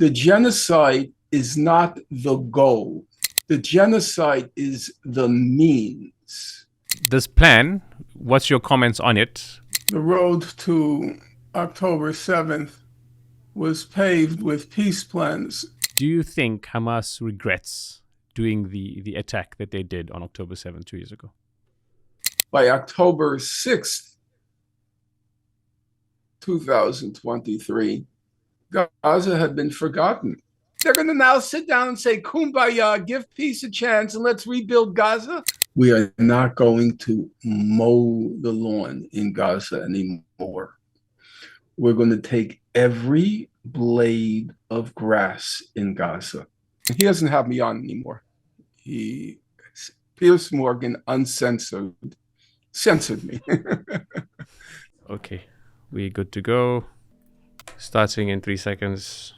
The genocide is not the goal. The genocide is the means. This plan, what's your comments on it? The road to October 7th was paved with peace plans. Do you think Hamas regrets doing the attack that they did on October 7th 2 years ago? By October 6th, 2023, Gaza had been forgotten. They're going to now sit down and say, Kumbaya, give peace a chance, and let's rebuild Gaza. We are not going to mow the lawn in Gaza anymore. We're going to take every blade of grass in Gaza. He doesn't have me on anymore. Piers Morgan, uncensored, censored me. Okay, we're good to go. Starting in 3 seconds.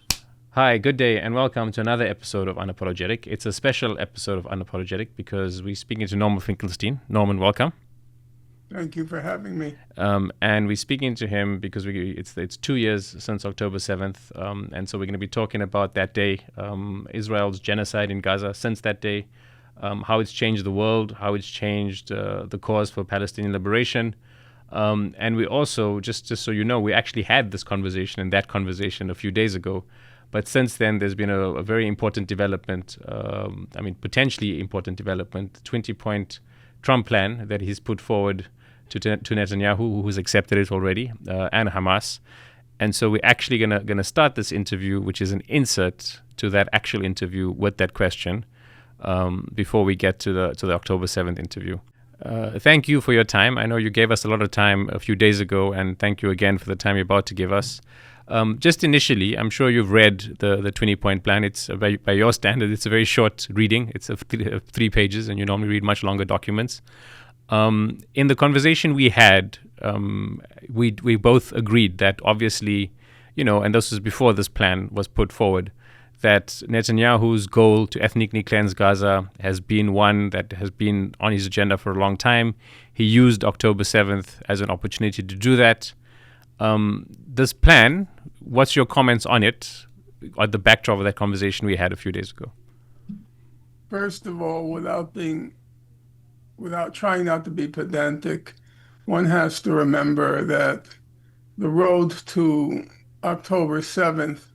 Hi, good day, and welcome to another episode of Unapologetic. It's a special episode of Unapologetic because we're speaking to Norman Finkelstein. Norman, welcome. Thank you for having me. And we're speaking to him because it's 2 years since October 7th, and so we're going to be talking about that day, Israel's genocide in Gaza since that day, how it's changed the world, how it's changed the cause for Palestinian liberation. And we also, just so you know, we actually had this conversation and that conversation a few days ago. But since then, there's been a very important development, potentially important development, 20-point Trump plan that he's put forward to Netanyahu, who's accepted it already, and Hamas. And so we're actually gonna start this interview, which is an insert to that actual interview with that question, before we get to the October 7th interview. Thank you for your time. I know you gave us a lot of time a few days ago, and thank you again for the time you're about to give us. Just initially, I'm sure you've read the 20-point plan. It's by your standard, it's a very short reading. It's of 3 pages, and you normally read much longer documents. In the conversation we had, we both agreed that obviously, and this was before this plan was put forward, that Netanyahu's goal to ethnically cleanse Gaza has been one that has been on his agenda for a long time. He used October 7th as an opportunity to do that. This plan, what's your comments on it, at the backdrop of that conversation we had a few days ago? First of all, without trying not to be pedantic, one has to remember that the road to October 7th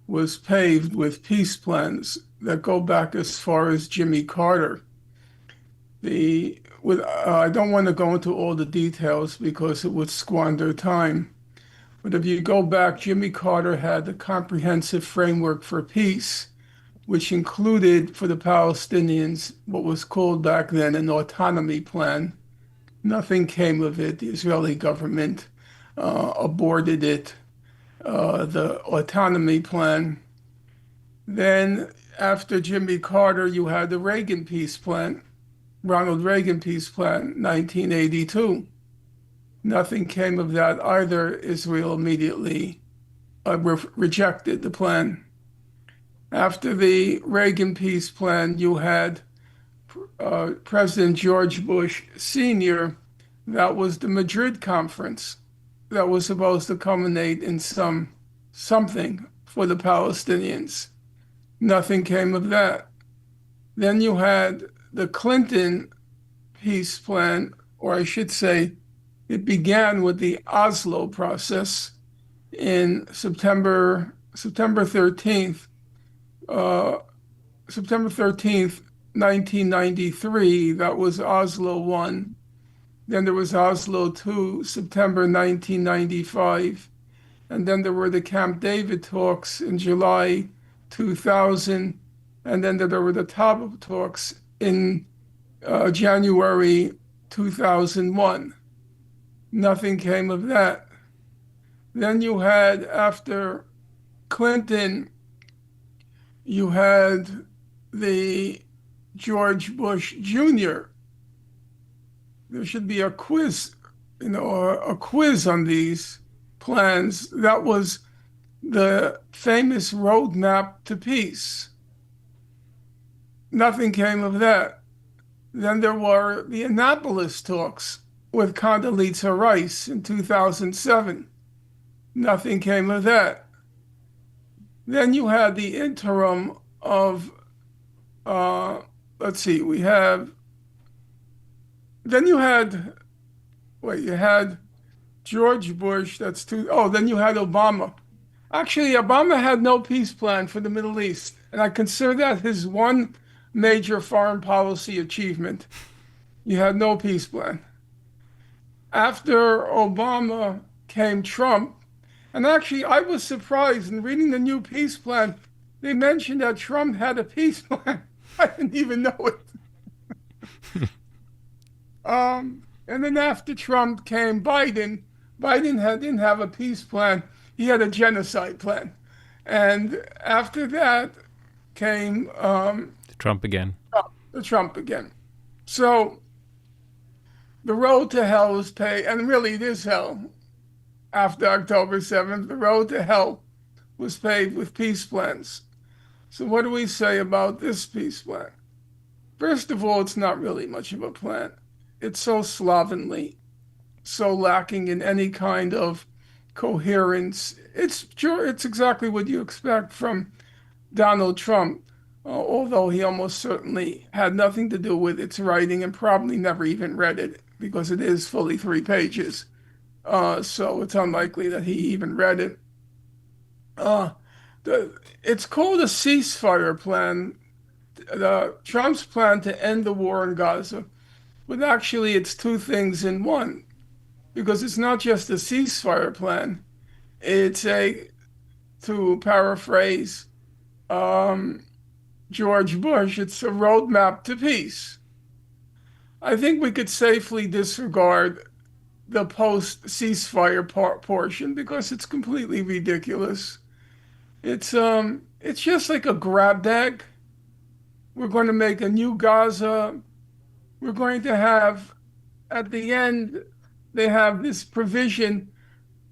was paved with peace plans that go back as far as Jimmy Carter. I don't want to go into all the details because it would squander time. But if you go back, Jimmy Carter had a comprehensive framework for peace, which included for the Palestinians what was called back then an autonomy plan. Nothing came of it. The Israeli government aborted it. The autonomy plan. Then after Jimmy Carter, you had the Reagan peace plan, Ronald Reagan peace plan, 1982. Nothing came of that either. Israel immediately rejected the plan. After the Reagan peace plan, you had President George Bush Sr. That was the Madrid conference that was supposed to culminate in something for the Palestinians. Nothing came of that. Then you had the Clinton peace plan, or I should say, it began with the Oslo process in September 13th, 1993. That was Oslo 1. Then there was Oslo 2, September 1995. And then there were the Camp David talks in July 2000. And then there were the Tabuk talks in January 2001. Nothing came of that. Then you had, after Clinton, you had the George Bush Jr. There should be a quiz, a quiz on these plans. That was the famous roadmap to peace. Nothing came of that. Then there were the Annapolis talks with Condoleezza Rice in 2007. Nothing came of that. Then you had the interim of, uh, let's see, we have, then you had, wait, you had George Bush, that's two, oh, then you had Obama. Actually, Obama had no peace plan for the Middle East, and I consider that his one major foreign policy achievement. He had no peace plan. After Obama came Trump, and actually, I was surprised in reading the new peace plan. They mentioned that Trump had a peace plan. I didn't even know it. And then after Trump came Biden. Didn't have a peace plan. He had a genocide plan. And after that came Trump again. the Trump again. So the road to hell was paved, and really it is hell. After October 7th, the road to hell was paved with peace plans. So what do we say about this peace plan? First of all, it's not really much of a plan. It's so slovenly, so lacking in any kind of coherence. It's exactly what you expect from Donald Trump, although he almost certainly had nothing to do with its writing and probably never even read it because it is fully 3 pages. So it's unlikely that he even read it. Uh, it's called a ceasefire plan, Trump's plan to end the war in Gaza. But actually, it's two things in one, because it's not just a ceasefire plan. It's to paraphrase George Bush, it's a roadmap to peace. I think we could safely disregard the post-ceasefire portion because it's completely ridiculous. It's just like a grab bag. We're going to make a new Gaza. We're going to have, at the end, they have this provision.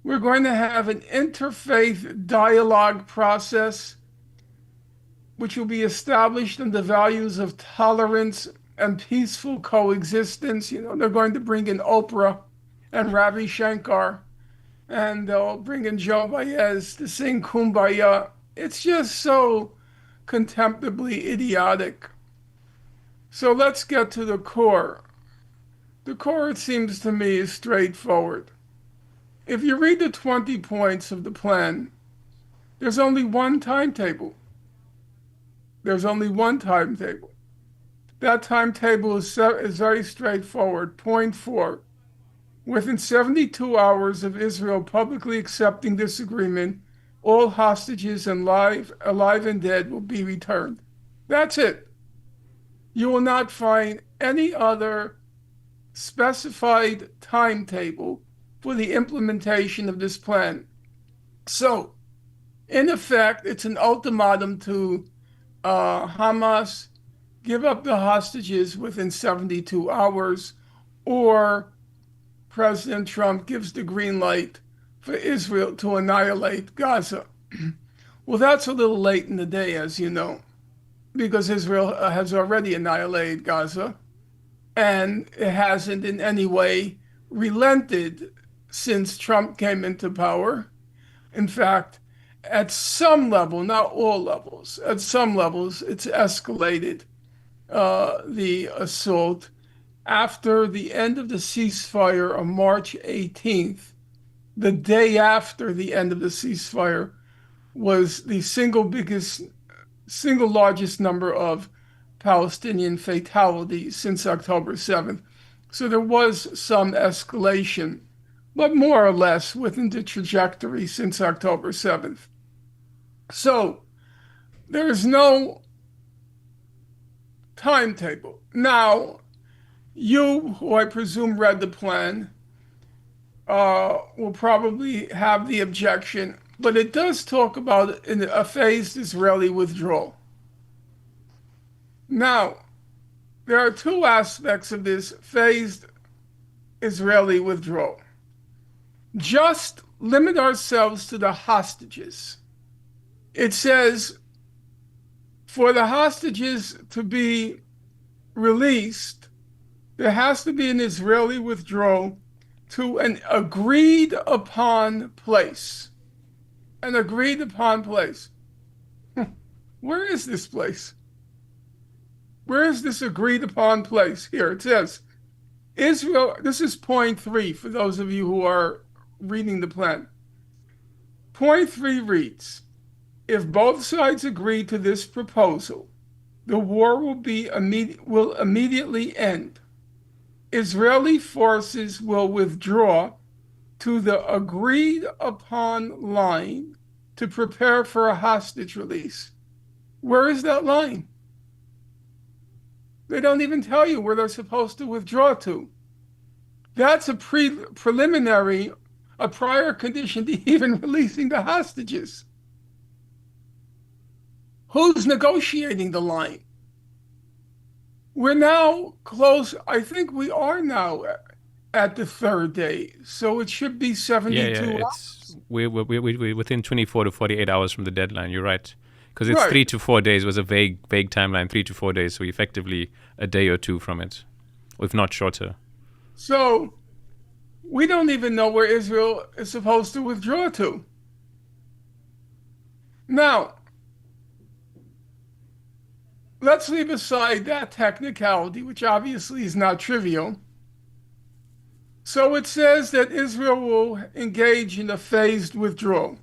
We're going to have an interfaith dialogue process, which will be established on the values of tolerance and peaceful coexistence. You know, they're going to bring in Oprah and Ravi Shankar, and they'll bring in Joe Baez to sing Kumbaya. It's just so contemptibly idiotic. So let's get to the core. The core, it seems to me, is straightforward. If you read the 20 points of the plan, there's only one timetable. There's only one timetable. That timetable is very straightforward. Point 4. Within 72 hours of Israel publicly accepting this agreement, all hostages and alive and dead will be returned. That's it. You will not find any other specified timetable for the implementation of this plan. So, in effect, it's an ultimatum to Hamas: give up the hostages within 72 hours, or President Trump gives the green light for Israel to annihilate Gaza. Well, that's a little late in the day, as you know, because Israel has already annihilated Gaza, and it hasn't in any way relented since Trump came into power. In fact, at some level, not all levels, at some levels, it's escalated the assault. After the end of the ceasefire on March 18th, the day after the end of the ceasefire, was the single largest number of Palestinian fatalities since October 7th. So there was some escalation, but more or less within the trajectory since October 7th. So there is no timetable. Now, you, who I presume read the plan, will probably have the objection, but it does talk about a phased Israeli withdrawal. Now, there are two aspects of this phased Israeli withdrawal. Just limit ourselves to the hostages. It says, for the hostages to be released, there has to be an Israeli withdrawal to an agreed upon place. An agreed upon place. Where is this place? Where is this agreed upon place? Here it says Israel. This is point three for those of you who are reading the plan. Point three reads, if both sides agree to this proposal, the war will immediately end. Israeli forces will withdraw to the agreed upon line to prepare for a hostage release. Where is that line? They don't even tell you where they're supposed to withdraw to. That's a preliminary, a prior condition to even releasing the hostages. Who's negotiating the line? We're now close. I think we are now at the third day, so it should be 72 hours. We're within 24 to 48 hours from the deadline. You're right, because it's Right. 3 to 4 days was a vague timeline. 3 to 4 days, so effectively a day or two from it, if not shorter. So we don't even know where Israel is supposed to withdraw to. Now, let's leave aside that technicality, which obviously is not trivial. So it says that Israel will engage in a phased withdrawal.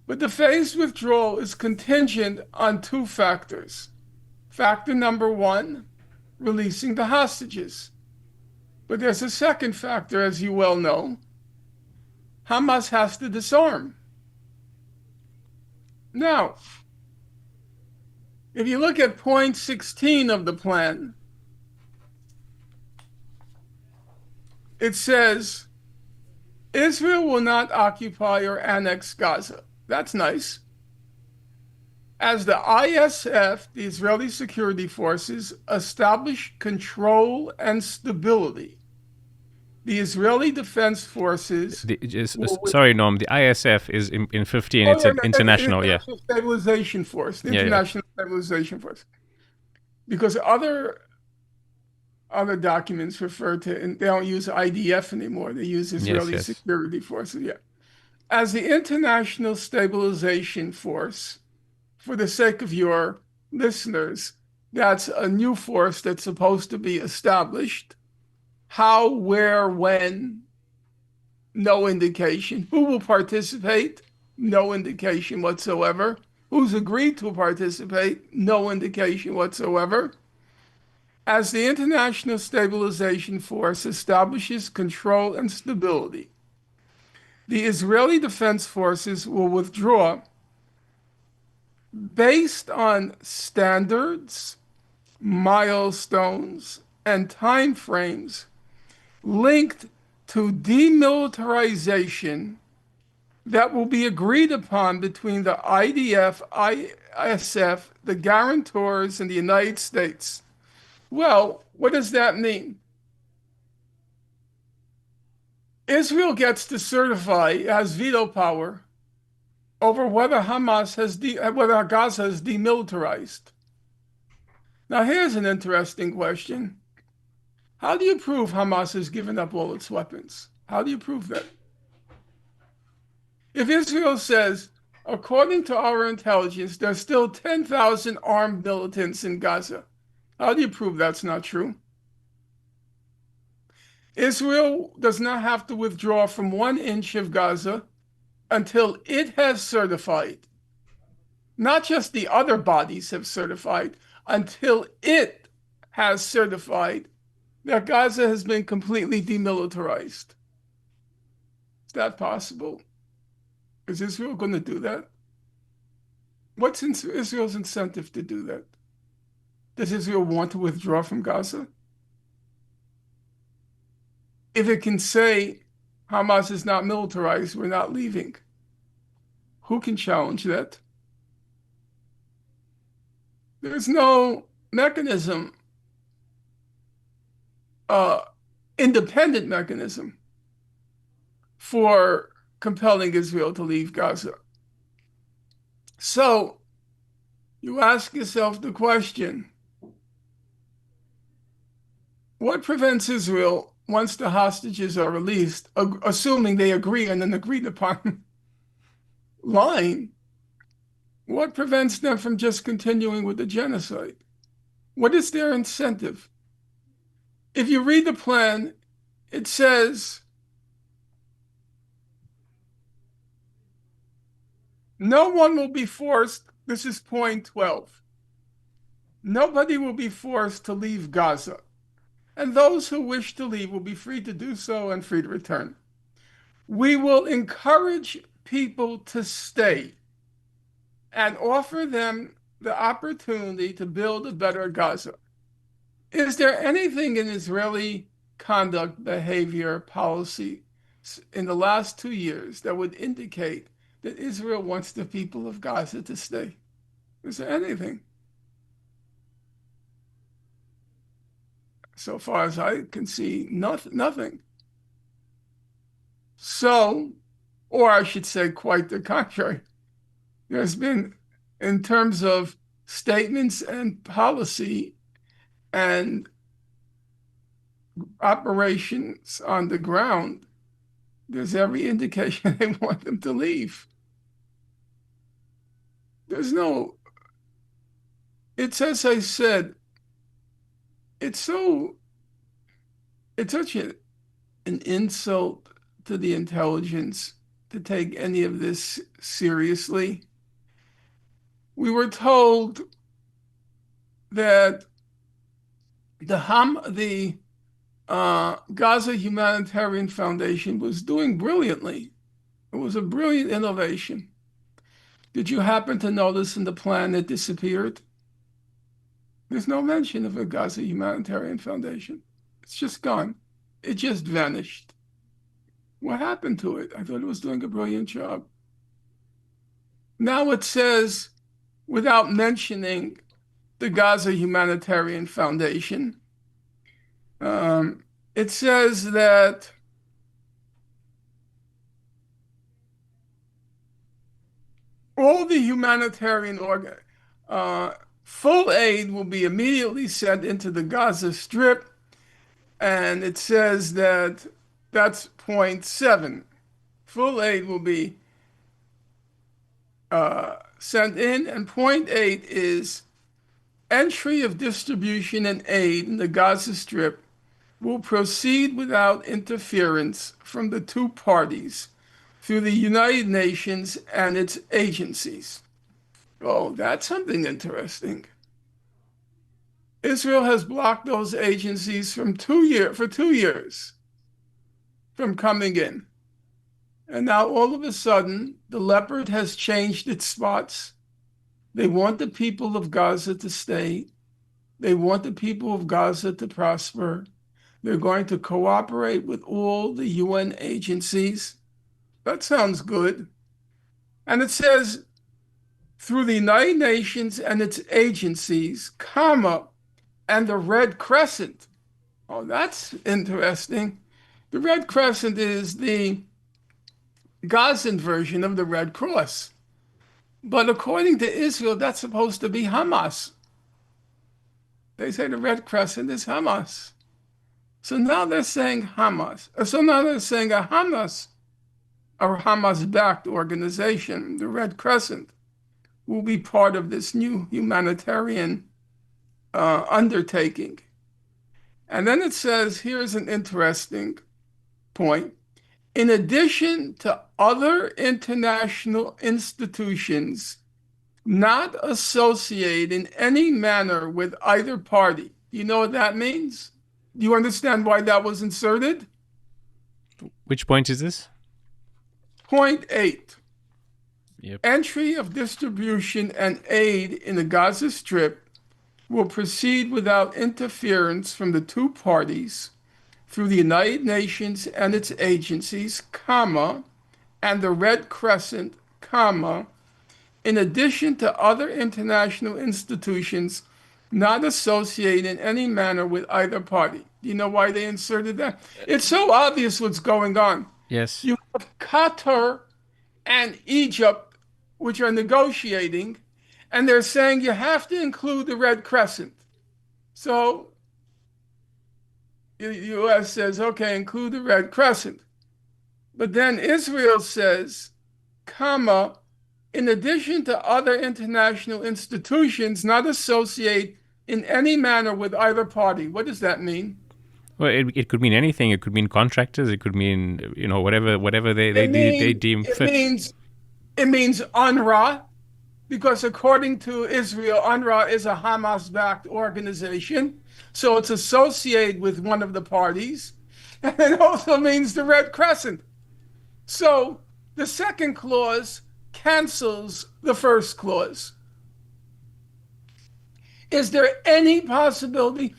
But the phased withdrawal is contingent on two factors. Factor number one, releasing the hostages. But there's a second factor, as you well know. Hamas has to disarm. Now, if you look at point 16 of the plan, it says Israel will not occupy or annex Gaza. That's nice. As the ISF, the Israeli Security Forces, establish control and stability, the Israeli Defense Forces. Sorry, Norm. The ISF is in 15. It's an international, yeah. Stabilization Force, the International Stabilization Force. Because other documents refer to, and they don't use IDF anymore. They use Israeli Security Forces. Yeah. As the International Stabilization Force, for the sake of your listeners, that's a new force that's supposed to be established. How, where, when, no indication. Who will participate? No indication whatsoever. Who's agreed to participate? No indication whatsoever. As the International Stabilization Force establishes control and stability, the Israeli Defense Forces will withdraw based on standards, milestones, and timeframes linked to demilitarization that will be agreed upon between the IDF, ISF, the guarantors, and the United States. Well, what does that mean? Israel gets to certify, has veto power over whether whether Gaza is demilitarized. Now, here's an interesting question. How do you prove Hamas has given up all its weapons? How do you prove that? If Israel says, according to our intelligence, there's still 10,000 armed militants in Gaza, how do you prove that's not true? Israel does not have to withdraw from 1 inch of Gaza until it has certified, not just the other bodies have certified, until it has certified that Gaza has been completely demilitarized. Is that possible? Is Israel going to do that? What's Israel's incentive to do that? Does Israel want to withdraw from Gaza? If it can say Hamas is not militarized, we're not leaving, who can challenge that? There's no mechanism, independent mechanism for compelling Israel to leave Gaza. So you ask yourself the question, what prevents Israel, once the hostages are released, assuming they agree on an agreed upon line, what prevents them from just continuing with the genocide? What is their incentive? If you read the plan, it says no one will be forced, this is point 12, nobody will be forced to leave Gaza, and those who wish to leave will be free to do so and free to return. We will encourage people to stay and offer them the opportunity to build a better Gaza. Is there anything in Israeli conduct, behavior, policy in the last 2 years that would indicate that Israel wants the people of Gaza to stay? Is there anything? So far as I can see, nothing. So, or I should say quite the contrary. There's been, in terms of statements and policy and operations on the ground, there's every indication they want them to leave. There's no, it's as I said, it's such an insult to the intelligence to take any of this seriously. We were told that the Gaza Humanitarian Foundation was doing brilliantly. It was a brilliant innovation. Did you happen to notice in the plan it disappeared? There's no mention of a Gaza Humanitarian Foundation. It's just gone. It just vanished. What happened to it? I thought it was doing a brilliant job. Now it says, without mentioning the Gaza Humanitarian Foundation, it says that all the humanitarian full aid will be immediately sent into the Gaza Strip, and it says that that's point 7. Full aid will be sent in, and point 8 is entry of distribution and aid in the Gaza Strip will proceed without interference from the two parties through the United Nations and its agencies. Oh, that's something interesting. Israel has blocked those agencies for 2 years from coming in. And now all of a sudden, the leopard has changed its spots. They want the people of Gaza to stay. They want the people of Gaza to prosper. They're going to cooperate with all the UN agencies. That sounds good. And it says, through the United Nations and its agencies, comma, and the Red Crescent. Oh, that's interesting. The Red Crescent is the Gazan version of the Red Cross. But according to Israel, that's supposed to be Hamas. They say the Red Crescent is Hamas. So now they're saying Hamas. So now they're saying a Hamas-backed organization, the Red Crescent, will be part of this new humanitarian undertaking. And then it says, here's an interesting point. In addition to other international institutions not associated in any manner with either party. Do you know what that means? Do you understand why that was inserted? Which point is this? Point 8. Yep. Entry of distribution and aid in the Gaza Strip will proceed without interference from the two parties through the United Nations and its agencies, comma, and the Red Crescent, comma, in addition to other international institutions not associated in any manner with either party. Do you know why they inserted that? It's so obvious what's going on. Yes. You have Qatar and Egypt, which are negotiating, and they're saying you have to include the Red Crescent. So the U.S. says, okay, include the Red Crescent. But then Israel says, comma, in addition to other international institutions, not associate in any manner with either party. What does that mean? Well, it could mean anything. It could mean contractors. It could mean whatever It they mean deem it fit. means it means UNRWA, because according to Israel, UNRWA is a Hamas-backed organization, so it's associated with one of the parties, and it also means the Red Crescent. So the second clause cancels the first clause. Is there any possibility?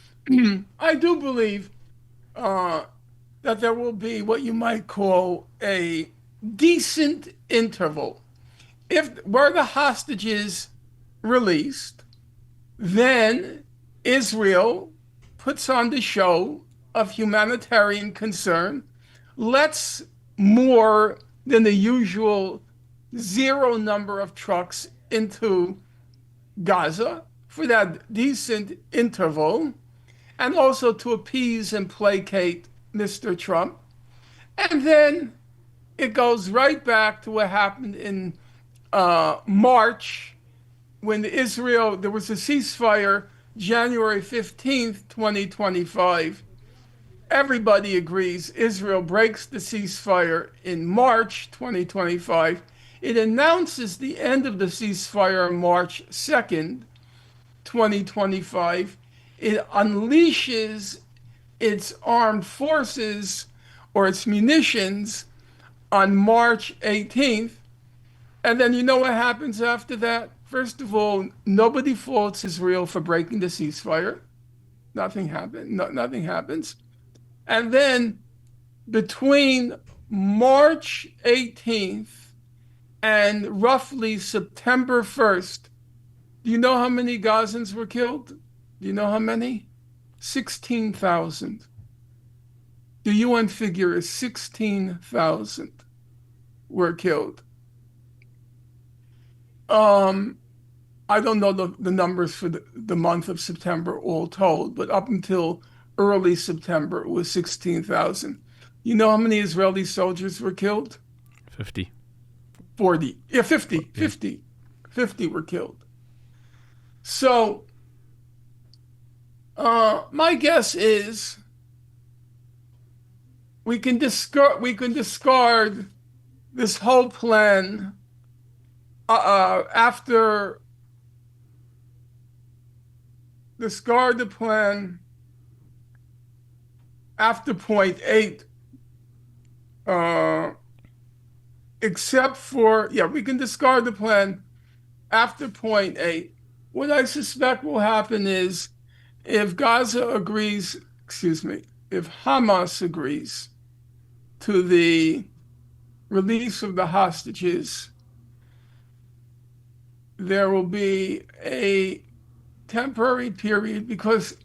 I do believe that there will be what you might call a decent interval. If were the hostages released, then Israel puts on the show of humanitarian concern, lets more than the usual zero number of trucks into Gaza for that decent interval, and also to appease and placate Mr. Trump. And then it goes right back to what happened in March when there was a ceasefire January 15th, 2025. Everybody agrees Israel breaks the ceasefire in March 2025. It announces the end of the ceasefire on March 2nd, 2025. It unleashes its armed forces or its munitions on March 18th. And then you know what happens after that? First of all, nobody faults Israel for breaking the ceasefire. Nothing happened. Nothing happens. And then between March 18th and roughly September 1st, do you know how many Gazans were killed? Do you know how many? 16,000. The UN figure is 16,000 were killed. I don't know the numbers for the month of September all told, but up until early September, it was 16,000. You know how many Israeli soldiers were killed? 50. 40. Yeah, 50. 50. 50 were killed. So, my guess is we can discard this whole plan after discard the plan after point 8, except for, we can discard the plan after point 8. What I suspect will happen is if Gaza agrees, if Hamas agrees to the release of the hostages, there will be a temporary period because,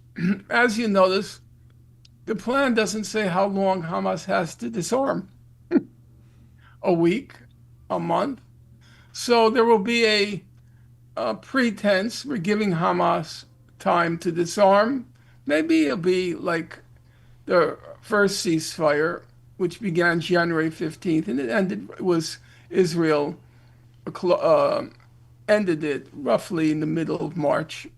as you notice, the plan doesn't say how long Hamas has to disarm. A week, a month. So there will be a pretense. We're giving Hamas time to disarm. Maybe it'll be like the first ceasefire, which began January 15th, and Israel ended it roughly in the middle of March,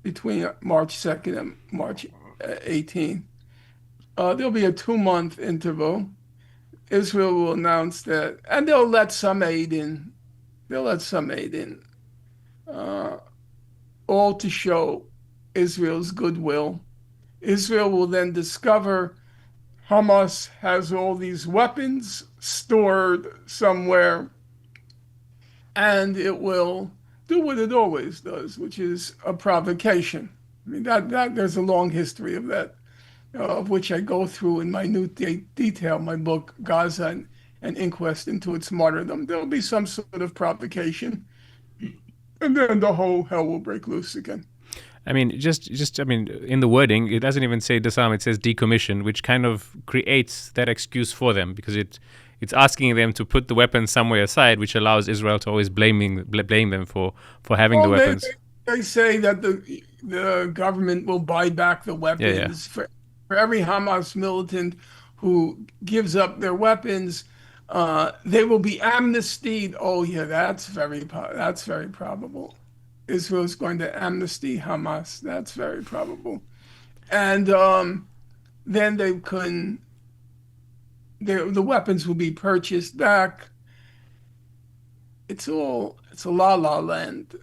between March 2nd and March 18th. There'll be a 2-month interval. Israel will announce that, and they'll let some aid in. All to show Israel's goodwill. Israel will then discover Hamas has all these weapons stored somewhere, and it will do what it always does, which is a provocation. I mean, that there's a long history of that, of which I go through in minute detail, my book, Gaza, an Inquest into its Martyrdom. There'll be some sort of provocation, and then the whole hell will break loose again. I mean, in the wording, it doesn't even say disarm, it says decommission, which kind of creates that excuse for them, because it's asking them to put the weapons somewhere aside, which allows Israel to always blame them for having the weapons. They say that the government will buy back the weapons. For every Hamas militant who gives up their weapons, They will be amnestied. Oh yeah, that's very probable. Israel is going to amnesty Hamas. That's very probable. And then the weapons will be purchased back. It's a la la land.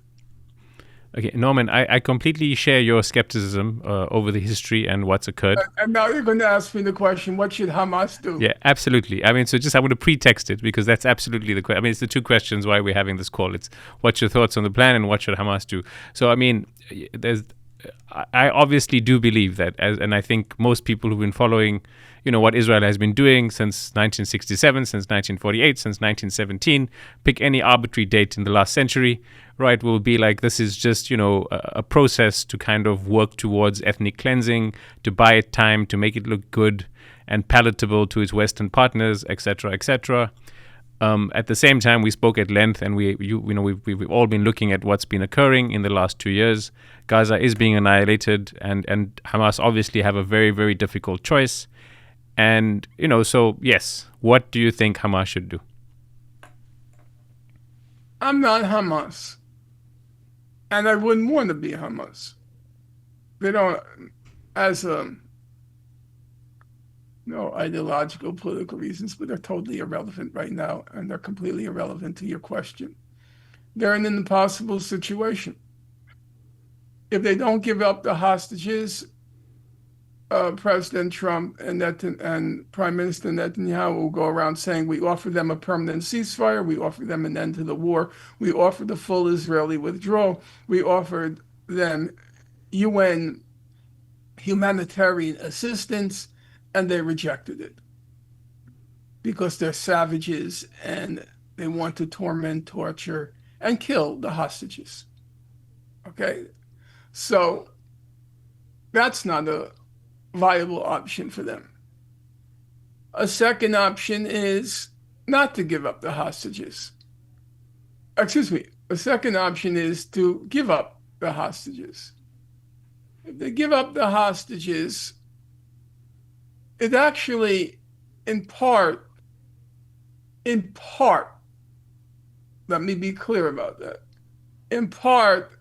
Okay, Norman, I completely share your skepticism over the history and what's occurred. And now you're going to ask me the question, what should Hamas do? Yeah, absolutely. I mean, so just I want to pretext it because that's absolutely the question. I mean, it's the two questions why we're having this call. It's what's your thoughts on the plan and what should Hamas do? So, I mean, I obviously do believe that, and I think most people who've been following, what Israel has been doing since 1967, since 1948, since 1917, pick any arbitrary date in the last century, right, will be like, this is just, a process to kind of work towards ethnic cleansing, to buy it time, to make it look good and palatable to its Western partners, etc., etc. At the same time, we spoke at length, and we've all been looking at what's been occurring in the last 2 years. Gaza is being annihilated, and Hamas obviously have a very, very difficult choice. And so yes, what do you think Hamas should do? I'm not Hamas, and I wouldn't want to be Hamas. They don't, as no ideological, political reasons, but they're totally irrelevant right now, and they're completely irrelevant to your question. They're in an impossible situation. If they don't give up the hostages, President Trump and Prime Minister Netanyahu will go around saying, we offer them a permanent ceasefire, we offer them an end to the war, we offer the full Israeli withdrawal, we offered them UN humanitarian assistance, and they rejected it because they're savages and they want to torment, torture, and kill the hostages. Okay? So that's not a viable option for them. A second option is not to give up the hostages. Excuse me. A second option is to give up the hostages. If they give up the hostages, it actually, in part, let me be clear about that. In part,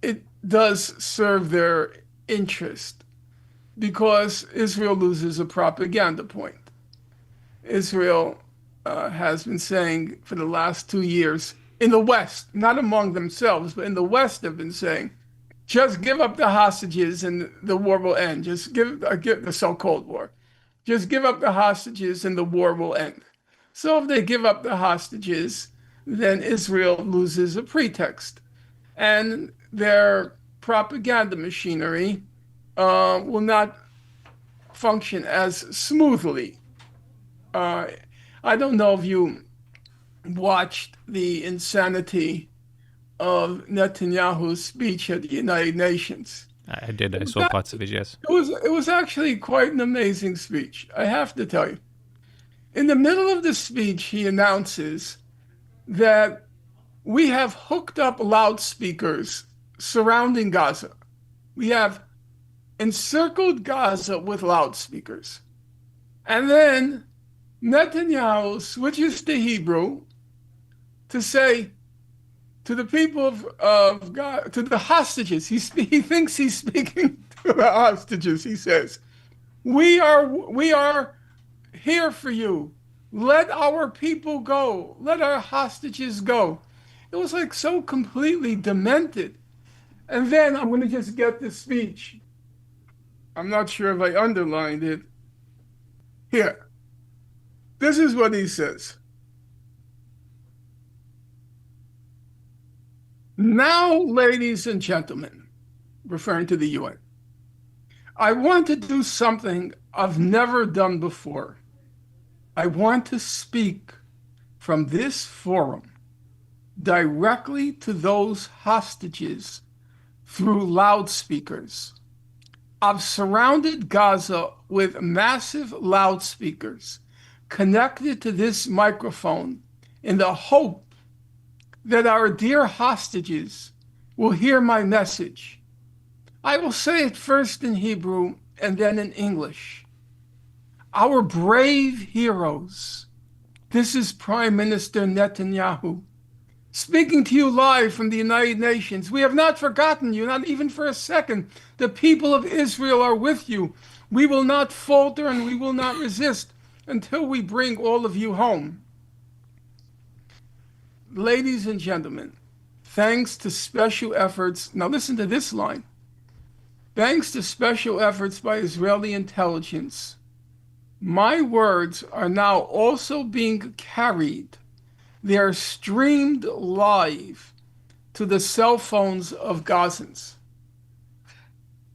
it does serve their interest because Israel loses a propaganda point. Israel has been saying for the last 2 years in the West, not among themselves, but in the West have been saying, just give up the hostages and the war will end. Just give the so-called war. Just give up the hostages and the war will end. So if they give up the hostages, then Israel loses a pretext. And their propaganda machinery will not function as smoothly. I don't know if you watched the insanity of Netanyahu's speech at the United Nations. I did. I saw parts of it, yes. It was actually quite an amazing speech, I have to tell you. In the middle of the speech, he announces that we have hooked up loudspeakers surrounding Gaza. We have encircled Gaza with loudspeakers. And then Netanyahu switches to Hebrew to say to the people of God, to the hostages, he thinks he's speaking to the hostages. He says, we are here for you. Let our people go. Let our hostages go. It was like so completely demented. And then I'm going to just get the speech. I'm not sure if I underlined it. Here. This is what he says. Now, ladies and gentlemen, referring to the UN, I want to do something I've never done before. I want to speak from this forum directly to those hostages through loudspeakers. I've surrounded Gaza with massive loudspeakers connected to this microphone in the hope that our dear hostages will hear my message. I will say it first in Hebrew and then in English. our brave heroes. This is Prime Minister Netanyahu speaking to you live from the United Nations. We have not forgotten you, not even for a second. The people of Israel are with you. We will not falter and we will not resist until we bring all of you home. Ladies and gentlemen, thanks to special efforts, now listen to this line. Thanks to special efforts by Israeli intelligence, my words are now also being carried. They are streamed live to the cell phones of Gazans.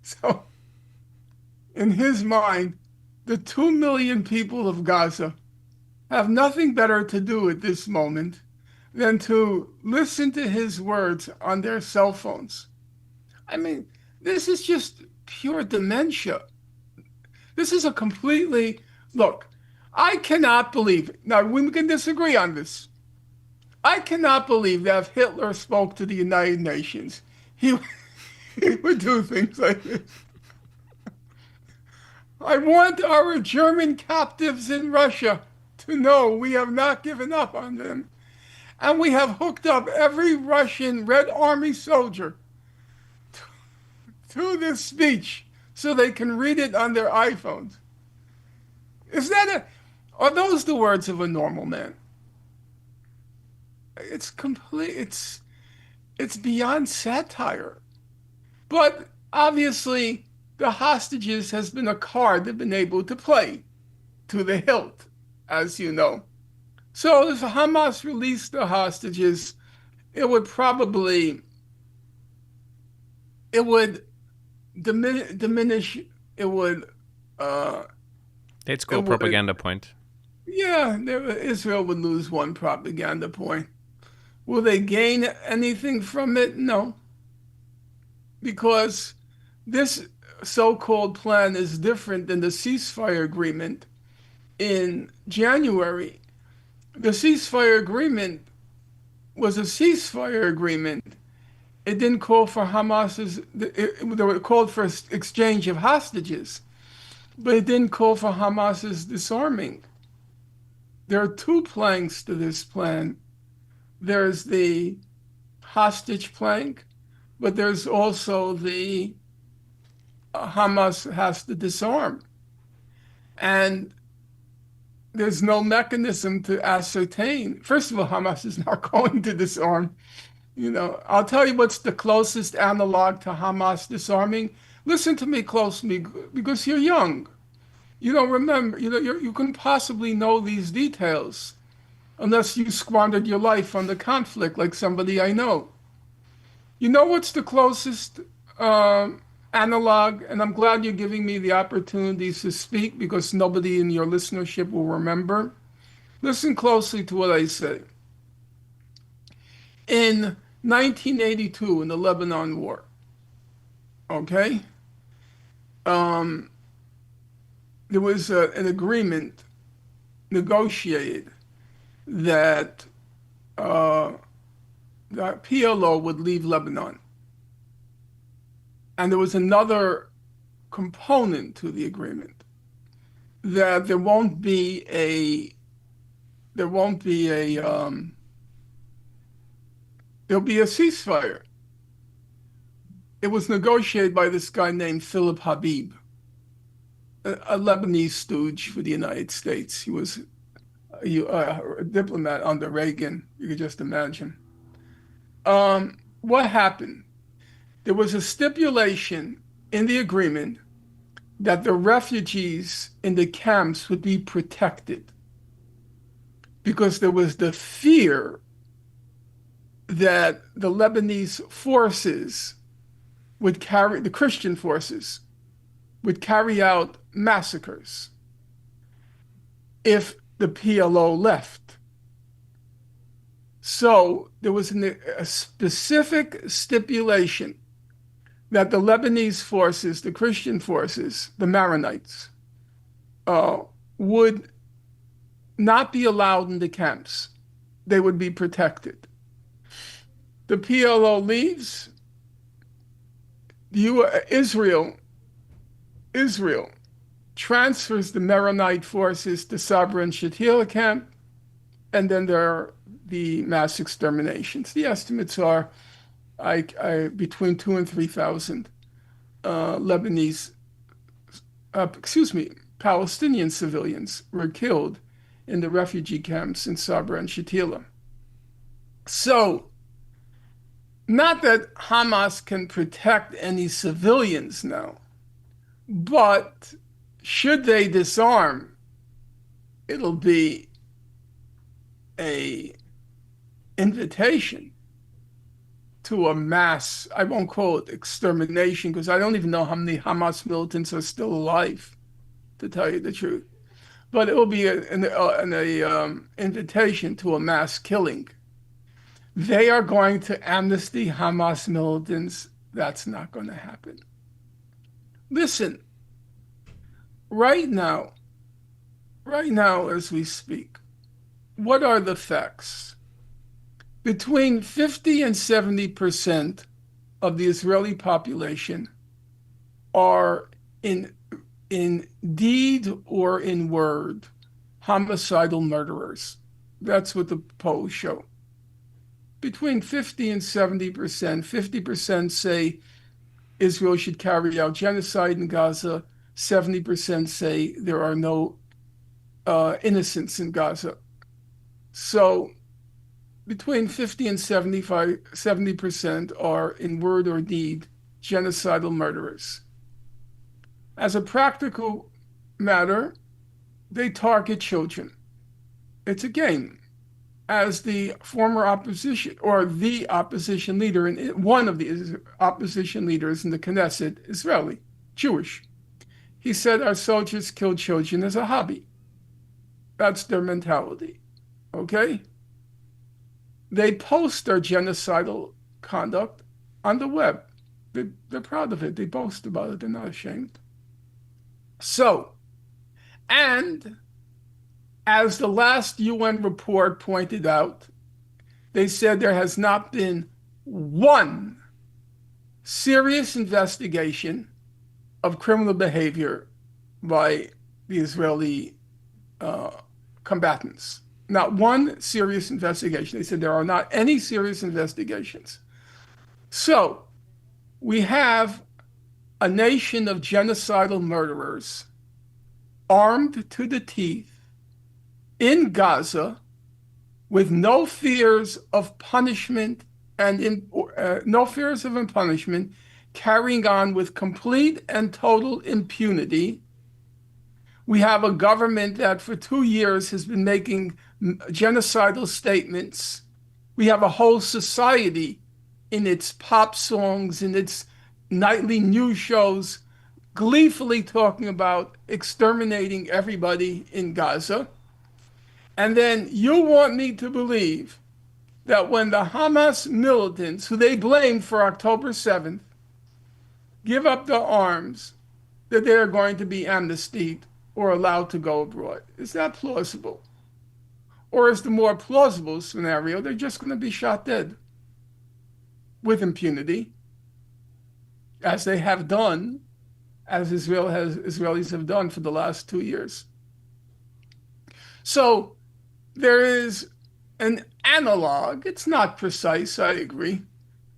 So, in his mind, the 2 million people of Gaza have nothing better to do at this moment than to listen to his words on their cell phones. I mean, this is just pure dementia. This is a completely, look, I cannot believe, now we can disagree on this. I cannot believe that if Hitler spoke to the United Nations, he, he would do things like this. I want our German captives in Russia to know we have not given up on them. And we have hooked up every Russian Red Army soldier to this speech so they can read it on their iPhones. Are those the words of a normal man? It's complete, it's beyond satire. But obviously, the hostages has been a card they've been able to play to the hilt, as you know. So if Hamas released the hostages, it would diminish, it would, They'd score a propaganda point. yeah, Israel would lose one propaganda point. Will they gain anything from it? No. Because this so-called plan is different than the ceasefire agreement in January. The ceasefire agreement was a ceasefire agreement. It didn't call for it called for exchange of hostages, but it didn't call for Hamas's disarming. There are two planks to this plan. There's the hostage plank, but there's also the Hamas has to disarm. And there's no mechanism to ascertain. First of all, Hamas is not going to disarm. I'll tell you what's the closest analog to Hamas disarming. Listen to me closely because you're young. You don't remember, you couldn't possibly know these details unless you squandered your life on the conflict like somebody I know. You know what's the closest analog? And I'm glad you're giving me the opportunity to speak because nobody in your listenership will remember. Listen closely to what I say. In 1982, in the Lebanon War, okay, there was an agreement negotiated that the PLO would leave Lebanon. And there was another component to the agreement that there'll be a ceasefire. It was negotiated by this guy named Philip Habib, a Lebanese stooge for the United States. He was a diplomat under Reagan. You could just imagine. What happened? There was a stipulation in the agreement that the refugees in the camps would be protected because there was the fear that the Lebanese forces the Christian forces would carry out massacres if the PLO left. So there was a specific stipulation that the Lebanese forces, the Christian forces, the Maronites, would not be allowed in the camps. They would be protected. The PLO leaves. Israel transfers the Maronite forces to Sabra and Shatila camp, and then there are the mass exterminations. The estimates are between 2 and 3,000 Lebanese, excuse me, Palestinian civilians were killed in the refugee camps in Sabra and Shatila. So, not that Hamas can protect any civilians now, but should they disarm, it'll be a invitation to a mass, I won't call it extermination, because I don't even know how many Hamas militants are still alive, to tell you the truth. But it will be an invitation to a mass killing. They are going to amnesty Hamas militants. That's not going to happen. Listen, right now as we speak, what are the facts? Between 50 and 70% of the Israeli population are in deed or in word homicidal murderers. That's what the polls show. Between 50 and 70%, 50% say Israel should carry out genocide in Gaza, 70% say there are no innocents in Gaza. So between 50 and 70% are in word or deed genocidal murderers. As a practical matter, they target children. It's a game. As the former opposition or the opposition leader, and one of the opposition leaders in the Knesset, Israeli, Jewish, he said our soldiers kill children as a hobby. That's their mentality. Okay? They post their genocidal conduct on the web. They're proud of it. They boast about it. They're not ashamed. So, and as the last UN report pointed out, they said there has not been one serious investigation of criminal behavior by the Israeli combatants. Not one serious investigation. They said there are not any serious investigations. So we have a nation of genocidal murderers armed to the teeth in Gaza with no fears of punishment and no fears of punishment, carrying on with complete and total impunity. We have a government that for 2 years has been making genocidal statements. We have a whole society in its pop songs, in its nightly news shows, gleefully talking about exterminating everybody in Gaza. And then you want me to believe that when the Hamas militants, who they blame for October 7th, give up their arms, that they are going to be amnestied or allowed to go abroad. Is that plausible? Or is the more plausible scenario, they're just going to be shot dead with impunity, as they have done, as Israelis have done for the last 2 years. So there is an analog. It's not precise, I agree,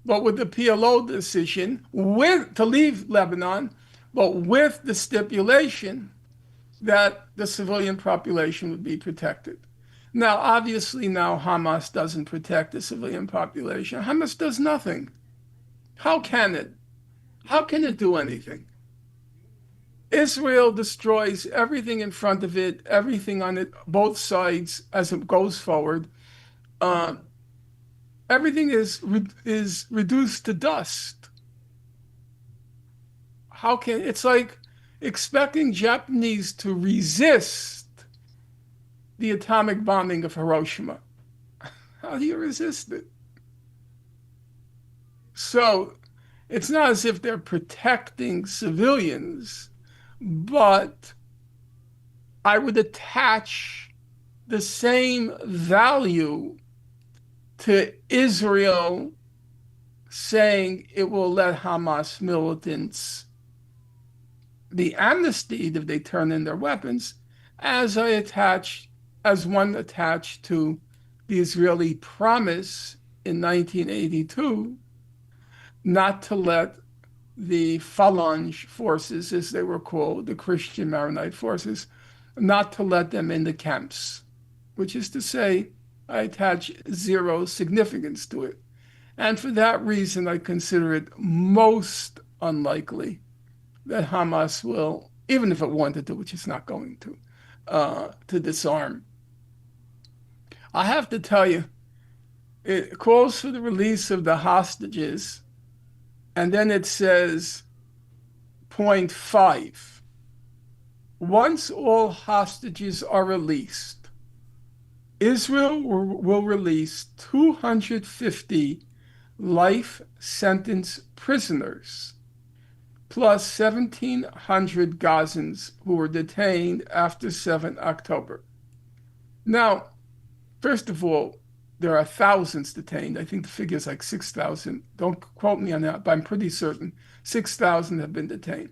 but with the PLO decision to leave Lebanon, but with the stipulation that the civilian population would be protected. Now, obviously, now Hamas doesn't protect the civilian population. Hamas does nothing. How can it? How can it do anything? Israel destroys everything in front of it, everything on it, both sides as it goes forward. Everything is reduced to dust. It's like expecting Japanese to resist the atomic bombing of Hiroshima. How do you resist it? So it's not as if they're protecting civilians, but I would attach the same value to Israel saying it will let Hamas militants the amnesty if they turn in their weapons, as I attached, as one attached to the Israeli promise in 1982 not to let the Phalange forces, as they were called, the Christian Maronite forces, not to let them in the camps, which is to say, I attach zero significance to it. And for that reason, I consider it most unlikely that Hamas will, even if it wanted to, which it's not going to disarm. I have to tell you, it calls for the release of the hostages, and then it says, point 5, once all hostages are released, Israel will release 250 life sentence prisoners, plus 1,700 Gazans who were detained after 7 October. Now, first of all, there are thousands detained. I think the figure is like 6,000. Don't quote me on that, but I'm pretty certain 6,000 have been detained.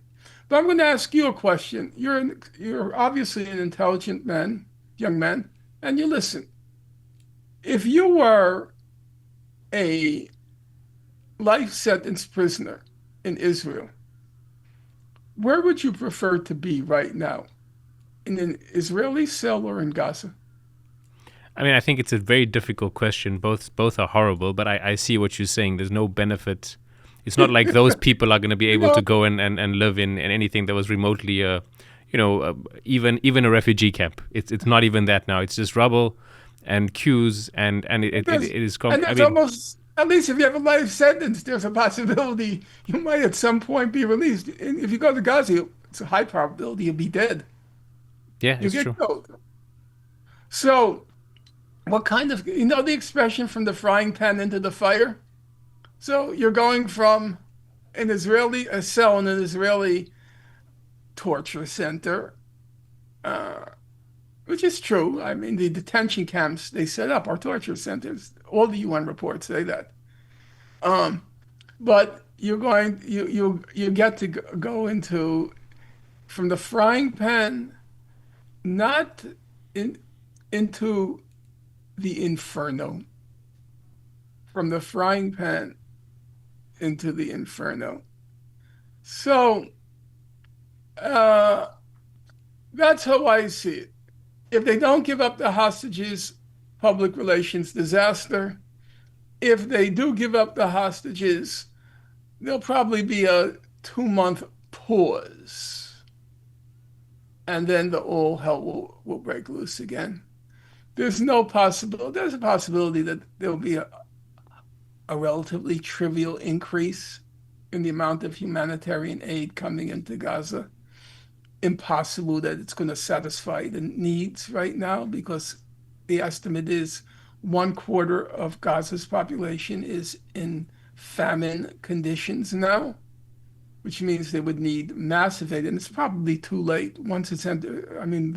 But I'm going to ask you a question. You're obviously an intelligent man, young man, and you listen. If you were a life sentence prisoner in Israel, where would you prefer to be right now? In an Israeli cell or in Gaza? I mean, I think it's a very difficult question. Both are horrible, but I see what you're saying. There's no benefit. It's not like those people are going to be able to go and live in anything that was remotely, even a refugee camp. It's not even that now. It's just rubble and queues, and it is. And there's almost, at least if you have a life sentence, there's a possibility you might at some point be released. And if you go to Gaza, it's a high probability you'll be dead. Yeah, You it's get true. killed. So, what kind of, the expression from the frying pan into the fire? So you're going from a cell in an Israeli torture center, which is true. I mean, the detention camps they set up are torture centers. All the UN reports say that. But you get to go into from the frying pan, not into the inferno, from the frying pan into the inferno. So that's how I see it. If they don't give up the hostages, public relations disaster. If they do give up the hostages, there'll probably be a 2-month pause. And then the all hell will break loose again. There's a possibility that there'll be a relatively trivial increase in the amount of humanitarian aid coming into Gaza. Impossible that it's going to satisfy the needs right now because the estimate is 1/4 of Gaza's population is in famine conditions now, which means they would need massive aid, and it's probably too late once it's entered. I mean,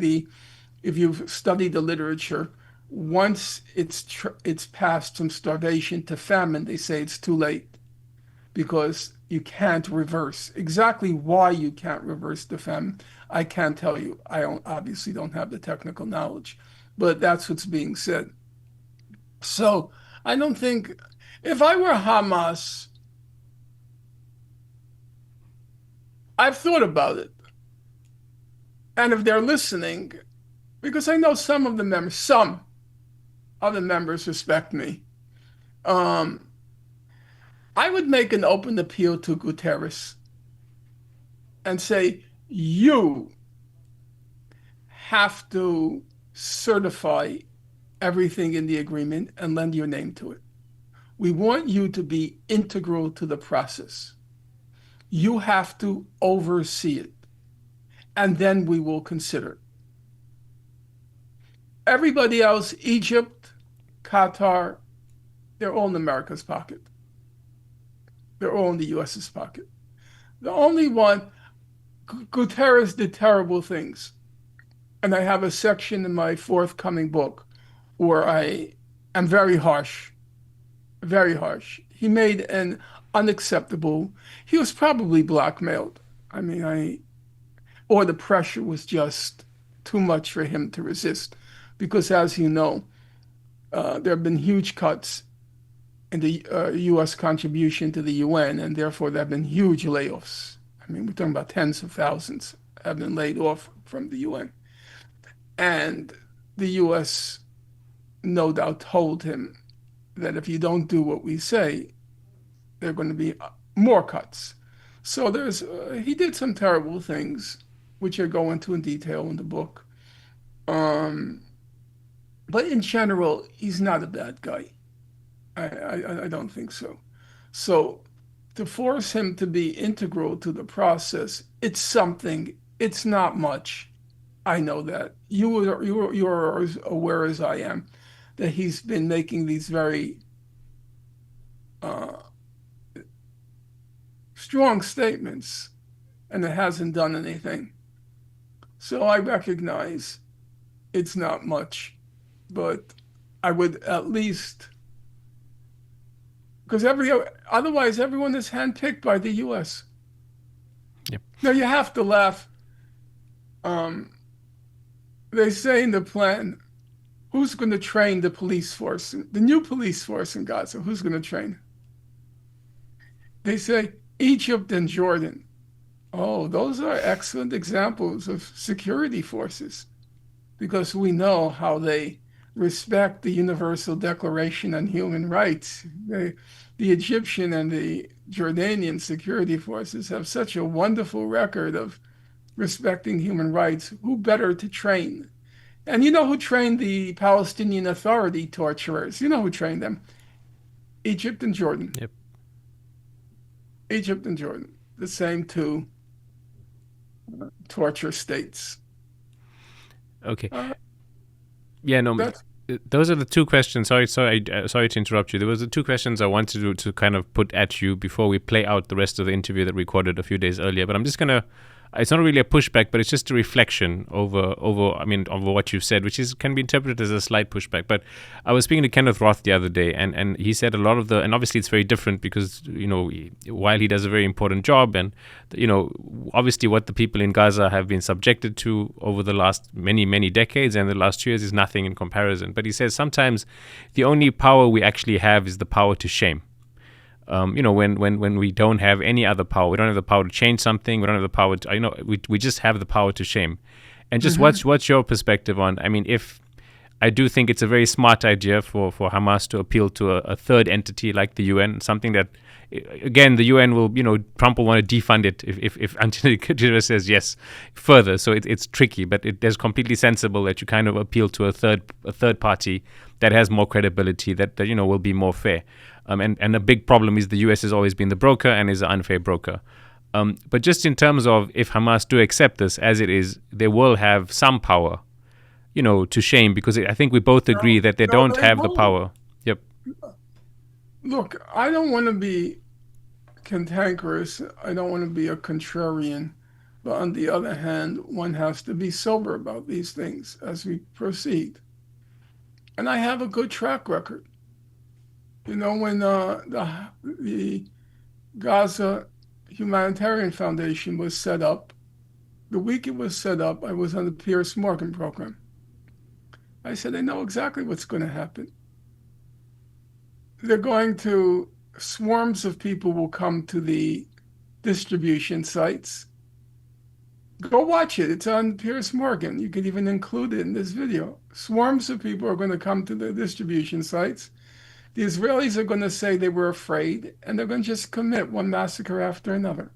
if you've studied the literature, once it's passed from starvation to famine, they say it's too late because you can't reverse. Exactly why you can't reverse the famine, I can't tell you. I obviously don't have the technical knowledge, but that's what's being said. So I don't think, if I were Hamas, I've thought about it. And if they're listening, because I know some of the members respect me, I would make an open appeal to Guterres and say, you have to certify everything in the agreement and lend your name to it. We want you to be integral to the process. You have to oversee it, and then we will consider it. Everybody else, Egypt, Qatar, they're all in America's pocket. They're all in the US's pocket. The only one, Guterres did terrible things. And I have a section in my forthcoming book where I am very harsh, very harsh. He made an unacceptable, he was probably blackmailed. I mean, or the pressure was just too much for him to resist. Because as you know, there have been huge cuts in the U.S. contribution to the UN, and therefore there have been huge layoffs. I mean, we're talking about tens of thousands have been laid off from the UN. And the U.S. no doubt told him that if you don't do what we say, there are going to be more cuts. So he did some terrible things, which I go into in detail in the book. Um, but in general, he's not a bad guy. I don't think so. So to force him to be integral to the process, it's something. It's not much. I know that. You are as aware as I am that he's been making these very uh, strong statements and it hasn't done anything. So I recognize it's not much, but I would at least, because otherwise everyone is handpicked by the U.S. Yep. Now you have to laugh. Um, they say in the plan, who's going to train the police force, the new police force in Gaza? Who's going to train? They say Egypt and Jordan. Oh, those are excellent examples of security forces because we know how they respect the Universal Declaration on Human Rights. The Egyptian and the Jordanian security forces have such a wonderful record of respecting human rights. Who better to train? And you know who trained the Palestinian Authority torturers? You know who trained them? Egypt and Jordan. Yep. Egypt and Jordan, the same two torture states. Okay. Uh, Yeah, no, that's those are the two questions. Sorry to interrupt you. There was the two questions I wanted to kind of put at you before we play out the rest of the interview that we recorded a few days earlier. But I'm just gonna. It's not really a pushback, but it's just a reflection over what you've said, which can be interpreted as a slight pushback. But I was speaking to Kenneth Roth the other day, and he said a lot of and obviously it's very different because while he does a very important job, and obviously what the people in Gaza have been subjected to over the last many decades and the last 2 years is nothing in comparison. But he says sometimes the only power we actually have is the power to shame. When we don't have any other power, we don't have the power to change something. We don't have the power to, we just have the power to shame. And just what's your perspective on? I mean, if I do think it's a very smart idea for Hamas to appeal to a third entity like the UN, something that, again, the UN will, Trump will want to defund it if Antonio Guterres says yes further. So it's tricky, but it's completely sensible that you kind of appeal to a third party that has more credibility, that will be more fair. And a big problem is the US has always been the broker and is an unfair broker. But just in terms of if Hamas do accept this as it is, they will have some power, to shame, because I think we both agree that they don't have the power. Yep. Look, I don't want to be cantankerous. I don't want to be a contrarian. But on the other hand, one has to be sober about these things as we proceed. And I have a good track record. When the Gaza Humanitarian Foundation was set up, the week it was set up, I was on the Piers Morgan program. I said, they know exactly what's going to happen. Swarms of people will come to the distribution sites. Go watch it. It's on Piers Morgan. You can even include it in this video. Swarms of people are going to come to the distribution sites. The Israelis are going to say they were afraid, and they're going to just commit one massacre after another.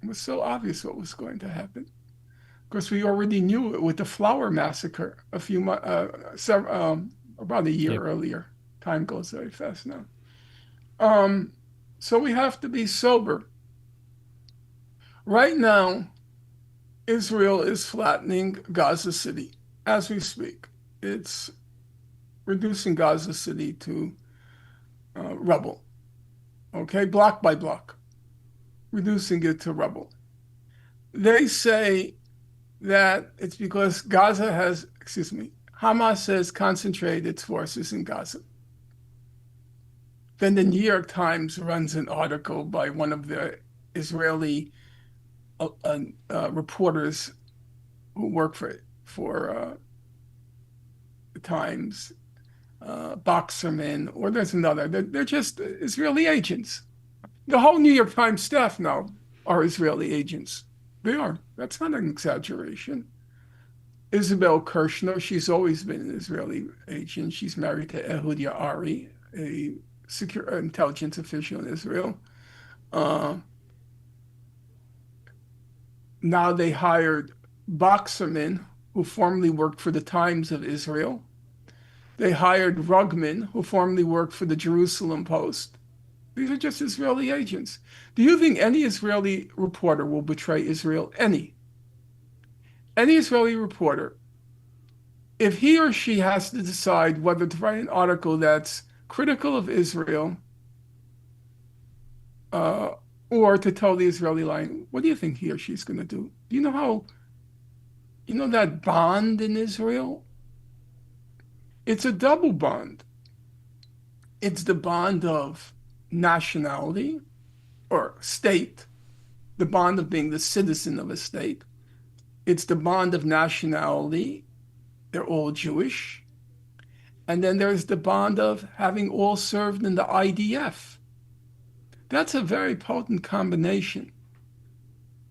It was so obvious what was going to happen. Of course, we already knew it with the Flower Massacre about a year earlier. Time goes very fast now. So we have to be sober. Right now, Israel is flattening Gaza City as we speak. It's reducing Gaza City to rubble, okay, block by block, reducing it to rubble. They say that it's because Hamas has concentrated its forces in Gaza. Then the New York Times runs an article by one of the Israeli reporters who work for the Times, Boxerman, or there's another. They're just Israeli agents. The whole New York Times staff now are Israeli agents. They are. That's not an exaggeration. Isabel Kirshner, she's always been an Israeli agent. She's married to Ehud Yaari, a secure intelligence official in Israel. Uh, Now they hired Boxerman, who formerly worked for the Times of Israel. They hired Rugman, who formerly worked for the Jerusalem Post. These are just Israeli agents. Do you think any Israeli reporter will betray Israel? Any Israeli reporter, if he or she has to decide whether to write an article that's critical of Israel uh, or to tell the Israeli line, what do you think he or she's going to do? Do you know you know that bond in Israel? It's a double bond. It's the bond of nationality or state, the bond of being the citizen of a state. It's the bond of nationality. They're all Jewish. And then there's the bond of having all served in the IDF. That's a very potent combination.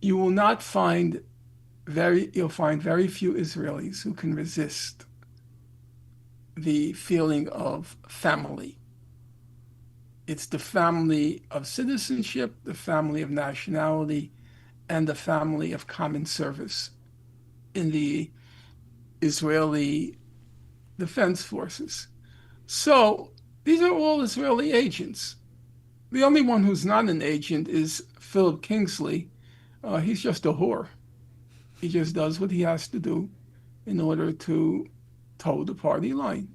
You will not find you'll find very few Israelis who can resist the feeling of family. It's the family of citizenship, the family of nationality, and the family of common service in the Israeli Defense Forces. So these are all Israeli agents. The only one who's not an agent is Philip Kingsley. He's just a whore. He just does what he has to do in order to toe the party line.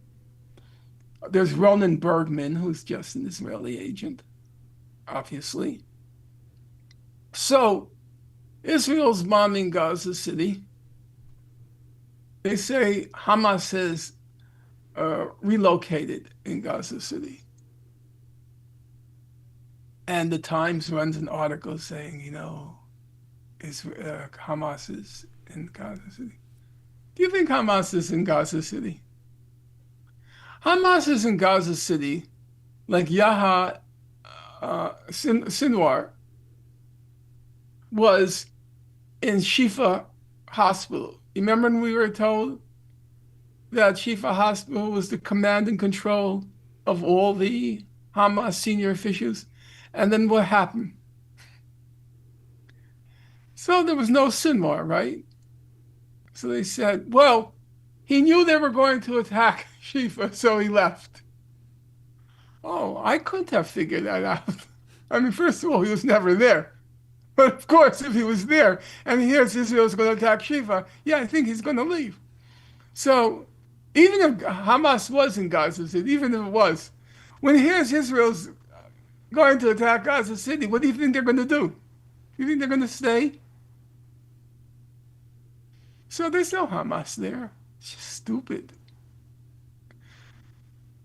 There's Ronan Bergman, who's just an Israeli agent, obviously. So Israel's bombing Gaza City. They say Hamas has relocated in Gaza City. And the Times runs an article saying, Hamas is in Gaza City. Do you think Hamas is in Gaza City? Hamas is in Gaza City like Yahya Sinwar was in Shifa Hospital. You remember when we were told that Shifa Hospital was the command and control of all the Hamas senior officials? And then what happened? So there was no Sinwar, right? So they said, well, he knew they were going to attack Shifa, so he left. Oh, I couldn't have figured that out. I mean, first of all, he was never there. But of course, if he was there and he hears Israel's going to attack Shifa, yeah, I think he's going to leave. So even if Hamas was in Gaza City, even if it was, when he hears Israel's going to attack Gaza City, what do you think they're going to do? You think they're going to stay? So there's no Hamas there. It's just stupid.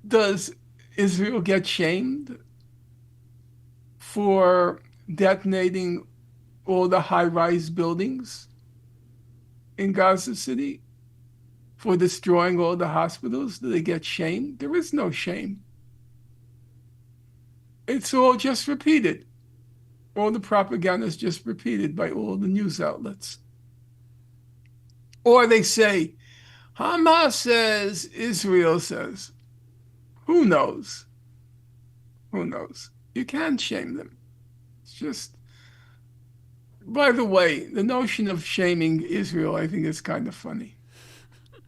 Does Israel get shamed for detonating all the high-rise buildings in Gaza City? For destroying all the hospitals? Do they get shamed? There is no shame. It's all just repeated. All the propaganda is just repeated by all the news outlets. Or they say, Hamas says, Israel says. Who knows? Who knows? You can't shame them. It's just, by the way, the notion of shaming Israel, I think is kind of funny.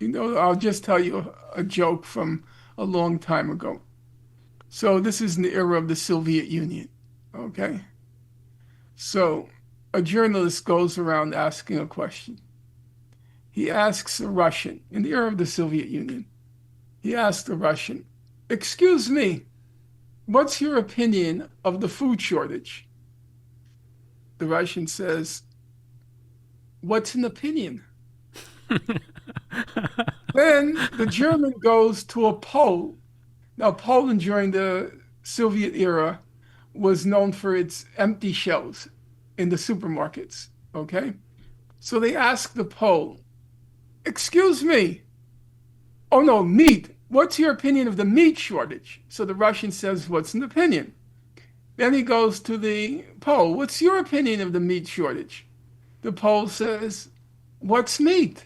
I'll just tell you a joke from a long time ago. So this is in the era of the Soviet Union, okay? So a journalist goes around asking a question. He asks a Russian, in the era of the Soviet Union, he asked a Russian, excuse me, what's your opinion of the food shortage? The Russian says, what's an opinion? Then the German goes to a Pole. Now, Poland during the Soviet era was known for its empty shelves in the supermarkets. Okay. So they ask the Pole, excuse me. Oh no, meat. What's your opinion of the meat shortage? So the Russian says, what's an opinion? Then he goes to the Pole, what's your opinion of the meat shortage? The Pole says, what's meat?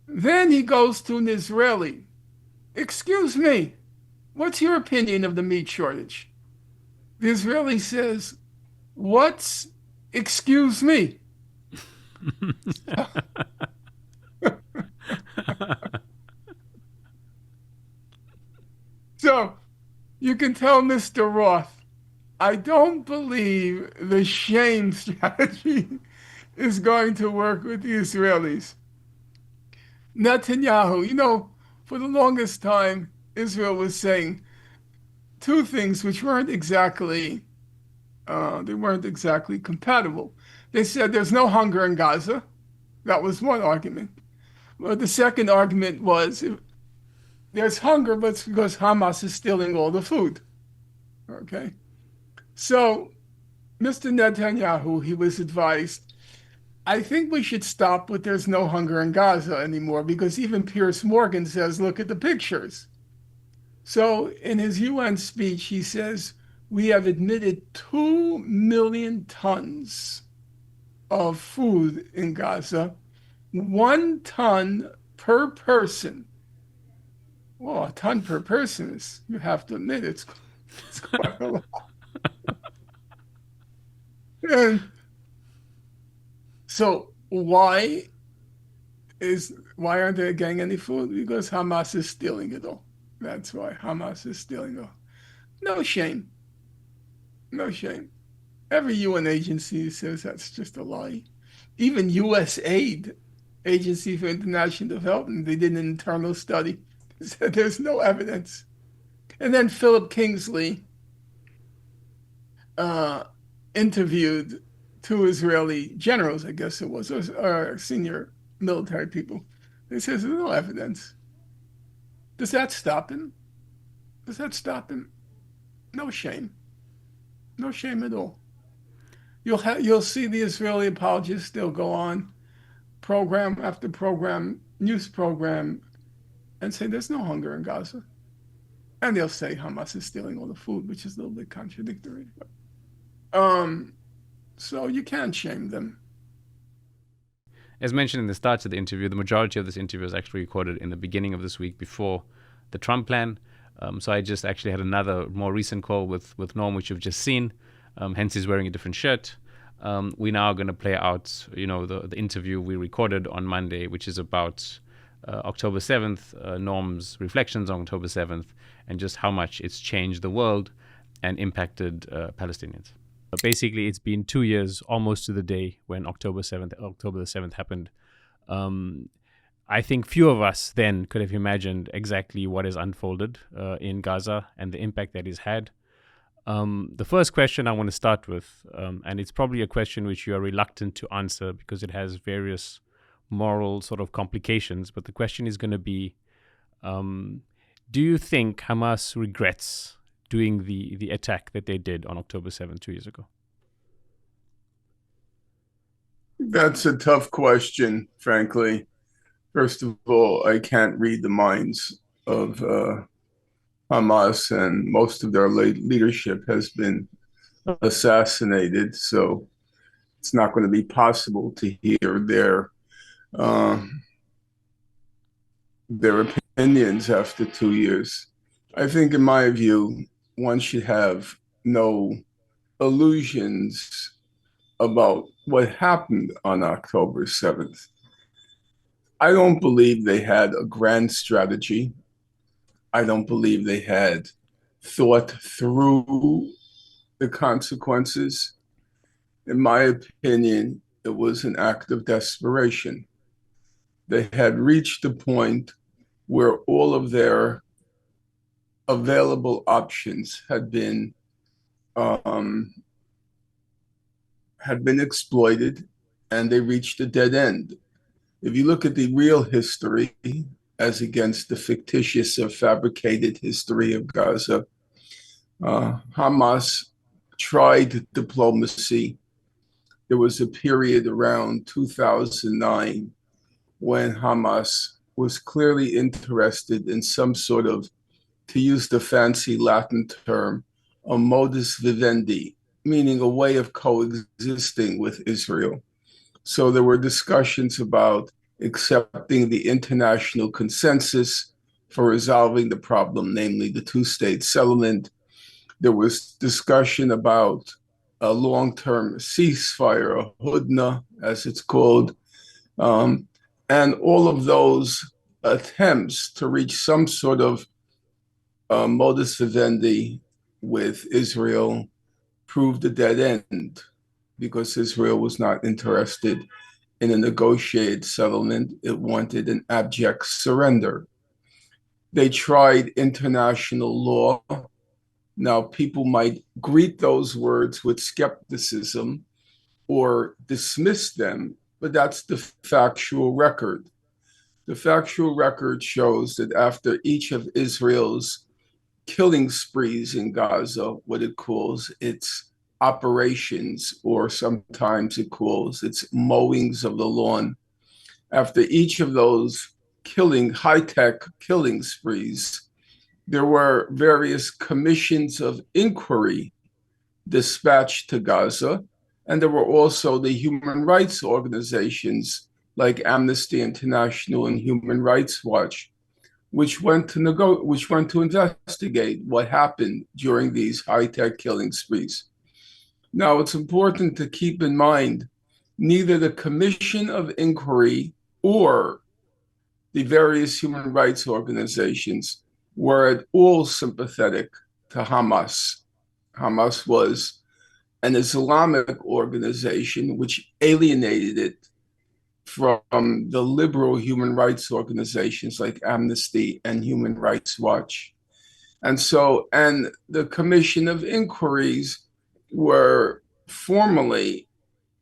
Then he goes to an Israeli, excuse me, what's your opinion of the meat shortage? The Israeli says, what's, excuse me? So you can tell Mr. Roth, I don't believe the shame strategy is going to work with the Israelis. Netanyahu, for the longest time, Israel was saying two things which they weren't exactly compatible. They said there's no hunger in Gaza. That was one argument. But the second argument was there's hunger, but it's because Hamas is stealing all the food. Okay. So Mr. Netanyahu, he was advised, I think we should stop with there's no hunger in Gaza anymore because even Piers Morgan says, look at the pictures. So in his UN speech, he says, we have admitted 2 million tons of food in Gaza, 1 ton per person. Well, a ton per person is, you have to admit, it's quite a lot. And so why aren't they getting any food? Because Hamas is stealing it all. That's why Hamas is stealing it all. No shame. No shame. Every UN agency says that's just a lie. Even USAID, Agency for International Development, they did an internal study. They said there's no evidence. And then Philip Kingsley interviewed 2 Israeli generals, I guess it was, or senior military people. They said there's no evidence. Does that stop him? Does that stop him? No shame. No shame at all. You'll see the Israeli apologists still go on program after program, news program, and say there's no hunger in Gaza. And they'll say Hamas is stealing all the food, which is a little bit contradictory. So you can't shame them. As mentioned in the start of the interview, the majority of this interview was actually recorded in the beginning of this week before the Trump plan. So I just actually had another more recent call with Norm, which you've just seen. Hence, he's wearing a different shirt. We now are going to play out, the interview we recorded on Monday, which is about October 7th, Norm's reflections on October 7th, and just how much it's changed the world and impacted Palestinians. Basically, it's been 2 years, almost to the day, when October the 7th happened. I think few of us then could have imagined exactly what has unfolded in Gaza and the impact that it's had. The first question I want to start with, and it's probably a question which you are reluctant to answer because it has various moral sort of complications, but the question is going to be, do you think Hamas regrets doing the attack that they did on October 7th 2 years ago? That's a tough question, frankly. First of all, I can't read the minds of Hamas, and most of their leadership has been assassinated. So it's not going to be possible to hear their opinions after 2 years. I think, in my view, one should have no illusions about what happened on October 7th. I don't believe they had a grand strategy. I don't believe they had thought through the consequences. In my opinion, it was an act of desperation. They had reached a point where all of their available options had been exploited, and they reached a dead end. If you look at the real history as against the fictitious or fabricated history of Gaza, Hamas tried diplomacy there was a period around 2009 when Hamas was clearly interested in some sort of, to use the fancy Latin term, a modus vivendi, meaning a way of coexisting with Israel. So there were discussions about accepting the international consensus for resolving the problem, namely the two-state settlement. There was discussion about a long-term ceasefire, a hudna, as it's called, and all of those attempts to reach some sort of modus vivendi with Israel proved a dead end because Israel was not interested in a negotiated settlement. It wanted an abject surrender. They tried international law. Now, people might greet those words with skepticism or dismiss them, but that's the factual record. The factual record shows that after each of Israel's killing sprees in Gaza, what it calls its operations, or sometimes it calls its mowings of the lawn, after each of those high-tech killing sprees, there were various commissions of inquiry dispatched to Gaza, and there were also the human rights organizations like Amnesty International and Human Rights Watch, which went to investigate what happened during these high-tech killing sprees. Now, it's important to keep in mind neither the Commission of Inquiry or the various human rights organizations were at all sympathetic to Hamas. Hamas was an Islamic organization which alienated it from the liberal human rights organizations like Amnesty and Human Rights Watch. And the Commission of Inquiries were formally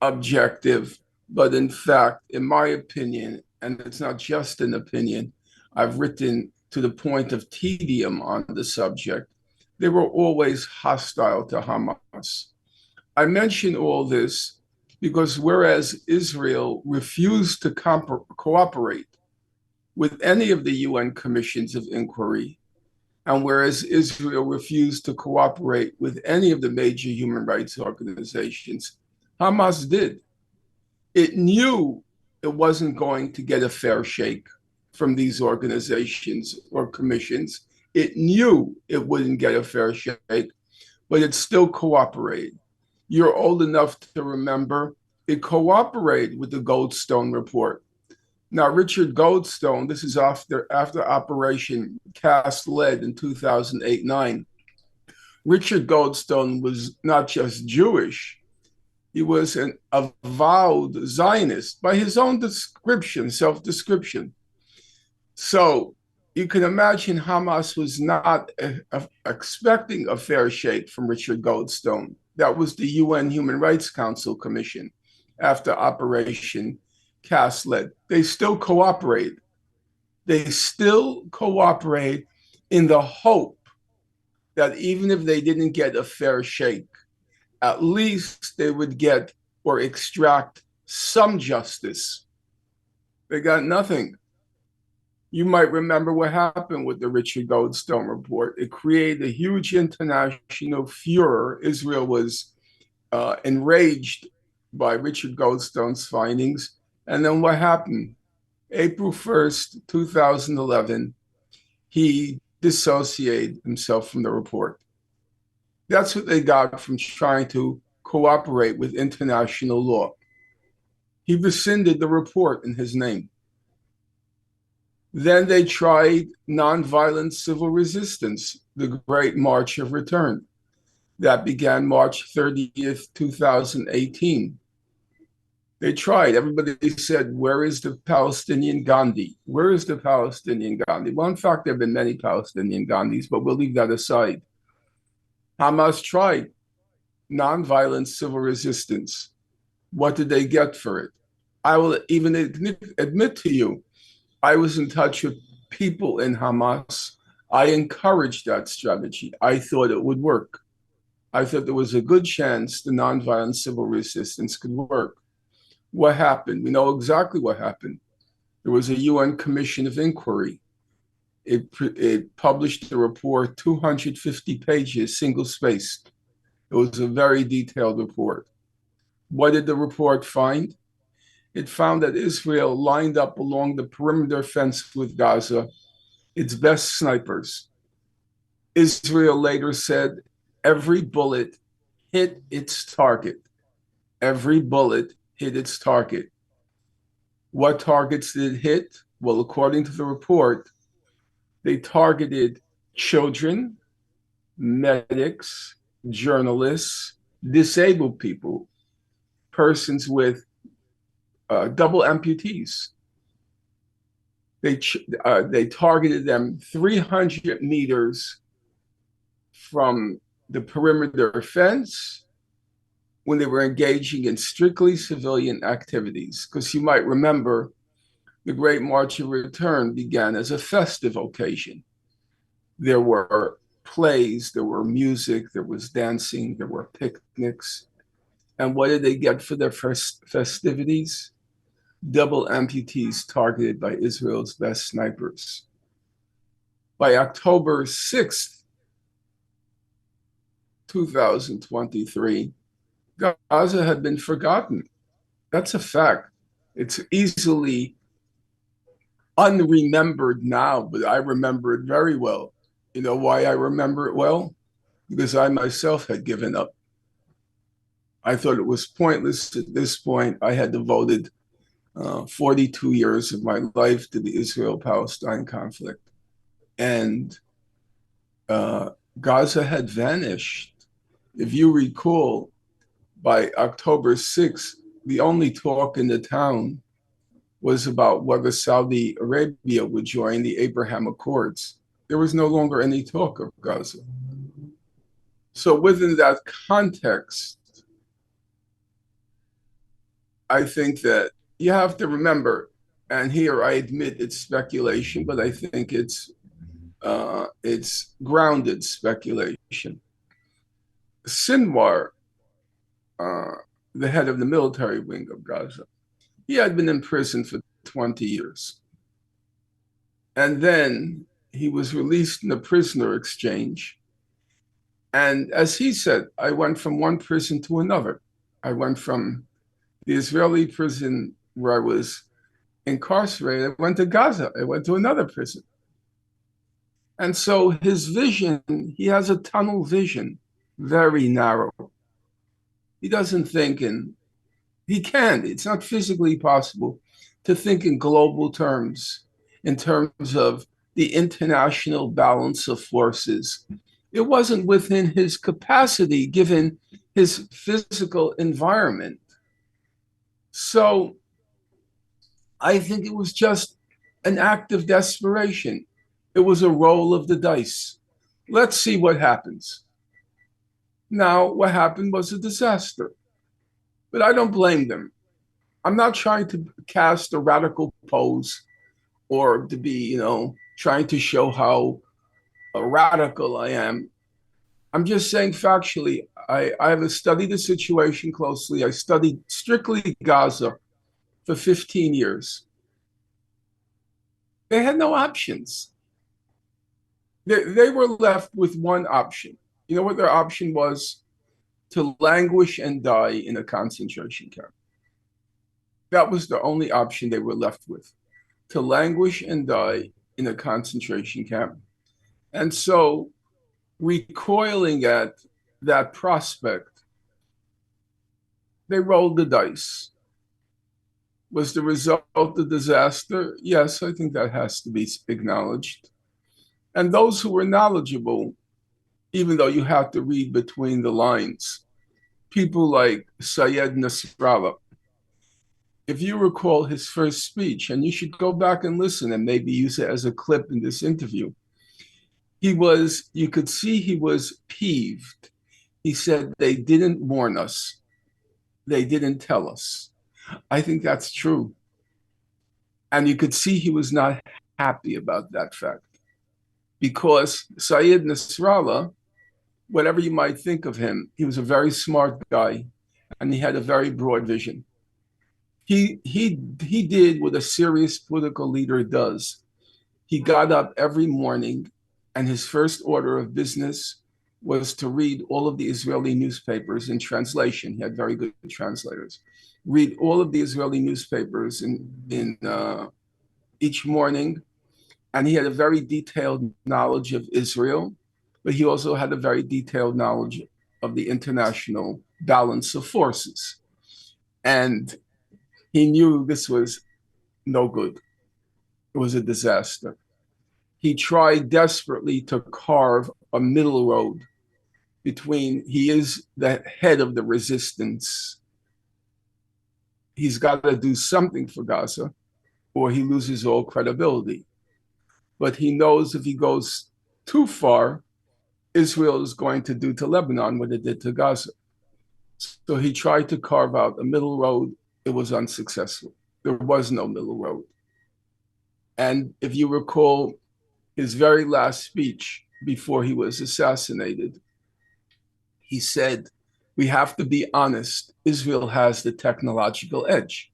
objective, but in fact, in my opinion, and it's not just an opinion, I've written to the point of tedium on the subject, they were always hostile to Hamas. I mention all this because whereas Israel refused to cooperate with any of the UN commissions of inquiry, and whereas Israel refused to cooperate with any of the major human rights organizations, Hamas did. It knew it wasn't going to get a fair shake from these organizations or commissions. It knew it wouldn't get a fair shake, but it still cooperated. You're old enough to remember it cooperated with the Goldstone report. Now, Richard Goldstone, this is after Operation Cast Lead in 2008-9. Richard Goldstone was not just Jewish, he was an avowed Zionist by his own description, self-description. So you can imagine Hamas was not expecting a fair shake from Richard Goldstone. That was the UN Human Rights Council Commission after Operation Cast Lead. They still cooperate. They still cooperate in the hope that even if they didn't get a fair shake, at least they would get or extract some justice. They got nothing. You might remember what happened with the Richard Goldstone report. It created a huge international furor. Israel was enraged by Richard Goldstone's findings. And then what happened? April 1st, 2011, he dissociated himself from the report. That's what they got from trying to cooperate with international law. He rescinded the report in his name. Then they tried nonviolent civil resistance, the Great March of Return. That began March 30th, 2018. They tried. Everybody said, where is the Palestinian Gandhi? Where is the Palestinian Gandhi? Well, in fact, there have been many Palestinian Gandhis, but we'll leave that aside. Hamas tried nonviolent civil resistance. What did they get for it? I will even admit to you, I was in touch with people in Hamas. I encouraged that strategy. I thought it would work. I thought there was a good chance the nonviolent civil resistance could work. What happened? We know exactly what happened. There was a UN Commission of Inquiry. It published a report, 250 pages, single spaced. It was a very detailed report. What did the report find? It found that Israel lined up along the perimeter fence with Gaza its best snipers. Israel later said every bullet hit its target. Every bullet hit its target. What targets did it hit? Well, according to the report, they targeted children, medics, journalists, disabled people, persons with double amputees. They targeted them 300 meters from the perimeter fence when they were engaging in strictly civilian activities. Because you might remember the Great March of Return began as a festive occasion. There were plays, there were music, there was dancing, there were picnics. And what did they get for their festivities? Double amputees targeted by Israel's best snipers. By October 6th, 2023, Gaza had been forgotten. That's a fact. It's easily unremembered now, but I remember it very well. You know why I remember it well? Because I myself had given up. I thought it was pointless at this point. I had devoted 42 years of my life to the Israel-Palestine conflict. And Gaza had vanished. If you recall, by October 6th, the only talk in the town was about whether Saudi Arabia would join the Abraham Accords. There was no longer any talk of Gaza. So within that context, I think that you have to remember, and here I admit it's speculation, but I think it's grounded speculation. Sinwar, the head of the military wing of Gaza, he had been in prison for 20 years. And then he was released in a prisoner exchange. And as he said, I went from one prison to another. I went from the Israeli prison where I was incarcerated. I went to Gaza. I went to another prison. And so his vision, he has a tunnel vision, very narrow. He doesn't think he can't. It's not physically possible to think in global terms, in terms of the international balance of forces. It wasn't within his capacity, given his physical environment. So I think it was just an act of desperation. It was a roll of the dice. Let's see what happens. Now, what happened was a disaster. But I don't blame them. I'm not trying to cast a radical pose or to be, trying to show how radical I am. I'm just saying factually, I have studied the situation closely. I studied strictly Gaza for 15 years. They had no options. They were left with one option. You know what their option was? To languish and die in a concentration camp. That was the only option they were left with, to languish and die in a concentration camp. And so, recoiling at that prospect, they rolled the dice. Was the result a disaster? Yes, I think that has to be acknowledged. And those who were knowledgeable, even though you have to read between the lines, people like Sayed Nasrallah, if you recall his first speech, and you should go back and listen and maybe use it as a clip in this interview, you could see he was peeved. He said, they didn't warn us. They didn't tell us. I think that's true. And you could see he was not happy about that fact. Because Sayed Nasrallah whatever you might think of him, he was a very smart guy, and he had a very broad vision. He did what a serious political leader does. He got up every morning, and his first order of business was to read all of the Israeli newspapers in translation. He had very good translators. Read all of the Israeli newspapers in each morning, and he had a very detailed knowledge of Israel, but he also had a very detailed knowledge of the international balance of forces. And he knew this was no good. It was a disaster. He tried desperately to carve a middle road between, he is the head of the resistance. He's got to do something for Gaza or he loses all credibility. But he knows if he goes too far, Israel is going to do to Lebanon what it did to Gaza. So he tried to carve out a middle road. It was unsuccessful. There was no middle road. And if you recall his very last speech before he was assassinated, he said, we have to be honest, Israel has the technological edge.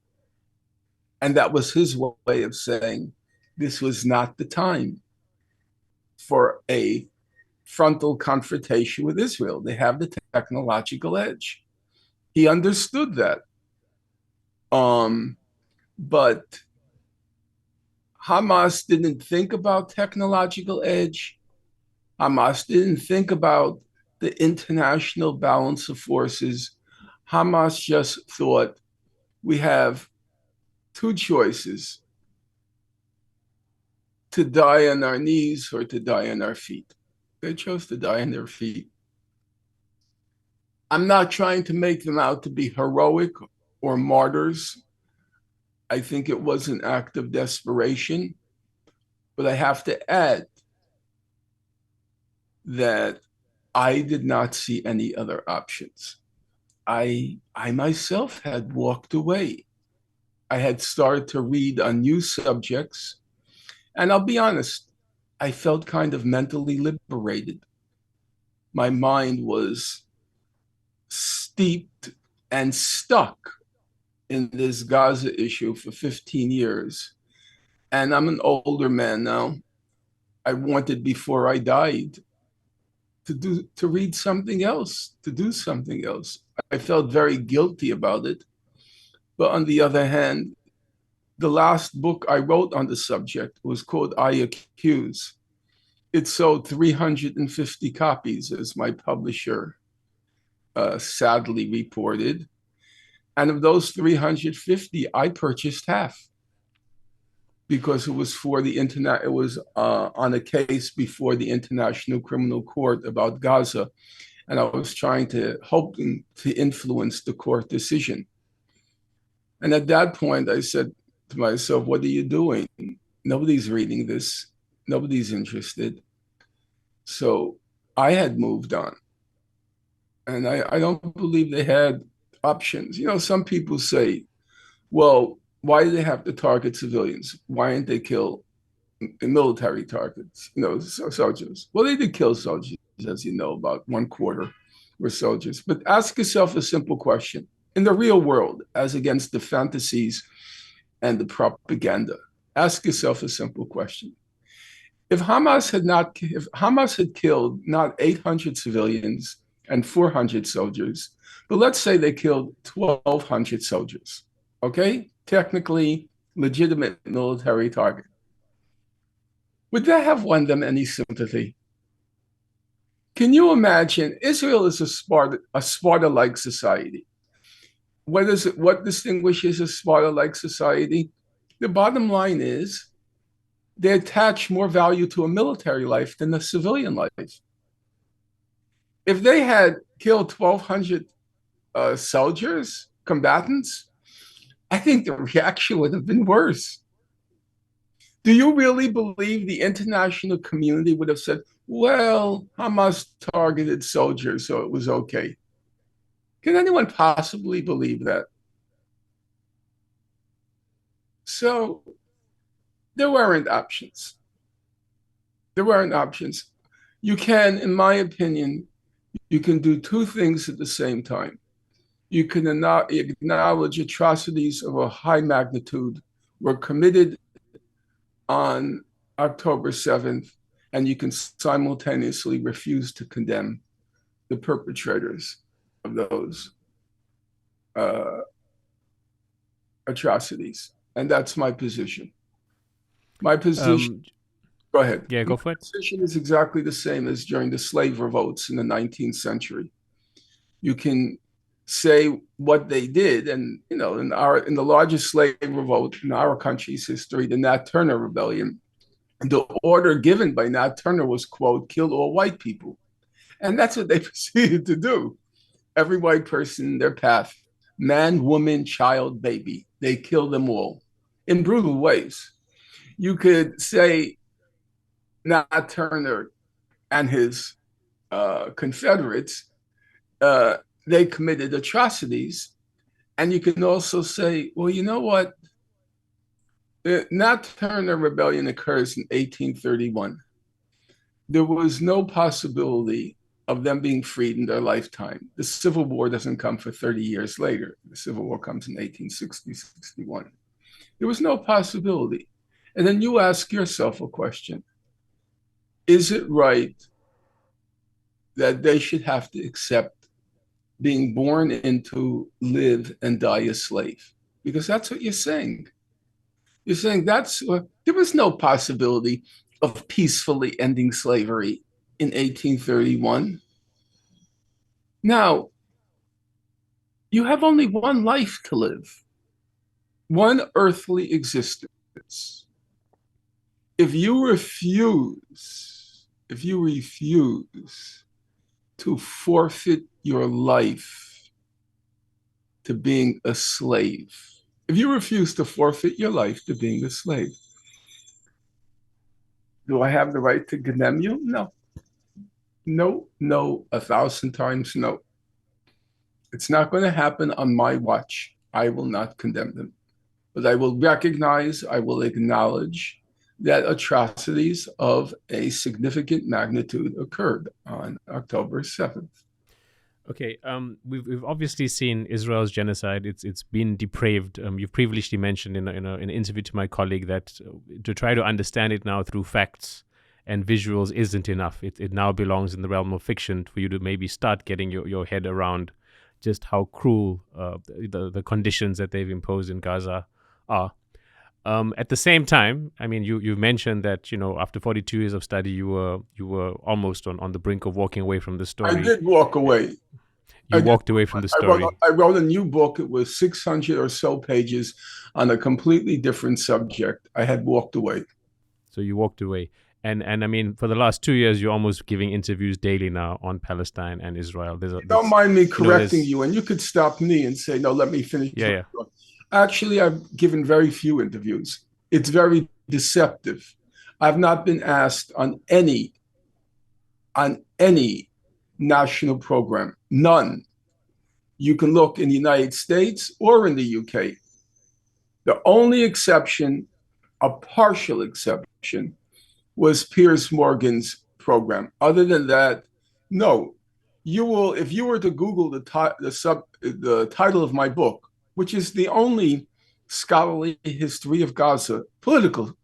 And that was his way of saying this was not the time for a frontal confrontation with Israel. They have the technological edge. He understood that. But Hamas didn't think about technological edge. Hamas didn't think about the international balance of forces. Hamas just thought we have two choices: to die on our knees or to die on our feet. They chose to die on their feet. I'm not trying to make them out to be heroic or martyrs. I think it was an act of desperation, but I have to add that I did not see any other options. I myself had walked away. I had started to read on new subjects, and I'll be honest, I felt kind of mentally liberated. My mind was steeped and stuck in this Gaza issue for 15 years. And I'm an older man now. I wanted before I died to read something else, to do something else. I felt very guilty about it. But on the other hand, the last book I wrote on the subject was called I Accuse. It sold 350 copies, as my publisher sadly reported. And of those 350, I purchased half because it was for the internet. It was on a case before the International Criminal Court about Gaza. And I was hoping to influence the court decision. And at that point, I said to myself, what are you doing? Nobody's reading this. Nobody's interested. So I had moved on. And I don't believe they had options. You know, some people say, well, why do they have to target civilians? Why didn't they kill military targets, soldiers? Well, they did kill soldiers, as you know, about 1/4 were soldiers. But ask yourself a simple question. In the real world, as against the fantasies and the propaganda, ask yourself a simple question. If Hamas had killed not 800 civilians and 400 soldiers, but let's say they killed 1,200 soldiers, okay? Technically legitimate military target. Would that have won them any sympathy? Can you imagine? Israel is a Sparta-like society. What distinguishes a Sparta-like society? The bottom line is they attach more value to a military life than a civilian life. If they had killed 1,200 soldiers, combatants, I think the reaction would have been worse. Do you really believe the international community would have said, well, Hamas targeted soldiers, so it was okay? Can anyone possibly believe that? So there weren't options. There weren't options. You can, in my opinion, You can do two things at the same time. You can acknowledge atrocities of a high magnitude were committed on October 7th, and you can simultaneously refuse to condemn the perpetrators of those uh, atrocities. And that's my position. My position, Um, go ahead. yeah, My go for it. position is exactly the same as during the slave revolts in the 19th century. You can say what they did, and in the largest slave revolt in our country's history, the Nat Turner Rebellion, the order given by Nat Turner was, quote, kill all white people. And that's what they proceeded to do. Every white person in their path, man, woman, child, baby, they killed them all in brutal ways. You could say Nat Turner and his Confederates, uh, they committed atrocities. And you can also say, well, you know what? The Nat Turner Rebellion occurs in 1831. There was no possibility of them being freed in their lifetime. The Civil War doesn't come for 30 years later. The Civil War comes in 1860, 61. There was no possibility. And then you ask yourself a question. Is it right that they should have to accept being born into, live, and die a slave? Because that's what you're saying. You're saying there was no possibility of peacefully ending slavery in 1831. Now, you have only one life to live, one earthly existence. If you refuse to forfeit your life to being a slave, if you refuse to forfeit your life to being a slave, do I have the right to condemn you? No. No, no, 1,000 times no. It's not going to happen on my watch. I will not condemn them. But I will recognize, I will acknowledge that atrocities of a significant magnitude occurred on October 7th. Okay, we've obviously seen Israel's genocide. It's been depraved. You've previously mentioned in an interview to my colleague that to try to understand it now through facts and visuals isn't enough. It now belongs in the realm of fiction for you to maybe start getting your head around just how cruel the conditions that they've imposed in Gaza are. At the same time, I mean, you mentioned that after 42 years of study, you were almost on the brink of walking away from the I story. did walk away. You walked away from the story. I wrote a new book. It was 600 or so pages on a completely different subject. I had walked away. So you walked away. And I mean, for the last 2 years, you're almost giving interviews daily now on Palestine and Israel. Don't mind me correcting you, and you could stop me and say, no, let me finish. Yeah. Actually, I've given very few interviews. It's very deceptive. I've not been asked on any national program. None. You can look in the United States or in the UK. The only exception, a partial exception, was Piers Morgan's program. Other than that, no. You will, if you were to Google the title of my book, which is the only scholarly history of Gaza, political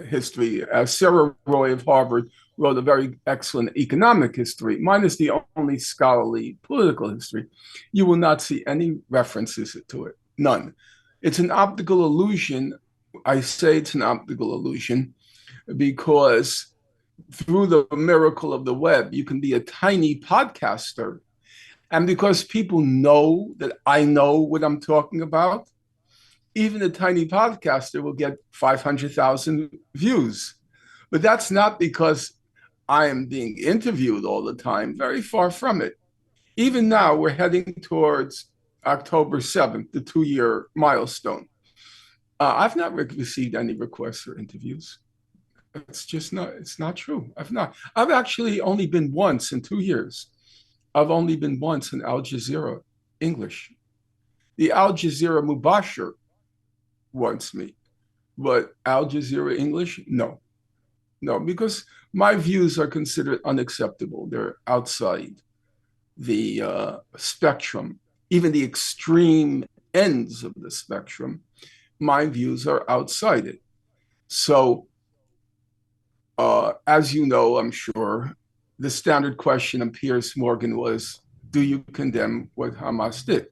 history. Sarah Roy of Harvard wrote a very excellent economic history. Mine is the only scholarly political history. You will not see any references to it. None. It's an optical illusion. I say it's an optical illusion because through the miracle of the web, you can be a tiny podcaster. And because people know that I know what I'm talking about, even a tiny podcaster will get 500,000 views. But that's not because I am being interviewed all the time. Very far from it. Even now, we're heading towards October 7th, the 2-year milestone. I've not received any requests for interviews. It's not true. I've actually only been once in 2 years. I've only been once in Al Jazeera English. The Al Jazeera Mubashir wants me, but Al Jazeera English, no. No, because my views are considered unacceptable. They're outside the spectrum, even the extreme ends of the spectrum, my views are outside it. So, as you know, I'm sure, the standard question of Piers Morgan was, do you condemn what Hamas did?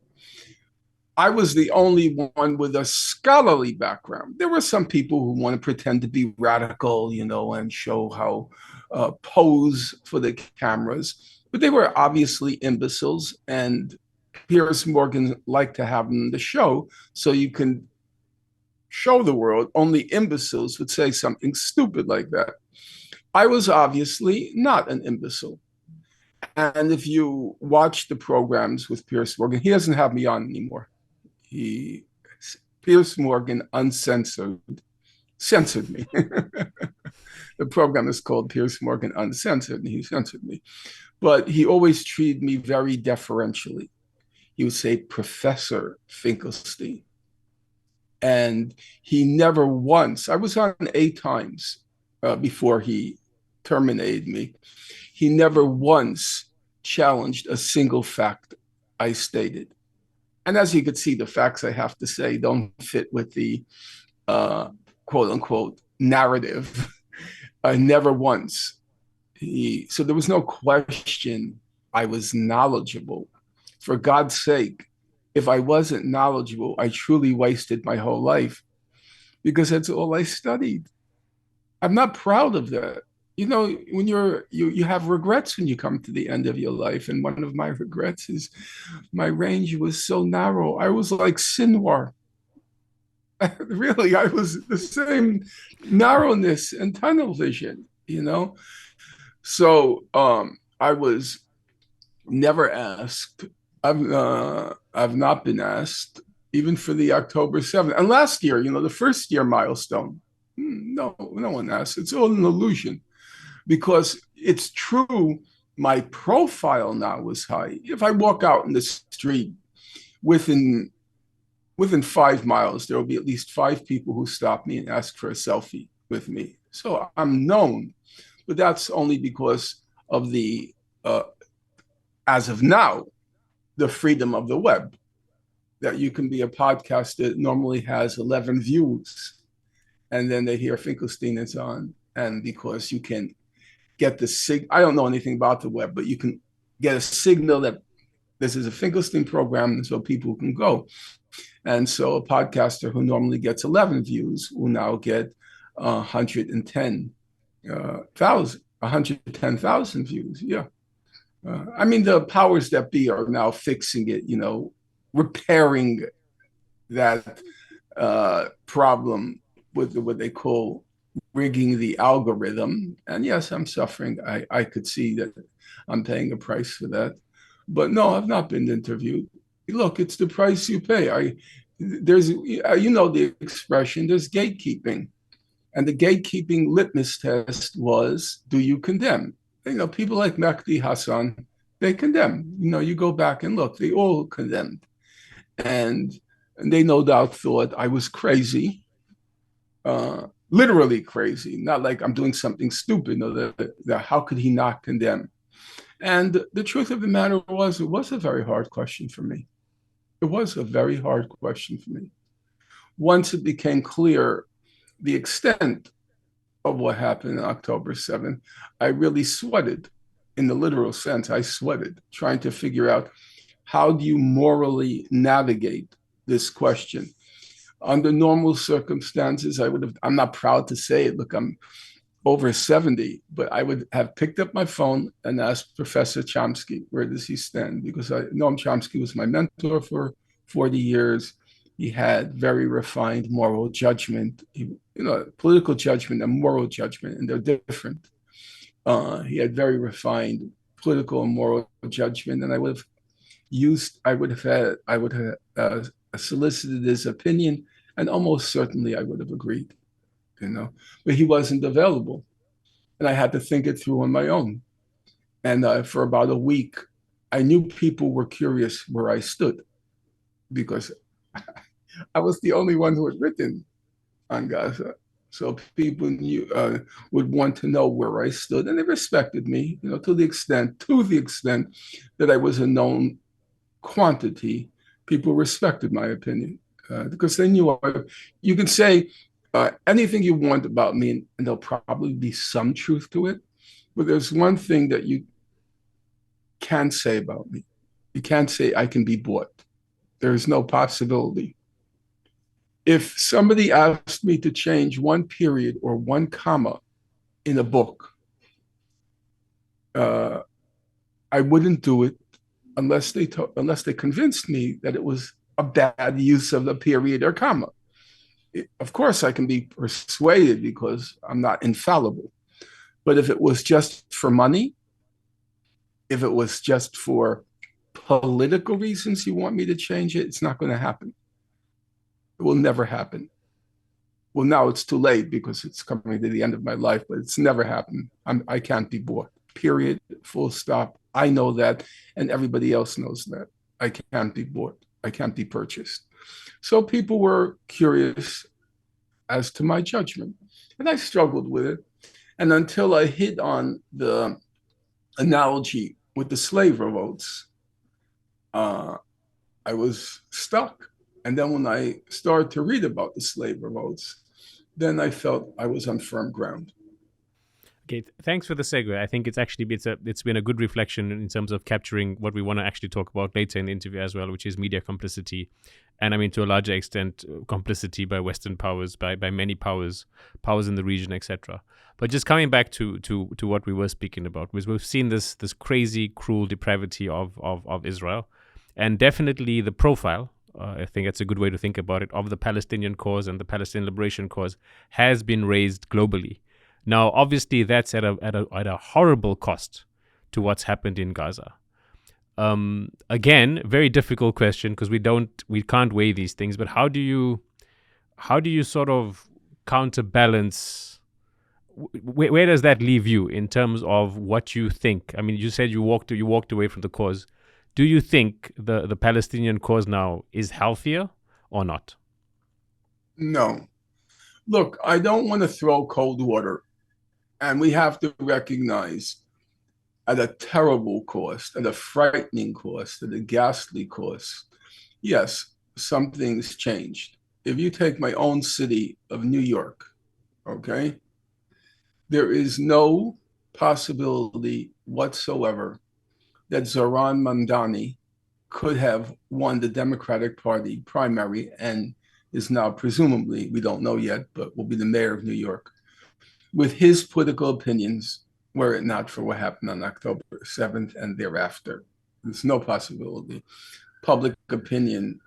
I was the only one with a scholarly background. There were some people who want to pretend to be radical, and show how pose for the cameras, but they were obviously imbeciles. And Piers Morgan liked to have them in the show so you can show the world only imbeciles would say something stupid like that. I was obviously not an imbecile. And if you watch the programs with Piers Morgan, he doesn't have me on anymore. He Piers Morgan Uncensored censored me. The program is called Piers Morgan Uncensored, and he censored me. But he always treated me very deferentially. He would say, Professor Finkelstein. And he never once, I was on 8 times before he terminated me. He never once challenged a single fact I stated. And as you could see, the facts I have to say don't fit with the quote unquote narrative. Never once. So there was no question I was knowledgeable. For God's sake, if I wasn't knowledgeable, I truly wasted my whole life because that's all I studied. I'm not proud of that. When you have regrets when you come to the end of your life, and one of my regrets is my range was so narrow. I was like Sinwar. Really, I was the same narrowness and tunnel vision. So I was never asked. I've not been asked, even for the October 7th. And last year, the first year milestone, no one asked. It's all an illusion. Because it's true, my profile now is high. If I walk out in the street, within 5 miles, there will be at least 5 people who stop me and ask for a selfie with me. So I'm known, but that's only because of the, as of now, the freedom of the web, that you can be a podcast that normally has 11 views, and then they hear Finkelstein is on, and because you can get the I don't know anything about the web, but you can get a signal that this is a Finkelstein program, and so people can go. And so a podcaster who normally gets 11 views will now get 110,000 views. Yeah. I mean, the powers that be are now fixing it, repairing that problem with what they call rigging the algorithm. And yes, I'm suffering. I could see that I'm paying a price for that. But no, I've not been interviewed. Look, it's the price you pay. There's the expression, there's gatekeeping. And the gatekeeping litmus test was, do you condemn? People like Mehdi Hassan, they condemn. You go back and look, they all condemned. And they no doubt thought I was crazy. Literally crazy, not like I'm doing something stupid. How could he not condemn? And the truth of the matter was, it was a very hard question for me. It was a very hard question for me. Once it became clear the extent of what happened on October 7th, I really sweated. In the literal sense, I sweated, trying to figure out, how do you morally navigate this question? Under normal circumstances, I'm not proud to say it, look, I'm over 70, but I would have picked up my phone and asked Professor Chomsky, where does he stand? Because Noam Chomsky was my mentor for 40 years. He had very refined moral judgment, political judgment and moral judgment, and they're different. He had very refined political and moral judgment, and I would have solicited his opinion, and almost certainly I would have agreed, but he wasn't available, and I had to think it through on my own. And for about a week, I knew people were curious where I stood, because I was the only one who had written on Gaza. So people would want to know where I stood, and they respected me, to the extent that I was a known quantity. People respected my opinion because they knew you can say anything you want about me, and there'll probably be some truth to it. But there's one thing that you can say about me. You can't say I can be bought. There is no possibility. If somebody asked me to change one period or one comma in a book, uh, I wouldn't do it unless they convinced me that it was a bad use of the period or comma. Of course, I can be persuaded because I'm not infallible. But if it was just for money, if it was just for political reasons you want me to change it, it's not going to happen. It will never happen. Well, now it's too late because it's coming to the end of my life, but it's never happened. I can't be bought. Period. Full stop. I know that, and everybody else knows that. I can't be bought. I can't be purchased. So people were curious as to my judgment, and I struggled with it. And until I hit on the analogy with the slave revolts, I was stuck. And then when I started to read about the slave revolts, then I felt I was on firm ground. Okay, thanks for the segue. I think it's been a good reflection in terms of capturing what we want to actually talk about later in the interview as well, which is media complicity, and I mean to a larger extent complicity by Western powers, by many powers in the region, etc. But just coming back to what we were speaking about, was we've seen this crazy, cruel depravity of Israel, and definitely the profile. I think that's a good way to think about it, of the Palestinian cause and the Palestinian liberation cause has been raised globally. Now, obviously, that's at a horrible cost to what's happened in Gaza. Again, very difficult question because we can't weigh these things. But how do you sort of counterbalance? Where does that leave you in terms of what you think? I mean, you said you walked away from the cause. Do you think the Palestinian cause now is healthier or not? No. Look, I don't want to throw cold water. And we have to recognize at a terrible cost, at a frightening cost, at a ghastly cost, yes, some things changed. If you take my own city of New York, okay, there is no possibility whatsoever that Zoran Mandani could have won the Democratic Party primary and is now presumably, we don't know yet, but will be the mayor of New York, with his political opinions, were it not for what happened on October 7th and thereafter. There's no possibility. Public opinion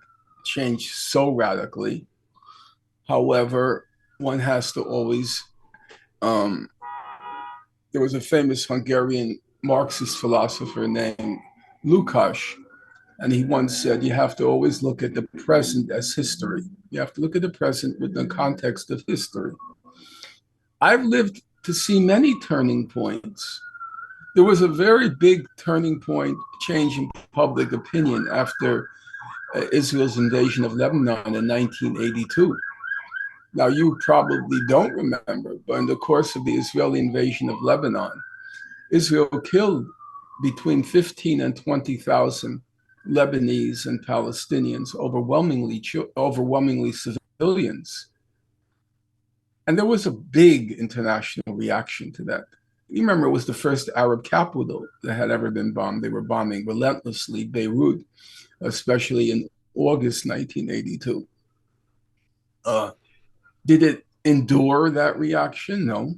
changed so radically. However, one has to always, there was a famous Hungarian Marxist philosopher named Lukács, and he once said, you have to always look at the present as history. You have to look at the present within the context of history. I've lived to see many turning points. There was a very big turning point change in public opinion after Israel's invasion of Lebanon in 1982. Now, you probably don't remember, but in the course of the Israeli invasion of Lebanon, Israel killed between 15 and 20,000 Lebanese and Palestinians, overwhelmingly civilians. And there was a big international reaction to that. You remember, it was the first Arab capital that had ever been bombed. They were bombing relentlessly Beirut, especially in August 1982. Did it endure that reaction? No.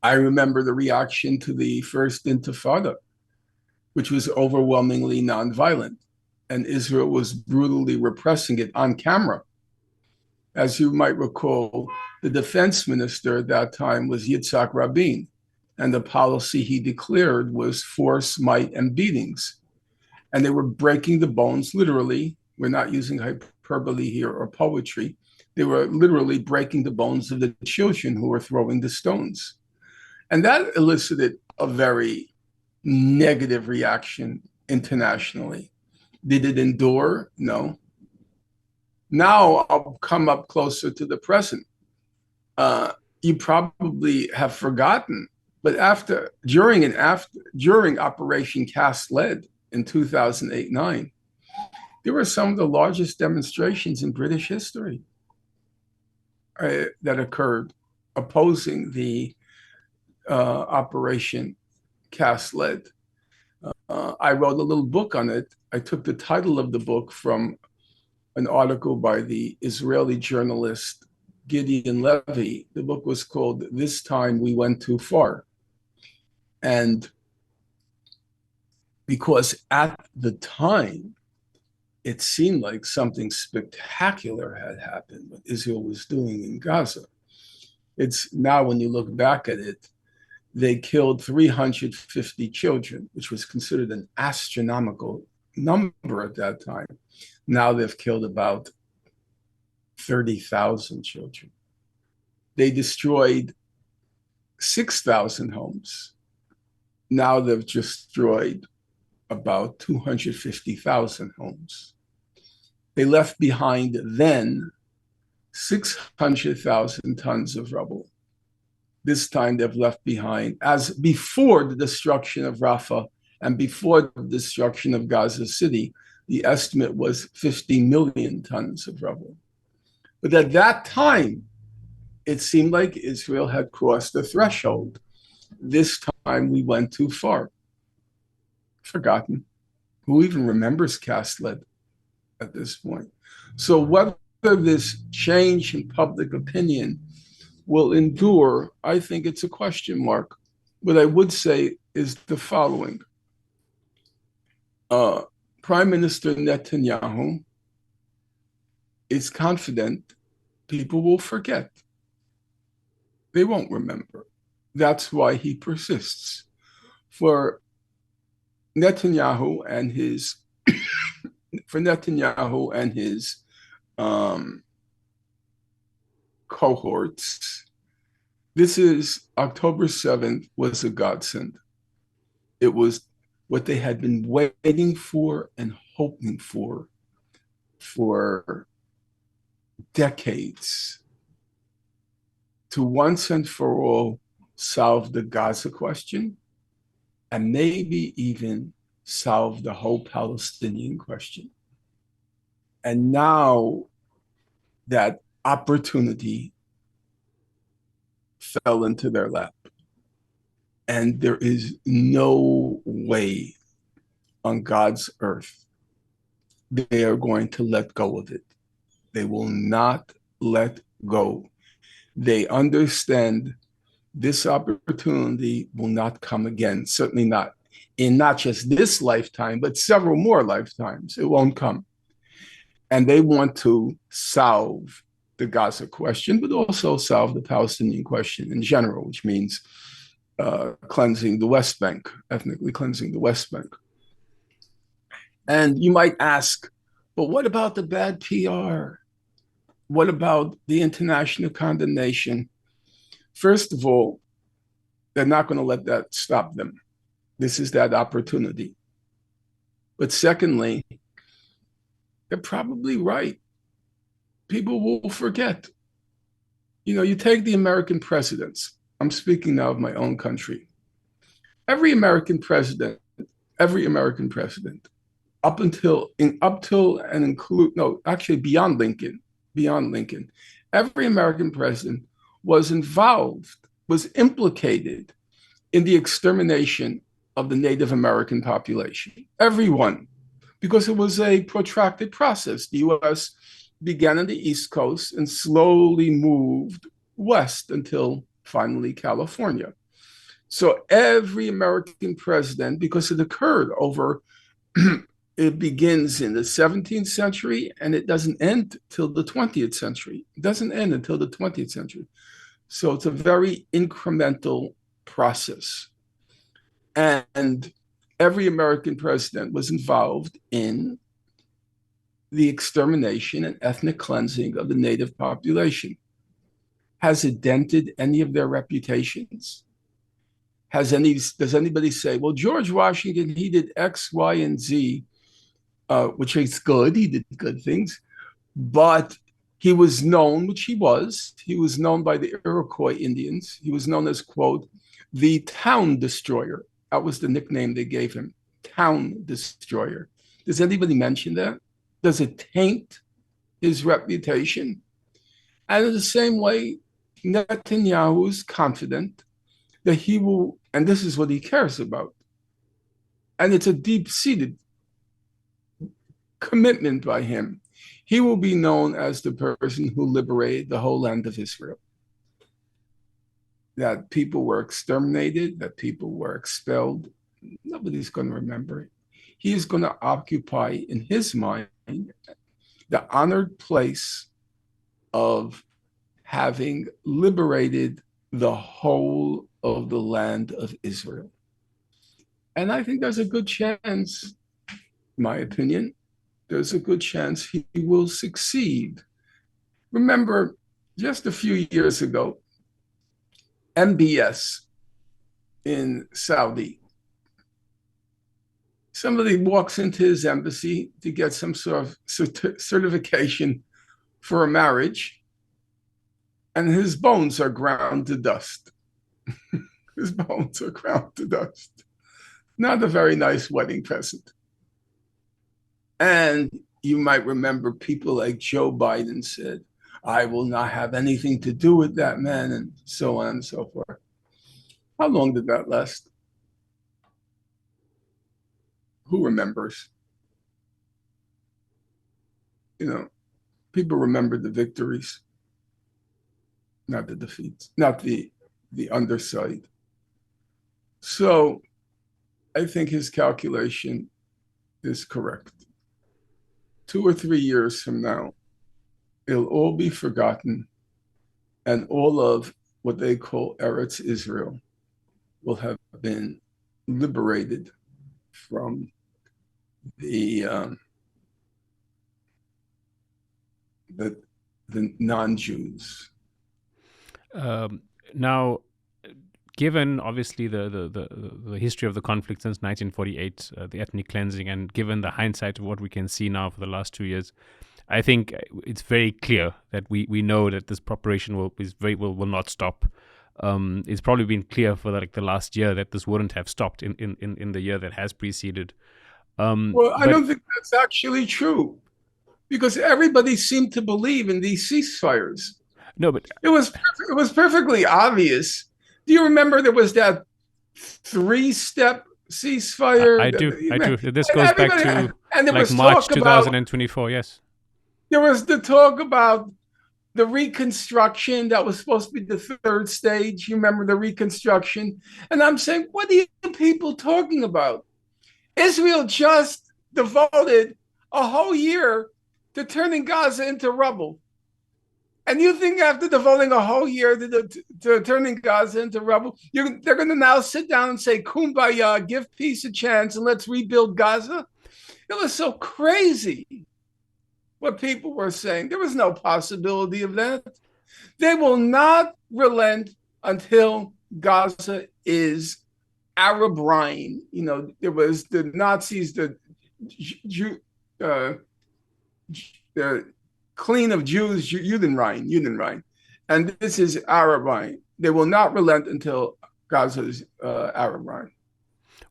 I remember the reaction to the first Intifada, which was overwhelmingly nonviolent, and Israel was brutally repressing it on camera. As you might recall, the defense minister at that time was Yitzhak Rabin, and the policy he declared was force, might, and beatings. And they were breaking the bones, literally. We're not using hyperbole here or poetry. They were literally breaking the bones of the children who were throwing the stones. And that elicited a very negative reaction internationally. Did it endure? No. Now I'll come up closer to the present. You probably have forgotten, but during Operation Cast Lead in 2008-9, there were some of the largest demonstrations in British history that occurred opposing the Operation Cast Lead. I wrote a little book on it. I took the title of the book from an article by the Israeli journalist Gideon Levy. The book was called "This Time We Went Too Far." And because at the time, it seemed like something spectacular had happened, what Israel was doing in Gaza. It's now, when you look back at it, they killed 350 children, which was considered an astronomical number at that time. Now they've killed about 30,000 children. They destroyed 6,000 homes. Now they've destroyed about 250,000 homes. They left behind then 600,000 tons of rubble. This time they've left behind, as before the destruction of Rafah and before the destruction of Gaza City, the estimate was 50 million tons of rubble. But at that time, it seemed like Israel had crossed the threshold. This time we went too far. Forgotten. Who even remembers Cast Lead at this point? So whether this change in public opinion will endure, I think it's a question mark. What I would say is the following. Prime Minister Netanyahu is confident people will forget. They won't remember. That's why he persists. For Netanyahu and his cohorts, this is October 7th was a godsend. It was what they had been waiting for and hoping for decades, to once and for all solve the Gaza question and maybe even solve the whole Palestinian question. And now that opportunity fell into their lap. And there is no way on God's earth they are going to let go of it. They will not let go. They understand this opportunity will not come again, certainly not in not just this lifetime, but several more lifetimes. It won't come. And they want to solve the Gaza question, but also solve the Palestinian question in general, which means cleansing the West Bank, ethnically cleansing the West Bank. And you might ask, but what about the bad PR? What about the international condemnation? First of all, they're not going to let that stop them. This is that opportunity. But secondly, they're probably right. People will forget. You know, you take the American presidents. I'm speaking now of my own country. Every American president, up until and include, no, actually beyond Lincoln, every American president was involved, was implicated in the extermination of the Native American population. Everyone, because it was a protracted process. The U.S. began on the East Coast and slowly moved west until finally California. So every American president, because it occurred over, it begins in the 17th century and it doesn't end till the 20th century. It doesn't end until the 20th century. So it's a very incremental process. And every American president was involved in the extermination and ethnic cleansing of the native population. Has it dented any of their reputations? Does anybody say, well, George Washington, he did X, Y, and Z, which is good. He did good things. But He was known, which he was known by the Iroquois Indians. He was known as, quote, the town destroyer. That was the nickname they gave him, town destroyer. Does anybody mention that? Does it taint his reputation? And in the same way, Netanyahu is confident that he will, and this is what he cares about, and it's a deep-seated commitment by him. He will be known as the person who liberated the whole land of Israel. That people were exterminated, that people were expelled. Nobody's going to remember it. He is going to occupy, in his mind, the honored place of having liberated the whole of the land of Israel. And I think there's a good chance, in my opinion, there's a good chance he will succeed. Remember, just a few years ago, MBS in Saudi, somebody walks into his embassy to get some sort of certification for a marriage, and his bones are ground to dust. His bones are ground to dust. Not a very nice wedding present. And you might remember people like Joe Biden said, I will not have anything to do with that man, and so on and so forth. How long did that last? Who remembers? You know, people remember the victories, not the defeats, not the underside. So I think his calculation is correct. 2 or 3 years from now, it'll all be forgotten, and all of what they call Eretz Israel will have been liberated from the non-Jews. Now, given obviously the history of the conflict since 1948, the ethnic cleansing, and given the hindsight of what we can see now for the last 2 years, I think it's very clear that we know that this preparation will not stop. It's probably been clear for the last year that this wouldn't have stopped in the year that has preceded. Well, I don't think that's actually true, because everybody seemed to believe in these ceasefires. No, but it was perfectly obvious. Do you remember there was that 3-step ceasefire? I do. This goes back to like March 2024. Yes. There was the talk about the reconstruction that was supposed to be the third stage. You remember the reconstruction? And I'm saying, what are you people talking about? Israel just devoted a whole year to turning Gaza into rubble. And you think after devoting a whole year to turning Gaza into rubble, they're going to now sit down and say, Kumbaya, give peace a chance, and let's rebuild Gaza? It was so crazy what people were saying. There was no possibility of that. They will not relent until Gaza is Arab Rhine. You know, there was the Nazis, the clean of Jews, Judenrein. And this is Arab Rhine. They will not relent until Gaza is Arab Rhine.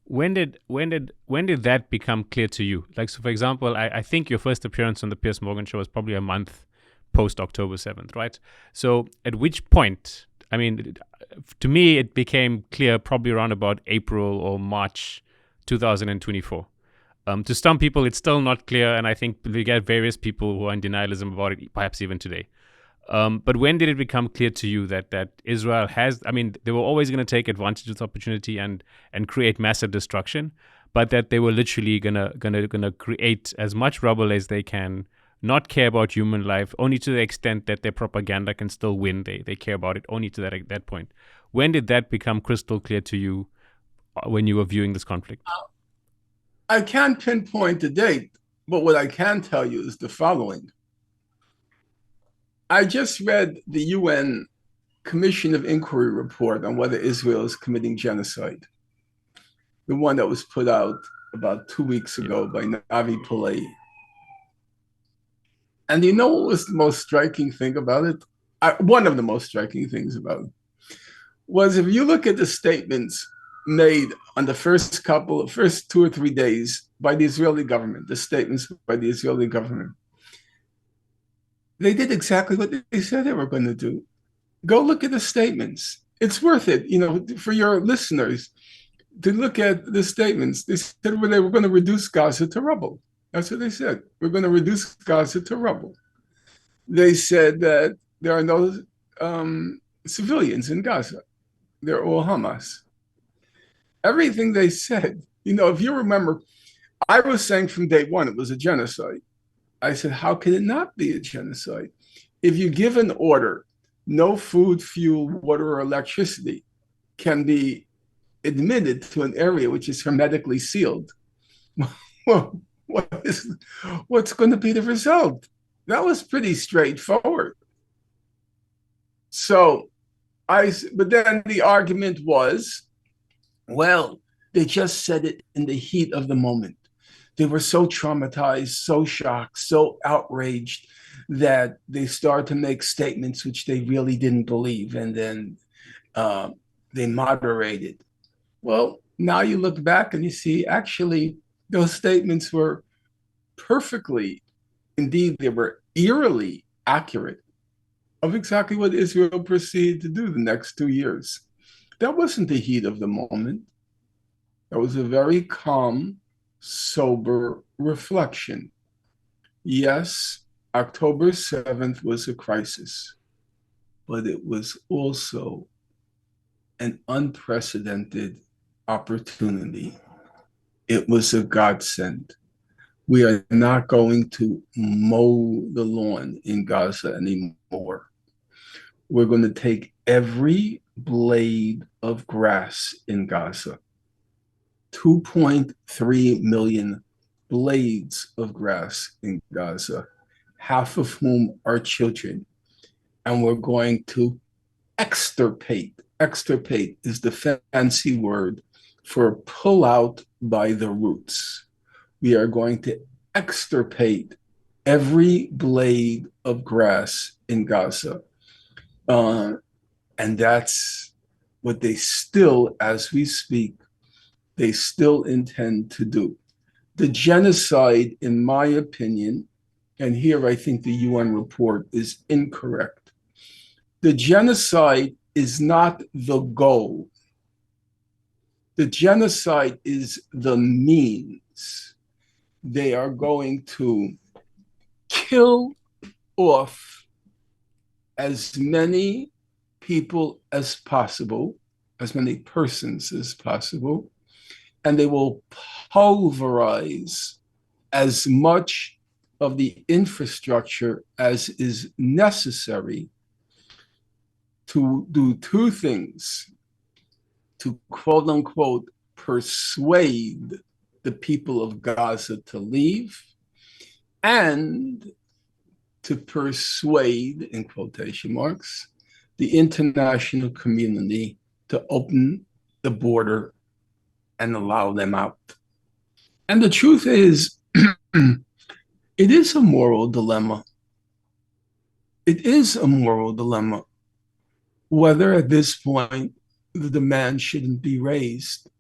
When did that become clear to you? Like, so for example, I think your first appearance on the Piers Morgan show was probably a month post October 7th, right? So at which point, I mean, to me, it became clear probably around about April or March 2024. To some people, it's still not clear, and I think we get various people who are in denialism about it, perhaps even today. But when did it become clear to you that Israel has, I mean, they were always going to take advantage of this opportunity and create massive destruction, but that they were literally gonna create as much rubble as they can, not care about human life, only to the extent that their propaganda can still win. They care about it only to that point. When did that become crystal clear to you when you were viewing this conflict? I can't pinpoint the date, but what I can tell you is the following. I just read the UN Commission of Inquiry report on whether Israel is committing genocide. The one that was put out about 2 weeks ago by Navi Pillay. And you know what was the most striking thing about it? One of the most striking things about it was if you look at the statements made on the first 2 or 3 days by the Israeli government, the statements by the Israeli government, they did exactly what they said they were going to do. Go look at the statements. It's worth it, for your listeners to look at the statements. They said they were going to reduce Gaza to rubble. That's what they said. We're going to reduce Gaza to rubble. They said that there are no civilians in Gaza. They're all Hamas. Everything they said, if you remember, I was saying from day one it was a genocide. I said, how can it not be a genocide? If you give an order, no food, fuel, water, or electricity can be admitted to an area which is hermetically sealed. Well, what's going to be the result? That was pretty straightforward. But then the argument was, well, they just said it in the heat of the moment. They were so traumatized, so shocked, so outraged that they started to make statements which they really didn't believe, and then they moderated. Well, now you look back and you see actually those statements were perfectly, indeed, they were eerily accurate of exactly what Israel proceeded to do the next 2 years. That wasn't the heat of the moment. That was a very calm, sober reflection. Yes, October 7th was a crisis, but it was also an unprecedented opportunity. It was a godsend. We are not going to mow the lawn in Gaza anymore. We're going to take every blade of grass in Gaza, 2.3 million blades of grass in Gaza, half of whom are children. And we're going to extirpate. Extirpate is the fancy word for pull out by the roots. We are going to extirpate every blade of grass in Gaza. And that's what they still, as we speak, they still intend to do. The genocide, in my opinion, and here I think the UN report is incorrect. The genocide is not the goal. The genocide is the means. They are going to kill off as many people as possible, as many persons as possible, and they will pulverize as much of the infrastructure as is necessary to do two things: to quote unquote persuade the people of Gaza to leave, and to persuade, in quotation marks, the international community to open the border and allow them out. And the truth is, it is a moral dilemma. It is a moral dilemma whether at this point the demand shouldn't be raised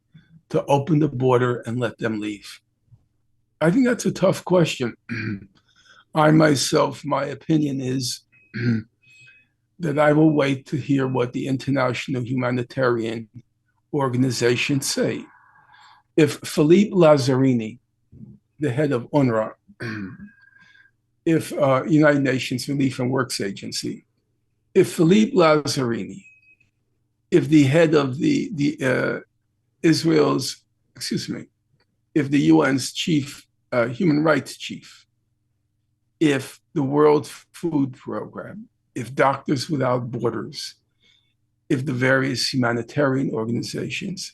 to open the border and let them leave. I think that's a tough question. I myself, my opinion is that I will wait to hear what the international humanitarian organizations say. If Philippe Lazzarini, the head of UNRWA, if United Nations Relief and Works Agency, if Philippe Lazzarini, if the head of the Israel's, if the UN's chief, human rights chief, if the World Food Program, if Doctors Without Borders, if the various humanitarian organizations,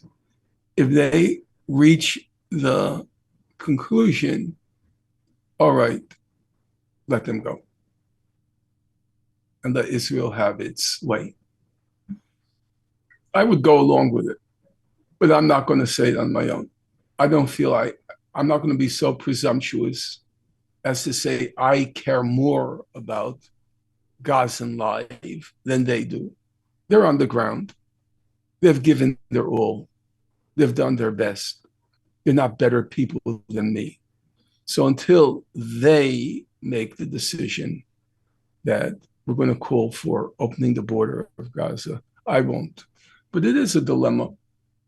if they reach the conclusion, all right, let them go and let Israel have its way, I would go along with it, but I'm not going to say it on my own. I don't feel I'm not going to be so presumptuous as to say, I care more about Gazan life than they do. They're on the ground. They've given their all. They've done their best. They're not better people than me. So until they make the decision that we're going to call for opening the border of Gaza, I won't. But it is a dilemma.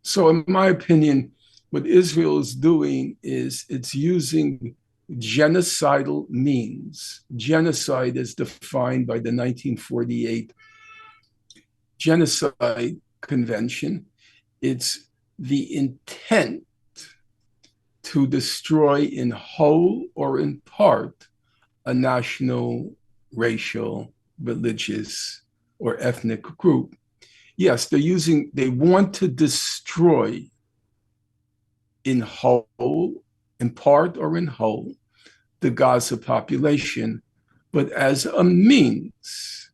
So in my opinion, what Israel is doing is it's using genocidal means. Genocide is defined by the 1948 Genocide Convention. It's the intent to destroy in whole or in part a national, racial, religious, or ethnic group. Yes, they want to destroy in whole, in part or in whole, the Gaza population, but as a means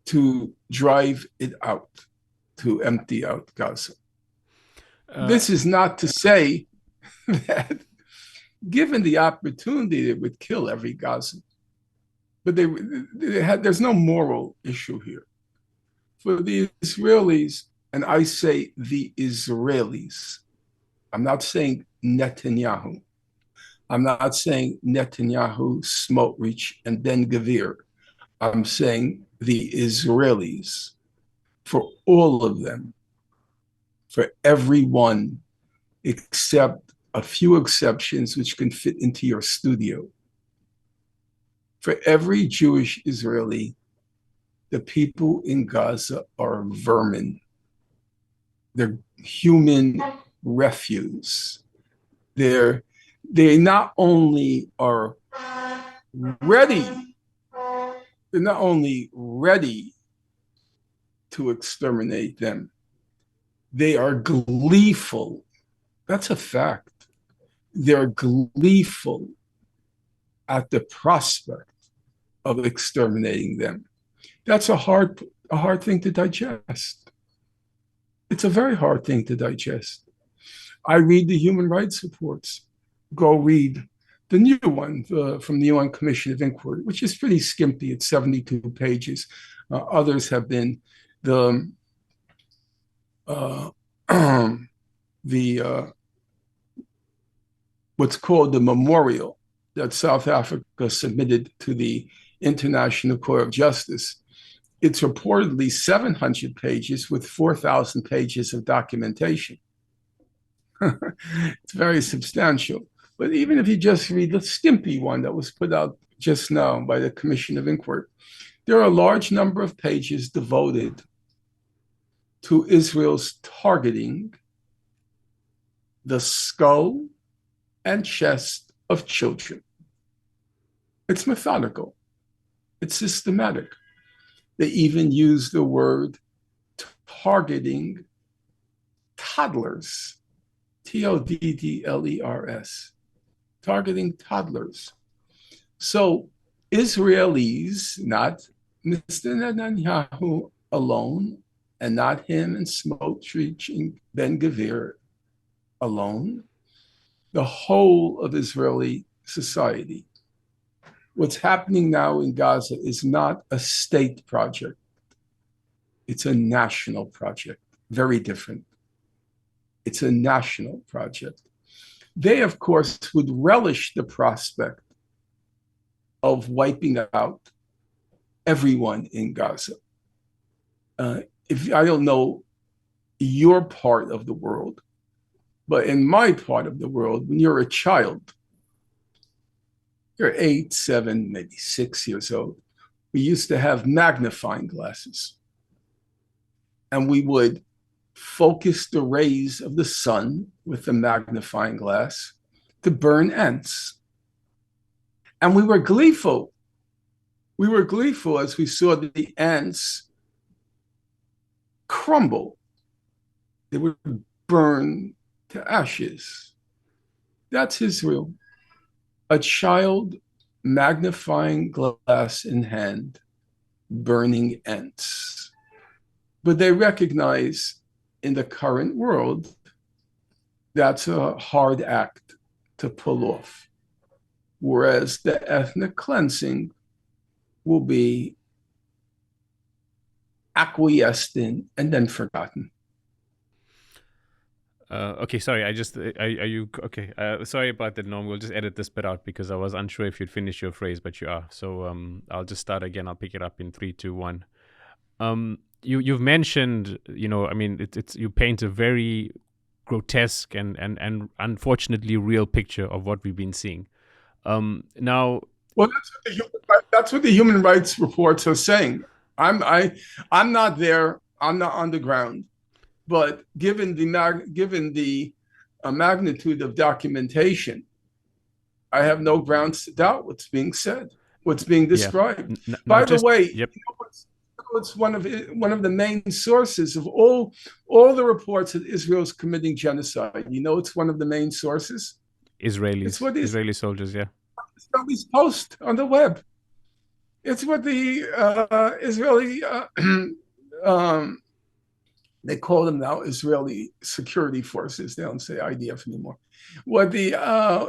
to drive it out, to empty out Gaza. This is not to say that given the opportunity, they would kill every Gazan. But there's no moral issue here. For the Israelis, and I say the Israelis, I'm not saying Netanyahu. I'm not saying Netanyahu, Smotrich, and Ben-Gvir. I'm saying the Israelis, for all of them, for everyone, except a few exceptions which can fit into your studio. For every Jewish Israeli, the people in Gaza are vermin. They're human refuse. They not only are ready, they're not only ready to exterminate them, they are gleeful. That's a fact. They're gleeful at the prospect of exterminating them. That's a hard thing to digest. It's a very hard thing to digest. I read the human rights reports. Go read the new one from the UN Commission of Inquiry, which is pretty skimpy. It's 72 pages. Others have been the what's called the memorial that South Africa submitted to the International Court of Justice. It's reportedly 700 pages with 4,000 pages of documentation. It's very substantial. But even if you just read the skimpy one that was put out just now by the Commission of Inquiry, there are a large number of pages devoted to Israel's targeting the skull and chest of children. It's methodical. It's systematic. They even use the word targeting toddlers, Toddlers, targeting toddlers. So Israelis, not Mr. Netanyahu alone, and not him and Smotrich and Ben-Gvir alone, the whole of Israeli society. What's happening now in Gaza is not a state project. It's a national project, very different. It's a national project. They, of course, would relish the prospect of wiping out everyone in Gaza. If I don't know your part of the world, but in my part of the world, when you're a child, you're 8, 7, maybe 6 years old, we used to have magnifying glasses. And we would focus the rays of the sun with the magnifying glass to burn ants. And we were gleeful. We were gleeful as we saw the ants crumble. They would burn to ashes. That's Israel. A child, magnifying glass in hand, burning ants. But they recognize in the current world, that's a hard act to pull off. whereas the ethnic cleansing will be acquiesced in and then forgotten. Okay, sorry. Are you okay? Sorry about that, Norm. We'll just edit this bit out because I was unsure if you'd finish your phrase, but you are. So I'll just start again. I'll pick it up in three, two, one. You've mentioned, I mean, it's you paint a very grotesque and unfortunately real picture of what we've been seeing. Now, Well, that's what the human rights reports are saying. I'm not there. I'm not on the ground. But given the magnitude of documentation, I have no grounds to doubt what's being said, what's being yeah. described. Now, By the just way, yep. it's one of the main sources of all the reports that Israel is committing genocide. It's one of the main sources. It's what Israeli soldiers. Yeah. Israelis post on the web. It's what the Israeli they call them now Israeli security forces. They don't say IDF anymore. What the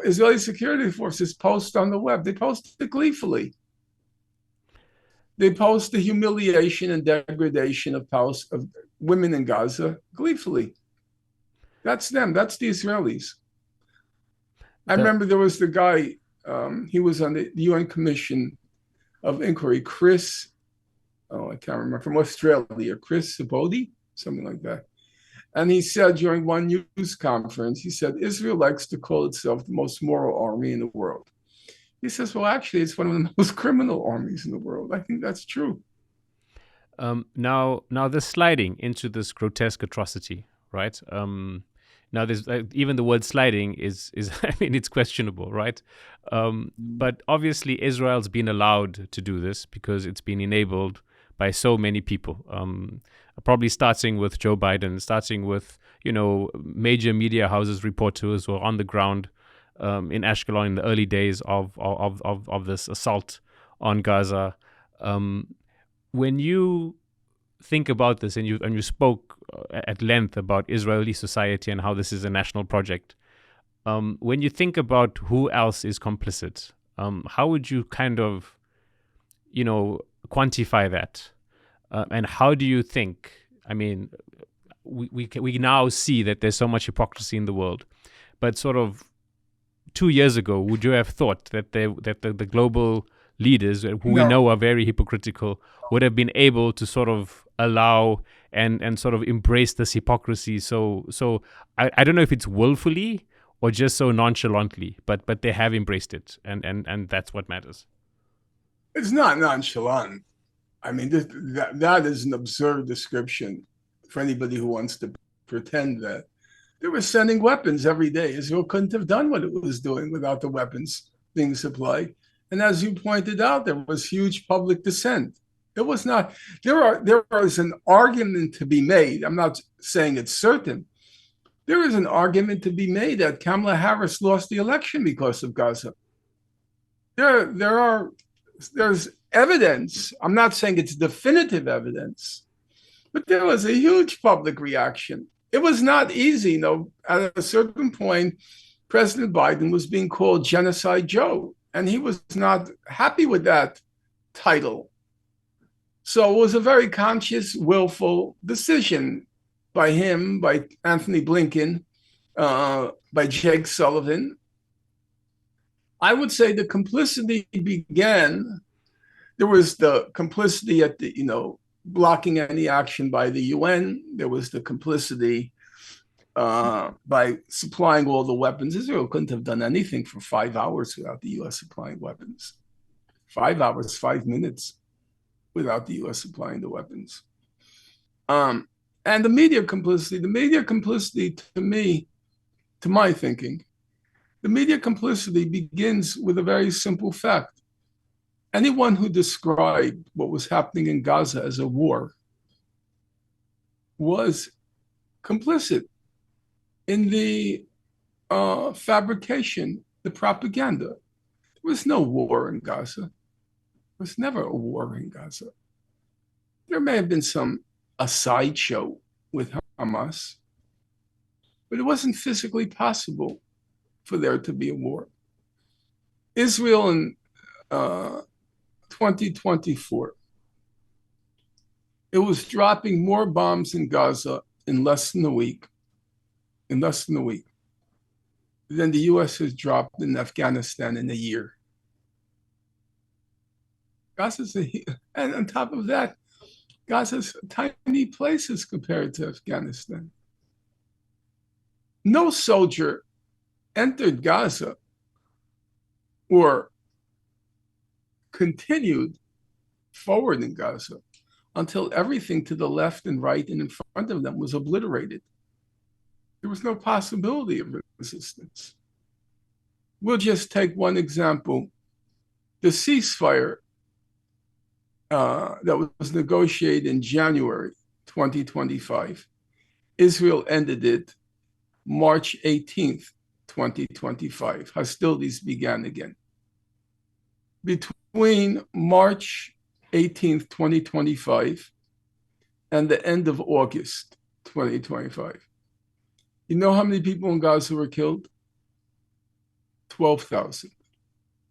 Israeli security forces post on the web, they post it gleefully. They post the humiliation and degradation of women in Gaza gleefully. That's them. That's the Israelis. I remember there was the guy, he was on the UN Commission of Inquiry, I can't remember, from Australia, Chris Sabodi, something like that. And he said during one news conference, he said, Israel likes to call itself the most moral army in the world. He says, well, actually, it's one of the most criminal armies in the world. I think that's true. Now, the sliding into this grotesque atrocity, right? Now, there's even the word sliding is I mean, it's questionable, right? But obviously, Israel's been allowed to do this because it's been enabled by so many people. Probably starting with Joe Biden, starting with major media houses, reporters who are on the ground in Ashkelon in the early days of this assault on Gaza. When you think about this, and you spoke at length about Israeli society and how this is a national project, when you think about who else is complicit, how would you kind of, quantify that? And how do you think? I mean, we now see that there's so much hypocrisy in the world, but sort of 2 years ago, would you have thought that the global leaders, who we know are very hypocritical, would have been able to sort of allow and sort of embrace this hypocrisy? So I don't know if it's willfully or just so nonchalantly, but they have embraced it, and that's what matters. It's not nonchalant. I mean, that is an absurd description for anybody who wants to pretend that. They were sending weapons every day. Israel couldn't have done what it was doing without the weapons being supplied. And as you pointed out, there was huge public dissent. It was not, there is an argument to be made. I'm not saying it's certain. There is an argument to be made that Kamala Harris lost the election because of Gaza. There's evidence. I'm not saying it's definitive evidence, but there was a huge public reaction. It was not easy. At a certain point, President Biden was being called Genocide Joe, and he was not happy with that title. So it was a very conscious, willful decision by him, by Anthony Blinken, by Jake Sullivan. I would say the complicity began. There was the complicity at the, blocking any action by the UN. There was the complicity by supplying all the weapons. Israel couldn't have done anything for 5 hours without the US supplying weapons. 5 hours, 5 minutes without the US supplying the weapons. And the media complicity to me, to my thinking, the media complicity begins with a very simple fact. Anyone who described what was happening in Gaza as a war was complicit in the fabrication, the propaganda. There was no war in Gaza. There was never a war in Gaza. There may have been a sideshow with Hamas, but it wasn't physically possible for there to be a war. Israel in 2024, it was dropping more bombs in Gaza in less than a week, than the US has dropped in Afghanistan in a year. And on top of that, Gaza's tiny places compared to Afghanistan. No soldier entered Gaza or continued forward in Gaza until everything to the left and right and in front of them was obliterated. There was no possibility of resistance. We'll just take one example. The ceasefire that was negotiated in January 2025, Israel ended it March 18th, 2025. Hostilities began again. Between March 18th, 2025 and the end of August 2025, you know how many people in Gaza were killed? 12,000.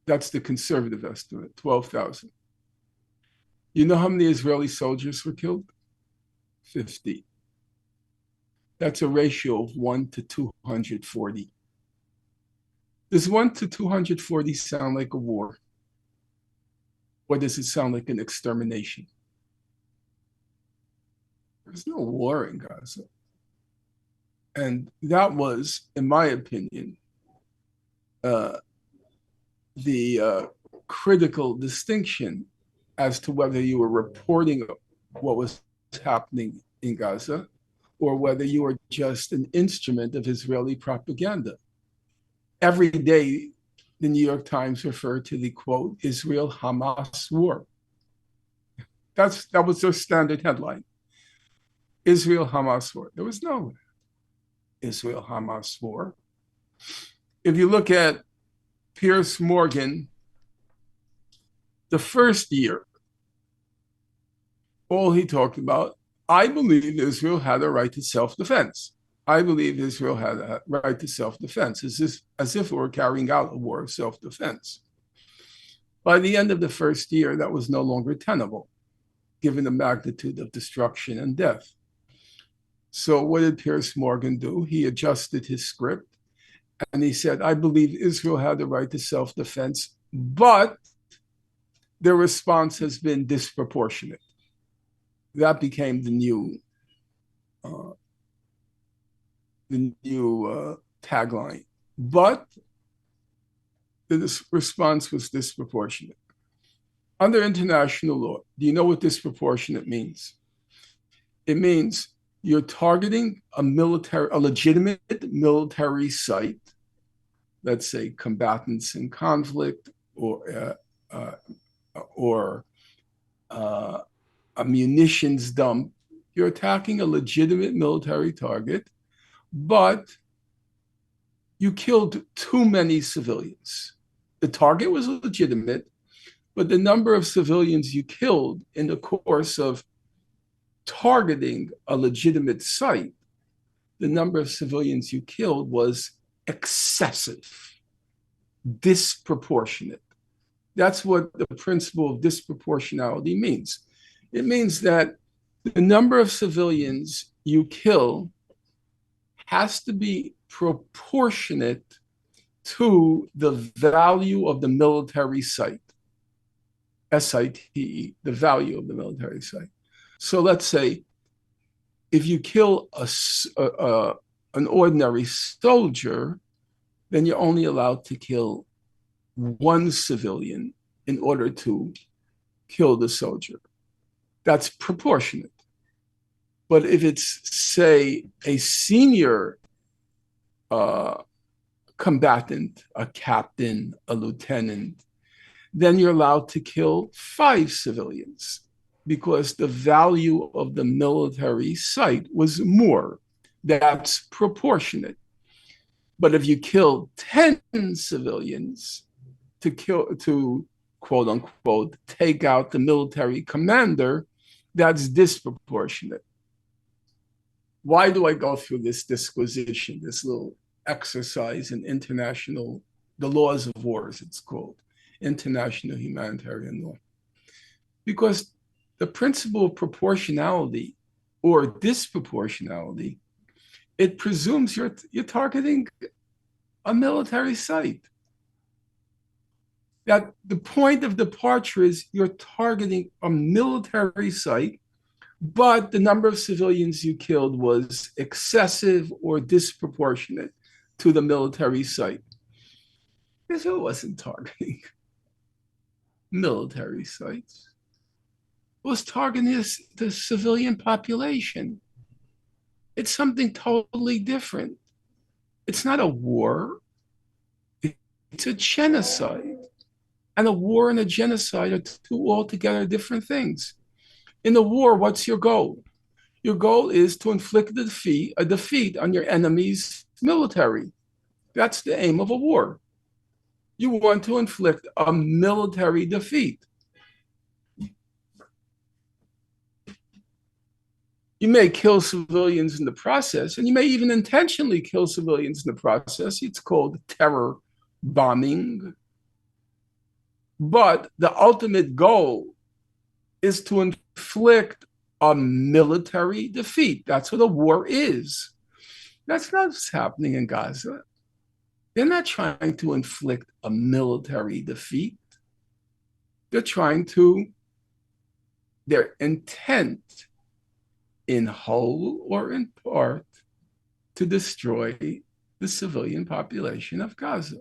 That's the conservative estimate, 12,000. You know how many Israeli soldiers were killed? 50. That's a ratio of 1 to 240. Does 1 to 240 sound like a war? Or does it sound like an extermination? There's no war in Gaza. And that was, in my opinion, the critical distinction as to whether you were reporting what was happening in Gaza or whether you were just an instrument of Israeli propaganda. Every day, the New York Times referred to the quote, Israel-Hamas war. That was their standard headline. Israel-Hamas war. There was no Israel-Hamas war. If you look at Piers Morgan, the first year, all he talked about, I believe Israel had a right to self-defense. I believe Israel had a right to self-defense, as if it were carrying out a war of self-defense. By the end of the first year, that was no longer tenable, given the magnitude of destruction and death. So what did Piers Morgan do? He adjusted his script, and he said, I believe Israel had the right to self-defense, but their response has been disproportionate. That became the new tagline. But the response was disproportionate. Under international law, do you know what disproportionate means? It means you're targeting a legitimate military site, let's say combatants in conflict or a munitions dump. You're attacking a legitimate military target, but you killed too many civilians. The target was legitimate, but the number of civilians you killed in the course of targeting a legitimate site, the number of civilians you killed was excessive, disproportionate. That's what the principle of disproportionality means. It means that the number of civilians you kill has to be proportionate to the value of the military site, SITE, the value of the military site. So let's say if you kill an ordinary soldier, then you're only allowed to kill one civilian in order to kill the soldier. That's proportionate. But if it's, say, a senior combatant, a captain, a lieutenant, then you're allowed to kill 5 civilians because the value of the military site was more. That's proportionate. But if you kill 10 civilians to quote unquote take out the military commander, that's disproportionate. Why do I go through this disquisition, this little exercise in international the laws of war, as it's called, international humanitarian law. Because the principle of proportionality or disproportionality, it presumes you're targeting a military site. That the point of departure is you're targeting a military site, but the number of civilians you killed was excessive or disproportionate to the military site. Israel wasn't targeting military sites. It was targeting the civilian population. It's something totally different. It's not a war. It's a genocide. And a war and a genocide are two altogether different things. In the war, what's your goal? Your goal is to inflict a defeat on your enemy's military. That's the aim of a war. You want to inflict a military defeat. You may kill civilians in the process, and you may even intentionally kill civilians in the process. It's called terror bombing. But the ultimate goal is to inflict a military defeat. That's what a war is. That's not what's happening in Gaza. They're not trying to inflict a military defeat. They're trying to, their intent, in whole or in part, to destroy the civilian population of Gaza.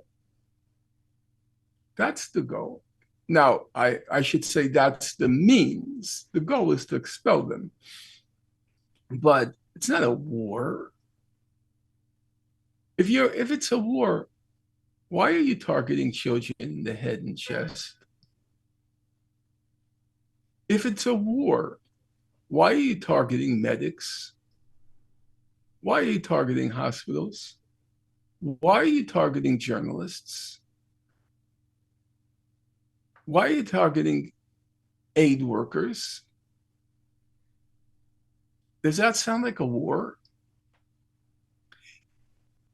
That's the goal. Now, I should say that's the means. The goal is to expel them. But it's not a war. If it's a war, why are you targeting children in the head and chest? If it's a war, why are you targeting medics? Why are you targeting hospitals? Why are you targeting journalists? Why are you targeting aid workers? Does that sound like a war?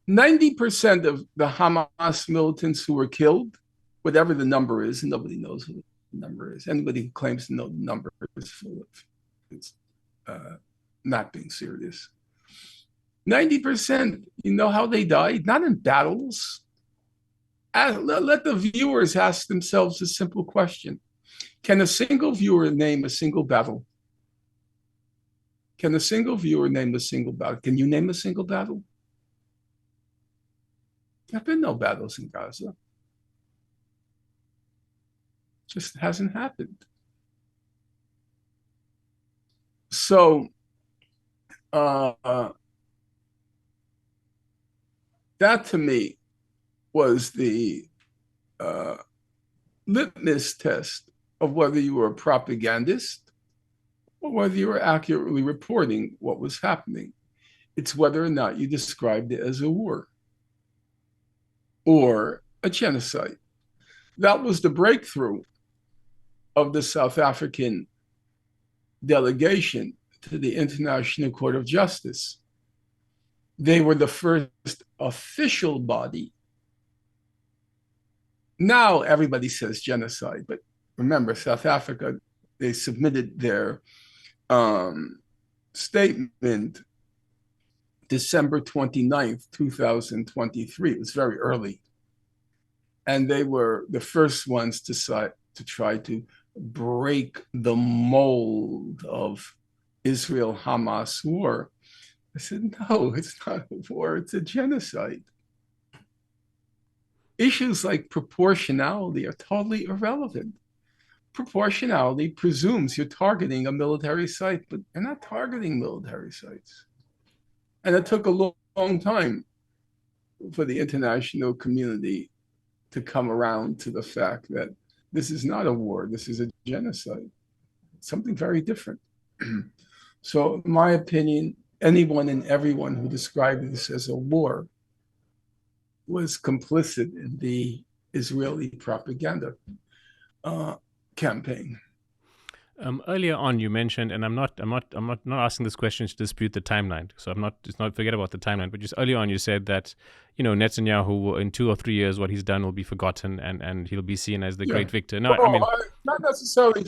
90% of the Hamas militants who were killed, whatever the number is, and nobody knows what the number is. Anybody who claims to know the number is full of it's not being serious. 90%, you know how they died? Not in battles. Let the viewers ask themselves a simple question. Can a single viewer name a single battle? Can a single viewer name a single battle? Can you name a single battle? There have been no battles in Gaza. Just hasn't happened. So that to me was the litmus test of whether you were a propagandist or whether you were accurately reporting what was happening. It's whether or not you described it as a war or a genocide. That was the breakthrough of the South African delegation to the International Court of Justice. They were the first official body. Now everybody says genocide, but remember, South Africa, they submitted their statement December 29th, 2023. It was very early. And they were the first ones to try to break the mold of Israel-Hamas war. I said, no, it's not a war, it's a genocide. Issues like proportionality are totally irrelevant. Proportionality presumes you're targeting a military site, but you're not targeting military sites. And it took a long time for the international community to come around to the fact that this is not a war, this is a genocide. Something very different. So in my opinion, anyone and everyone who described this as a war was complicit in the Israeli propaganda campaign. Earlier on, you mentioned, and I'm not asking this question to dispute the timeline. So it's not forget about the timeline. But just earlier on, you said that, Netanyahu, in 2 or 3 years, what he's done will be forgotten, and he'll be seen as the Yeah. great victor. No, I Well, mean, not necessarily.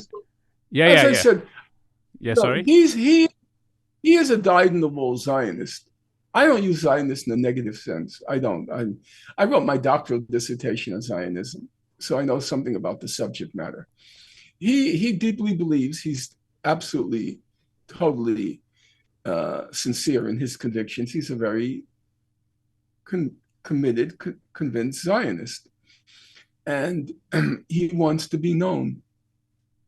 yeah, As yeah, I yeah, said, yeah. no, Sorry. he is a dyed-in-the-wool Zionist. I don't use Zionist in a negative sense. I don't. I wrote my doctoral dissertation on Zionism, so I know something about the subject matter. He deeply believes, he's absolutely, totally sincere in his convictions. He's a very committed, convinced Zionist, and he wants to be known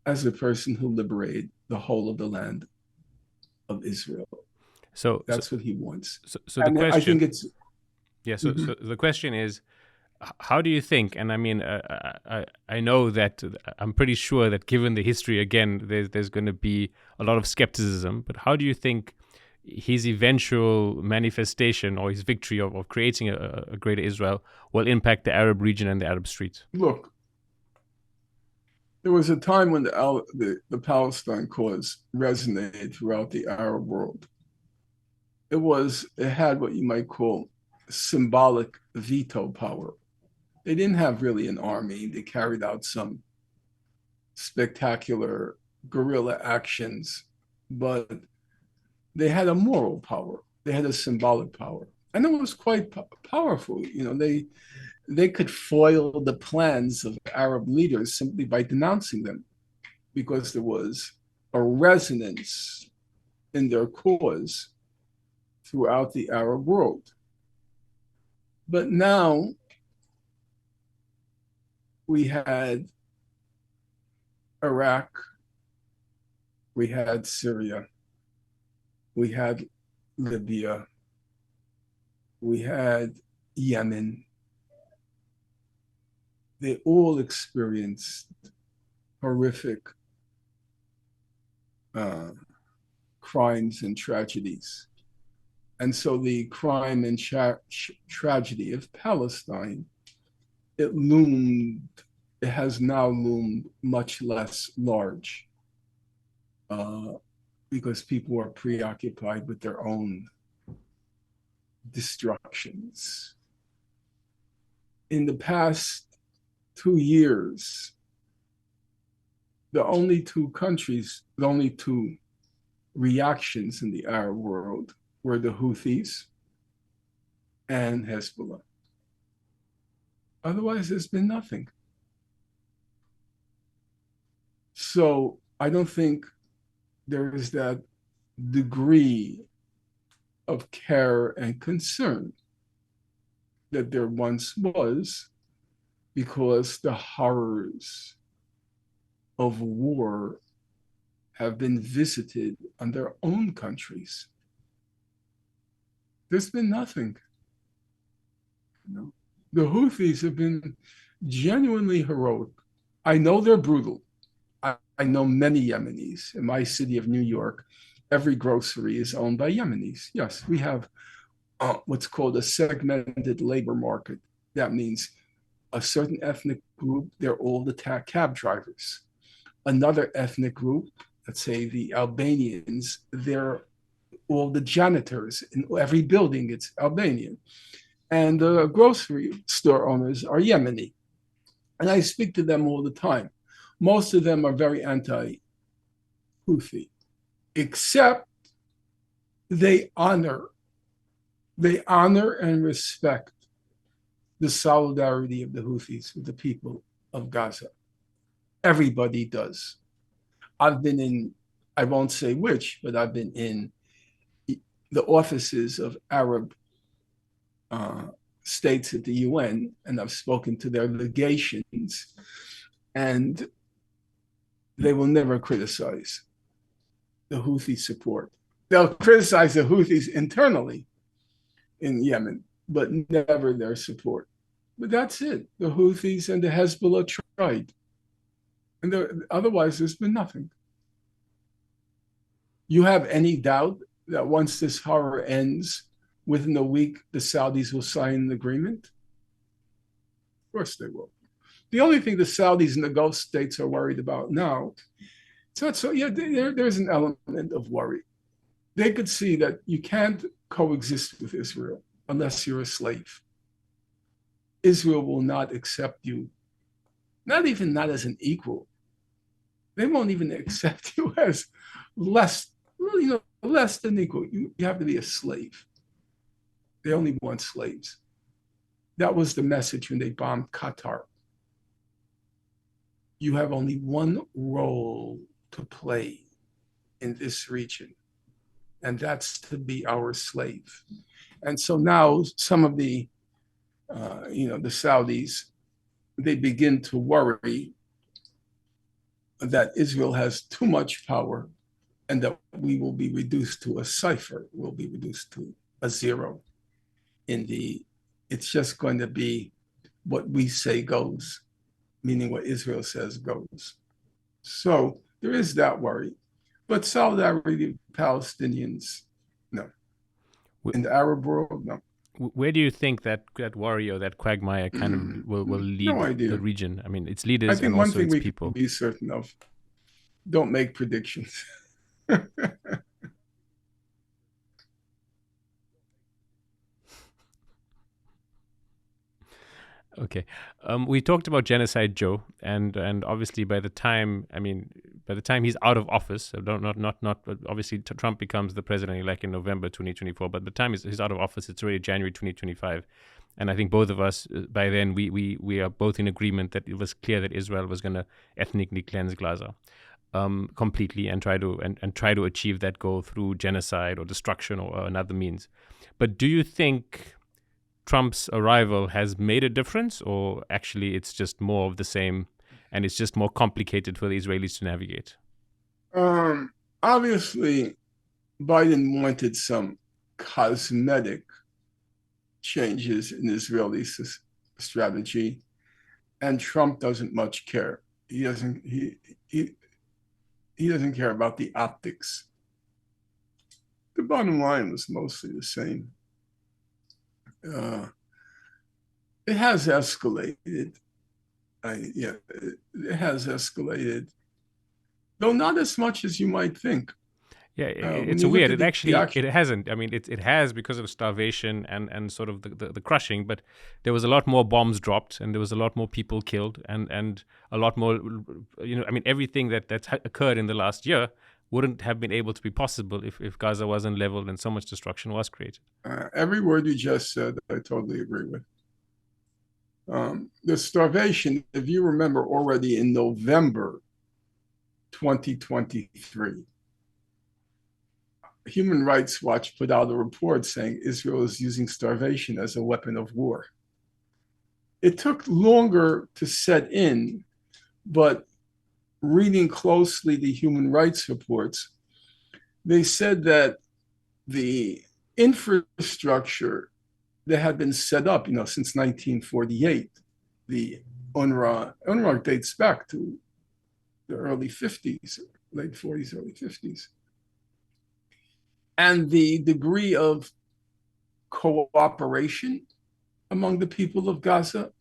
as the person who liberated the whole of the land of Israel. So, so, That's what he wants. so the And I question, think it's yeah. So, mhm. so the question is, how do you think? And I mean, I know that I'm pretty sure that given the history, again, there's going to be a lot of skepticism. But how do you think his eventual manifestation or his victory of creating a greater Israel will impact the Arab region and the Arab streets? Look, there was a time when the Palestine cause resonated throughout the Arab world. It had what you might call symbolic veto power. They didn't have really an army. They carried out some spectacular guerrilla actions, but they had a moral power. They had a symbolic power, and it was quite powerful. They could foil the plans of Arab leaders simply by denouncing them, because there was a resonance in their cause throughout the Arab world. But now we had Iraq, we had Syria, we had Libya, we had Yemen. They all experienced horrific crimes and tragedies. And so the crime and tragedy of Palestine, it has now loomed much less large, because people are preoccupied with their own destructions. In the past 2 years, the only two reactions in the Arab world were the Houthis and Hezbollah. Otherwise, there's been nothing. So I don't think there is that degree of care and concern that there once was, because the horrors of war have been visited on their own countries. There's been nothing. The Houthis have been genuinely heroic. I know they're brutal. I know many Yemenis. In my city of New York, every grocery is owned by Yemenis. Yes, we have what's called a segmented labor market. That means a certain ethnic group, they're all the cab drivers. Another ethnic group, let's say the Albanians, they're all the janitors. In every building, it's Albanian. And the grocery store owners are Yemeni. And I speak to them all the time. Most of them are very anti-Houthi, except they honor and respect the solidarity of the Houthis with the people of Gaza. Everybody does. I've been in, I won't say which, but I've been in the offices of Arab states at the UN, and I've spoken to their legations, and they will never criticize the Houthi support. They'll criticize the Houthis internally in Yemen, but never their support. But that's it. The Houthis and the Hezbollah tried. And otherwise, there's been nothing. You have any doubt that once this horror ends, within a week, the Saudis will sign an agreement? Of course they will. The only thing the Saudis and the Gulf states are worried about now So yeah, there's an element of worry. They could see that you can't coexist with Israel unless you're a slave. Israel will not accept you, not as an equal. They won't even accept you as less, less than equal. You have to be a slave. They only want slaves. That was the message when they bombed Qatar. You have only one role to play in this region, and that's to be our slave. And so now some of the Saudis, they begin to worry that Israel has too much power and that we will be reduced to a cipher, we'll be reduced to a zero it's just going to be what we say goes, meaning what Israel says goes. So there is that worry. But solidarity with Palestinians, no. In the Arab world, no. Where do you think that worry or that quagmire kind of will lead the region? I mean, its leaders and also its people. I think one thing we can be certain of, don't make predictions. Okay, we talked about genocide, Joe, and obviously by the time he's out of office, so not obviously Trump becomes the president-elect in November 2024, but the time he's out of office, it's already January 2025, and I think both of us by then we are both in agreement that it was clear that Israel was going to ethnically cleanse Gaza completely and try to achieve that goal through genocide or destruction or another means. But do you think Trump's arrival has made a difference, or actually it's just more of the same and it's just more complicated for the Israelis to navigate? Obviously, Biden wanted some cosmetic changes in Israeli strategy, and Trump doesn't much care. He doesn't care about the optics. The bottom line was mostly the same. It has escalated. It has escalated, though not as much as you might think. Yeah, it's weird. It hasn't. I mean, it has because of starvation and sort of the crushing, but there was a lot more bombs dropped and there was a lot more people killed and a lot more, I mean, everything that's occurred in the last year wouldn't have been able to be possible if Gaza wasn't leveled and so much destruction was created. Every word you just said, I totally agree with. The starvation, if you remember already in November 2023, Human Rights Watch put out a report saying Israel is using starvation as a weapon of war. It took longer to set in, but reading closely the human rights reports, they said that the infrastructure that had been set up, since 1948, the UNRWA dates back to the early 50s, late 40s, early 50s. And the degree of cooperation among the people of Gaza,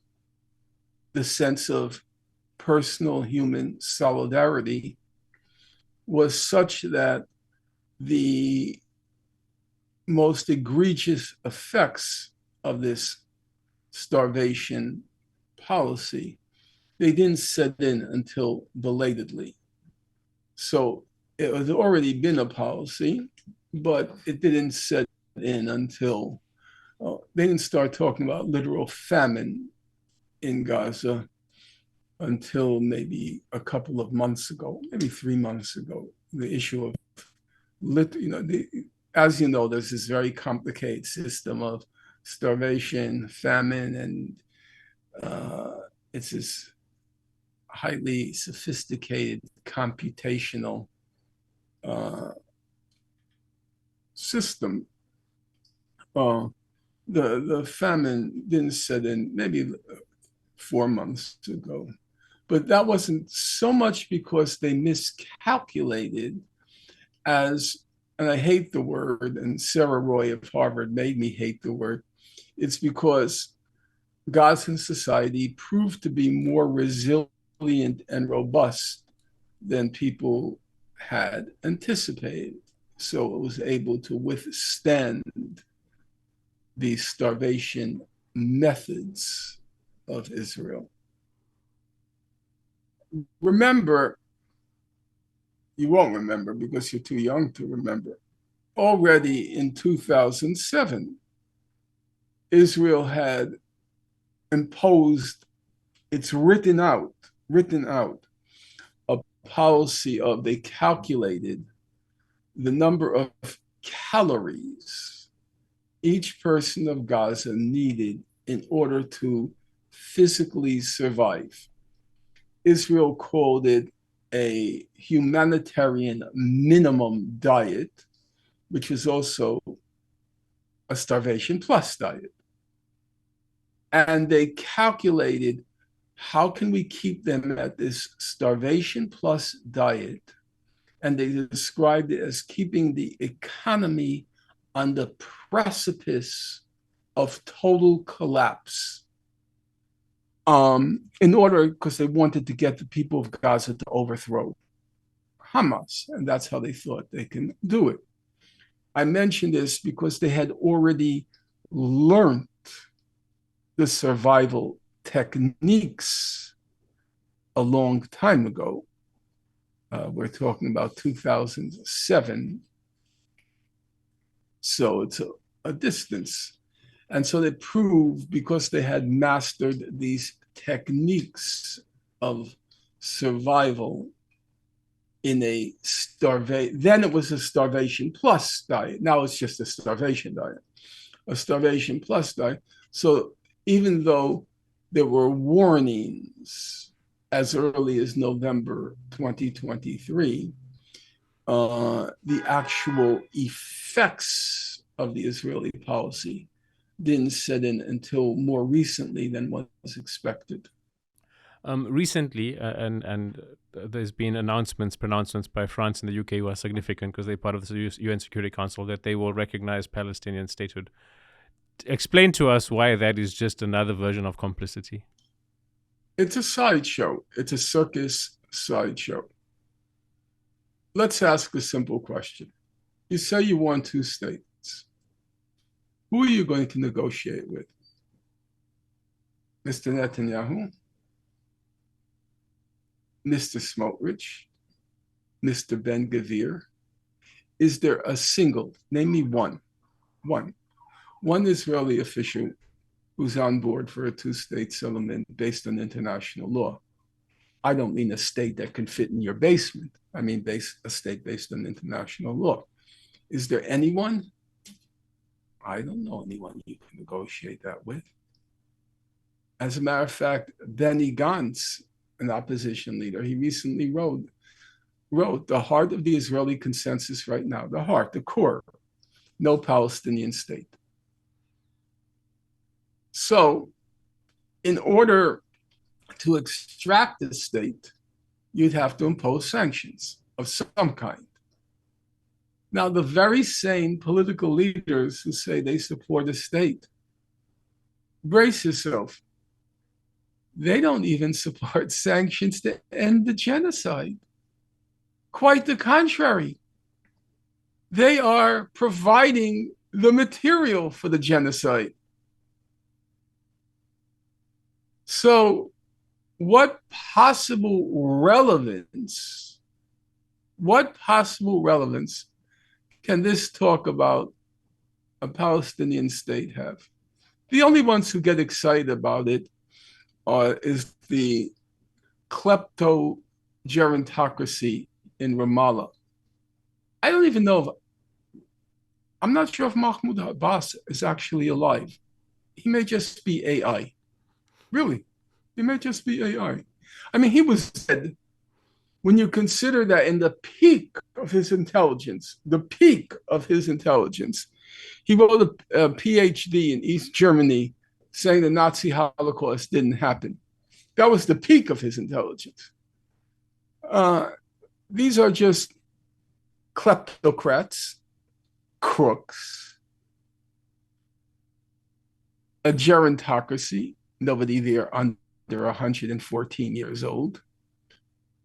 the sense of personal human solidarity was such that the most egregious effects of this starvation policy, they didn't set in until belatedly. So it had already been a policy, but it didn't set in until they didn't start talking about literal famine in Gaza until maybe a couple of months ago, maybe 3 months ago. The issue of, as you know, there's this very complicated system of starvation, famine, and it's this highly sophisticated computational system. The famine didn't set in maybe 4 months ago, but that wasn't so much because they miscalculated as, and I hate the word, and Sarah Roy of Harvard made me hate the word, it's because Gazan society proved to be more resilient and robust than people had anticipated. So it was able to withstand the starvation methods of Israel. Remember, you won't remember because you're too young to remember. Already in 2007, Israel had imposed, it's written out a policy of they calculated the number of calories each person of Gaza needed in order to physically survive. Israel called it a humanitarian minimum diet, which was also a starvation plus diet. And they calculated how can we keep them at this starvation plus diet, and they described it as keeping the economy on the precipice of total collapse. In order, because they wanted to get the people of Gaza to overthrow Hamas, and that's how they thought they can do it. I mention this because they had already learned the survival techniques a long time ago. We're talking about 2007. So it's a distance. And so they proved, because they had mastered these techniques of survival in a starvation, then it was a starvation plus diet. Now it's just a starvation diet, a starvation plus diet. So even though there were warnings as early as November 2023, the actual effects of the Israeli policy didn't set in until more recently than was expected. Recently, and there's been pronouncements by France and the UK who are significant because they're part of the UN Security Council, that they will recognize Palestinian statehood. Explain to us why that is just another version of complicity. It's a sideshow. It's a circus sideshow. Let's ask a simple question. You say you want two states. Who are you going to negotiate with? Mr. Netanyahu? Mr. Smotrich? Mr. Ben-Gvir? Is there a single, name me one Israeli official who's on board for a two-state settlement based on international law? I don't mean a state that can fit in your basement. I mean a state based on international law. Is there anyone? I don't know anyone you can negotiate that with. As a matter of fact, Benny Gantz, an opposition leader, he recently wrote, the heart of the Israeli consensus right now, the heart, the core, no Palestinian state. So in order to extract the state, you'd have to impose sanctions of some kind. Now, the very same political leaders who say they support a state, brace yourself, they don't even support sanctions to end the genocide. Quite the contrary. They are providing the material for the genocide. So what possible relevance can this talk about a Palestinian state have? The only ones who get excited about it is the klepto-gerontocracy in Ramallah. I don't even know I'm not sure if Mahmoud Abbas is actually alive. He may just be AI. Really, he may just be AI. I mean, he was dead when you consider that in the peak of his intelligence, he wrote a PhD in East Germany saying the Nazi Holocaust didn't happen. That was the peak of his intelligence. These are just kleptocrats, crooks, a gerontocracy, nobody there under 114 years old.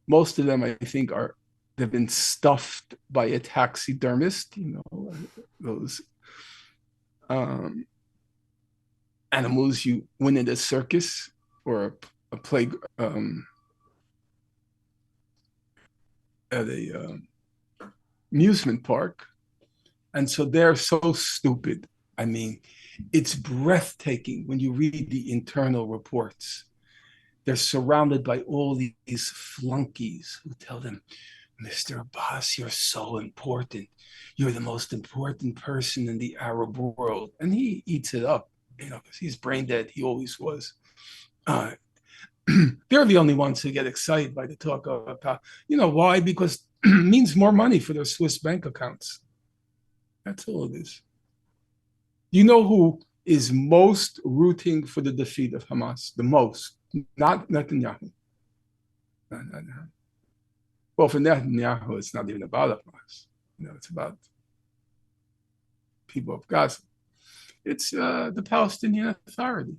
Most of them, I think, are they've been stuffed by a taxidermist, those um, animals you win at a circus or a play at a amusement park. And so they're so stupid. I mean, it's breathtaking when you read the internal reports. They're surrounded by all these flunkies who tell them, Mr. Abbas, you're so important. You're the most important person in the Arab world. And he eats it up, because he's brain dead. He always was. They're the only ones who get excited by the talk of, why? Because it means more money for their Swiss bank accounts. That's all it is. You know who is most rooting for the defeat of Hamas? The most, not Netanyahu. Well, for Netanyahu, it's not even about Hamas. It's about people of Gaza. It's the Palestinian Authority.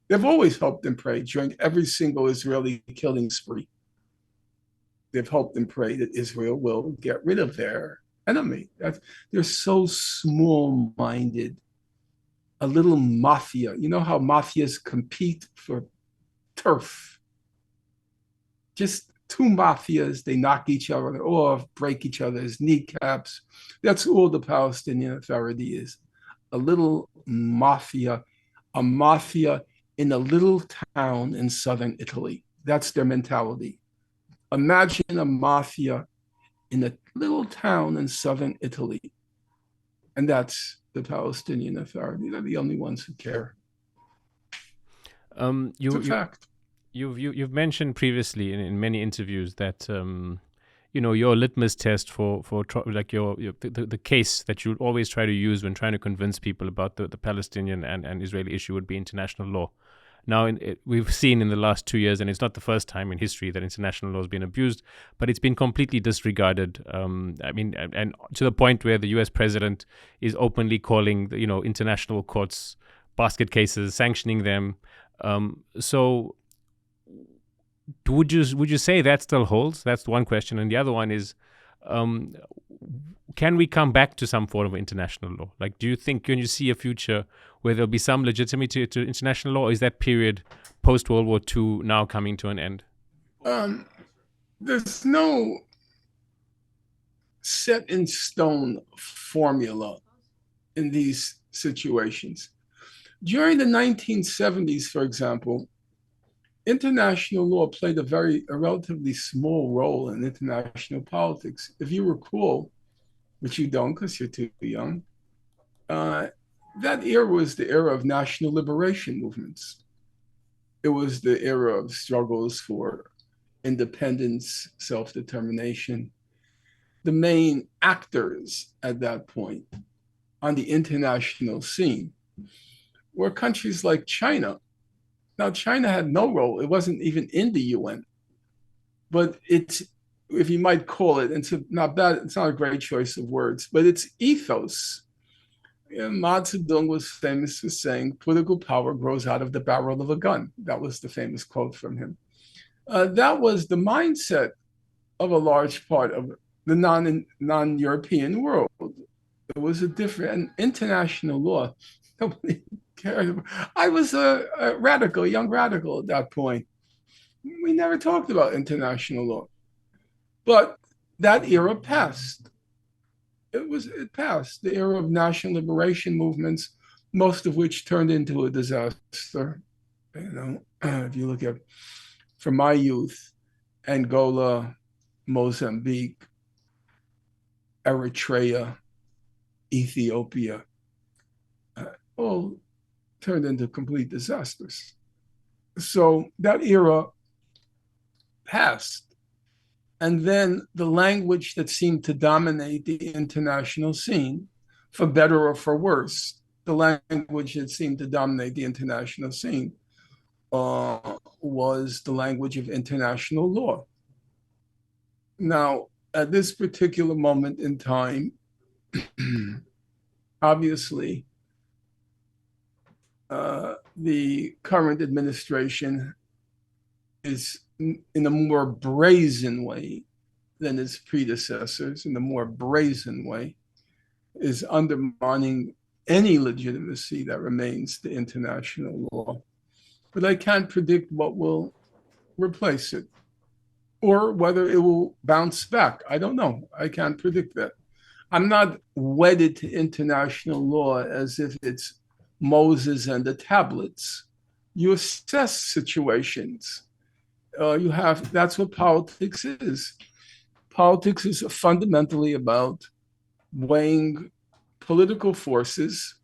They've always hoped and prayed during every single Israeli killing spree. They've hoped and prayed that Israel will get rid of their enemy. They're so small-minded. A little mafia. You know how mafias compete for turf? Just two mafias, they knock each other off, break each other's kneecaps. That's all the Palestinian Authority is. A little mafia, a mafia in a little town in southern Italy. That's their mentality. Imagine a mafia in a little town in southern Italy. And that's the Palestinian Authority. They're the only ones who care. It's a fact. You've mentioned previously in many interviews that your litmus test for like the case that you always try to use when trying to convince people about the Palestinian and Israeli issue would be international law. Now, we've seen in the last 2 years, and it's not the first time in history that international law has been abused, but it's been completely disregarded. And to the point where the U.S. president is openly calling international courts basket cases, sanctioning them. So, would you say that still holds? That's one question, and the other one is, can we come back to some form of international law? Like, do you think, can you see a future where there'll be some legitimacy to international law, or is that period post-World War II now coming to an end? There's no set in stone formula in these situations. During the 1970s, for example, international law played a relatively small role in international politics. If you recall, which you don't because you're too young, that era was the era of national liberation movements. It was the era of struggles for independence, self-determination. The main actors at that point on the international scene were countries like China. Now, China had no role. It wasn't even in the UN. But it's, if you might call it, it's not a great choice of words, but it's ethos. Mao Zedong was famous for saying, political power grows out of the barrel of a gun. That was the famous quote from him. That was the mindset of a large part of the non-European world. It was a different international law. Nobody cared. I was a young radical at that point. We never talked about international law. But that era passed. It passed. The era of national liberation movements, most of which turned into a disaster. If you look at, from my youth, Angola, Mozambique, Eritrea, Ethiopia, all turned into complete disasters. So that era passed. And then the language that seemed to dominate the international scene, for better or for worse, the language that seemed to dominate the international scene was the language of international law. Now, at this particular moment in time, obviously, the current administration is, in a more brazen way, than its predecessors in a more brazen way, is undermining any legitimacy that remains to international law. But I can't predict what will replace it or whether it will bounce back. I don't know. I can't predict that. I'm not wedded to international law as if it's Moses and the tablets. You assess situations. That's what politics is. Politics is fundamentally about weighing political forces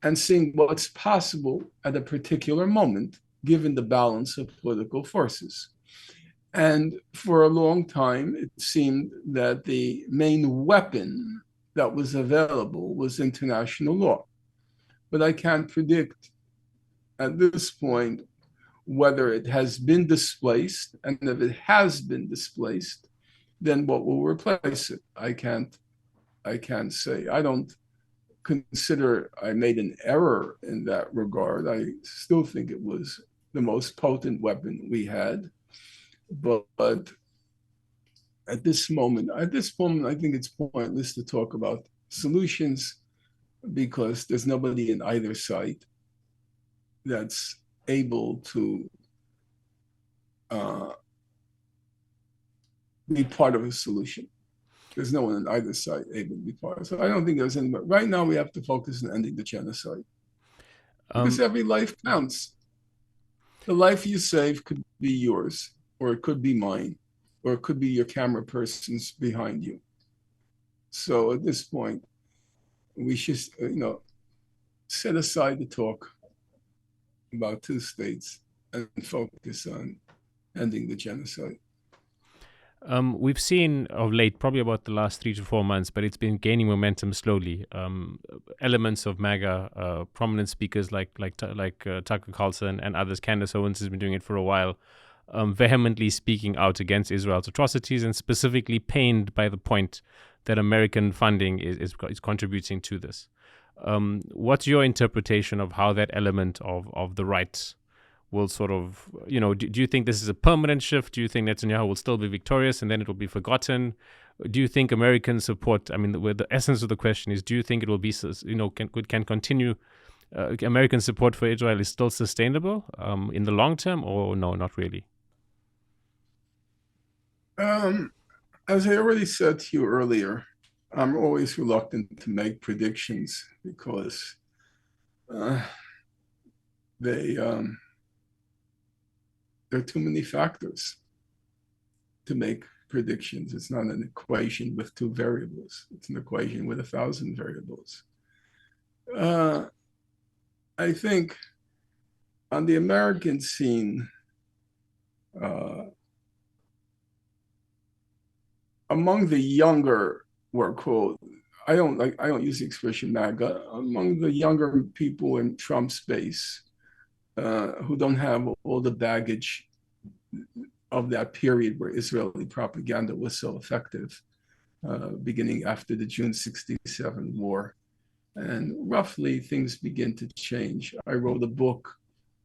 and seeing what's possible at a particular moment, given the balance of political forces. And for a long time, it seemed that the main weapon that was available was international law. But I can't predict at this point whether it has been displaced, and if it has been displaced, then what will replace it? I can't say. I don't consider I made an error in that regard. I still think it was the most potent weapon we had. But at this moment, I think it's pointless to talk about solutions because there's nobody in either side that's able to be part of a solution. There's no one on either side able to be part of it. So I don't think there's any. But right now, we have to focus on ending the genocide because every life counts. The life you save could be yours, or it could be mine, or it could be your camera person's behind you. So at this point, we should, set aside the talk about two states and focus on ending the genocide. We've seen of late, probably about the last 3 to 4 months, but it's been gaining momentum slowly. Elements of MAGA, prominent speakers like Tucker Carlson and others, Candace Owens has been doing it for a while, vehemently speaking out against Israel's atrocities and specifically pained by the point that American funding is contributing to this. What's your interpretation of how that element of the right will sort of, do you think this is a permanent shift? Do you think Netanyahu will still be victorious and then it will be forgotten? Do you think American support, the essence of the question is, do you think it will be, can continue, American support for Israel is still sustainable in the long term, or no, not really? As I already said to you earlier, I'm always reluctant to make predictions because there are too many factors to make predictions. It's not an equation with 2 variables. It's an equation with 1,000 variables. I think on the American scene, among the younger, I don't use the expression MAGA, among the younger people in Trump's base, who don't have all the baggage of that period where Israeli propaganda was so effective, beginning after the June 67 war. And roughly things begin to change. I wrote a book,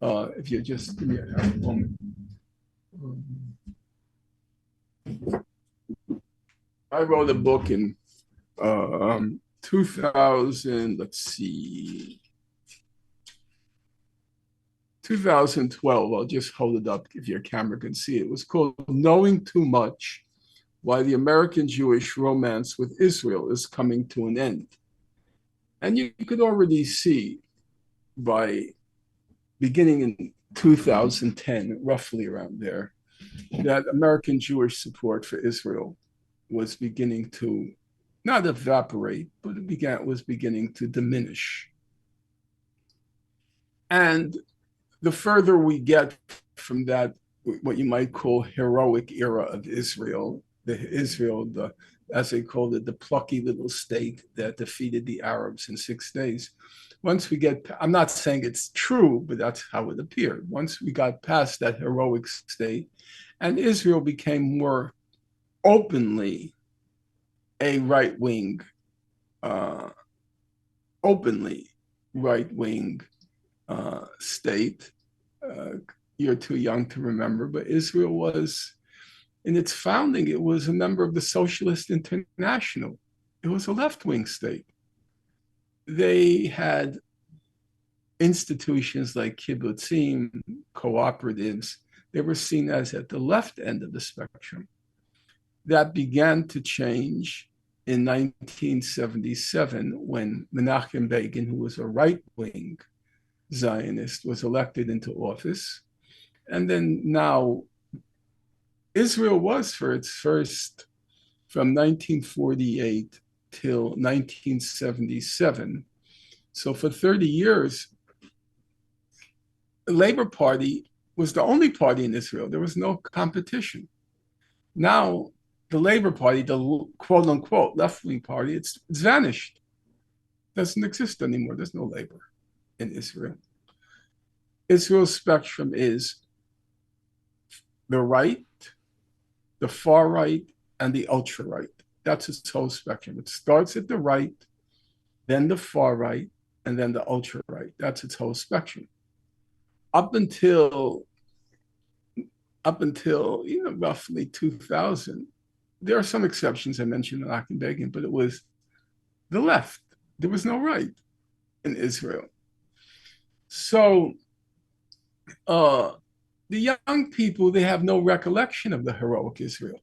if you just give me a moment. I wrote a book in 2012. I'll just hold it up if your camera can see it. It was called Knowing Too Much, Why the American Jewish Romance with Israel is Coming to an End. And you could already see by beginning in 2010, roughly around there, that American Jewish support for Israel was beginning to not evaporate, but it was beginning to diminish. And the further we get from that, what you might call heroic era of Israel, as they called it, the plucky little state that defeated the Arabs in 6 days. Once we get, I'm not saying it's true, but that's how it appeared. Once we got past that heroic state, and Israel became more openly a right-wing, state. You're too young to remember, but Israel was In its founding, it was a member of the Socialist International. It was a left-wing state. They had institutions like kibbutzim, cooperatives. They were seen as at the left end of the spectrum. That began to change in 1977 when Menachem Begin, who was a right-wing Zionist, was elected into office. And then now Israel was, for its first, from 1948 till 1977. So for 30 years, the Labor Party was the only party in Israel. There was no competition. Now, the Labor Party, the quote unquote left-wing party, it's vanished. It doesn't exist anymore. There's no labor in Israel. Israel's spectrum is the right, the far right, and the ultra right. That's its whole spectrum. It starts at the right, then the far right, and then the ultra right. That's its whole spectrum. Up until roughly 2000, there are some exceptions. I mentioned Menachem Begin, but it was the left. There was no right in Israel. So the young people, they have no recollection of the heroic Israel.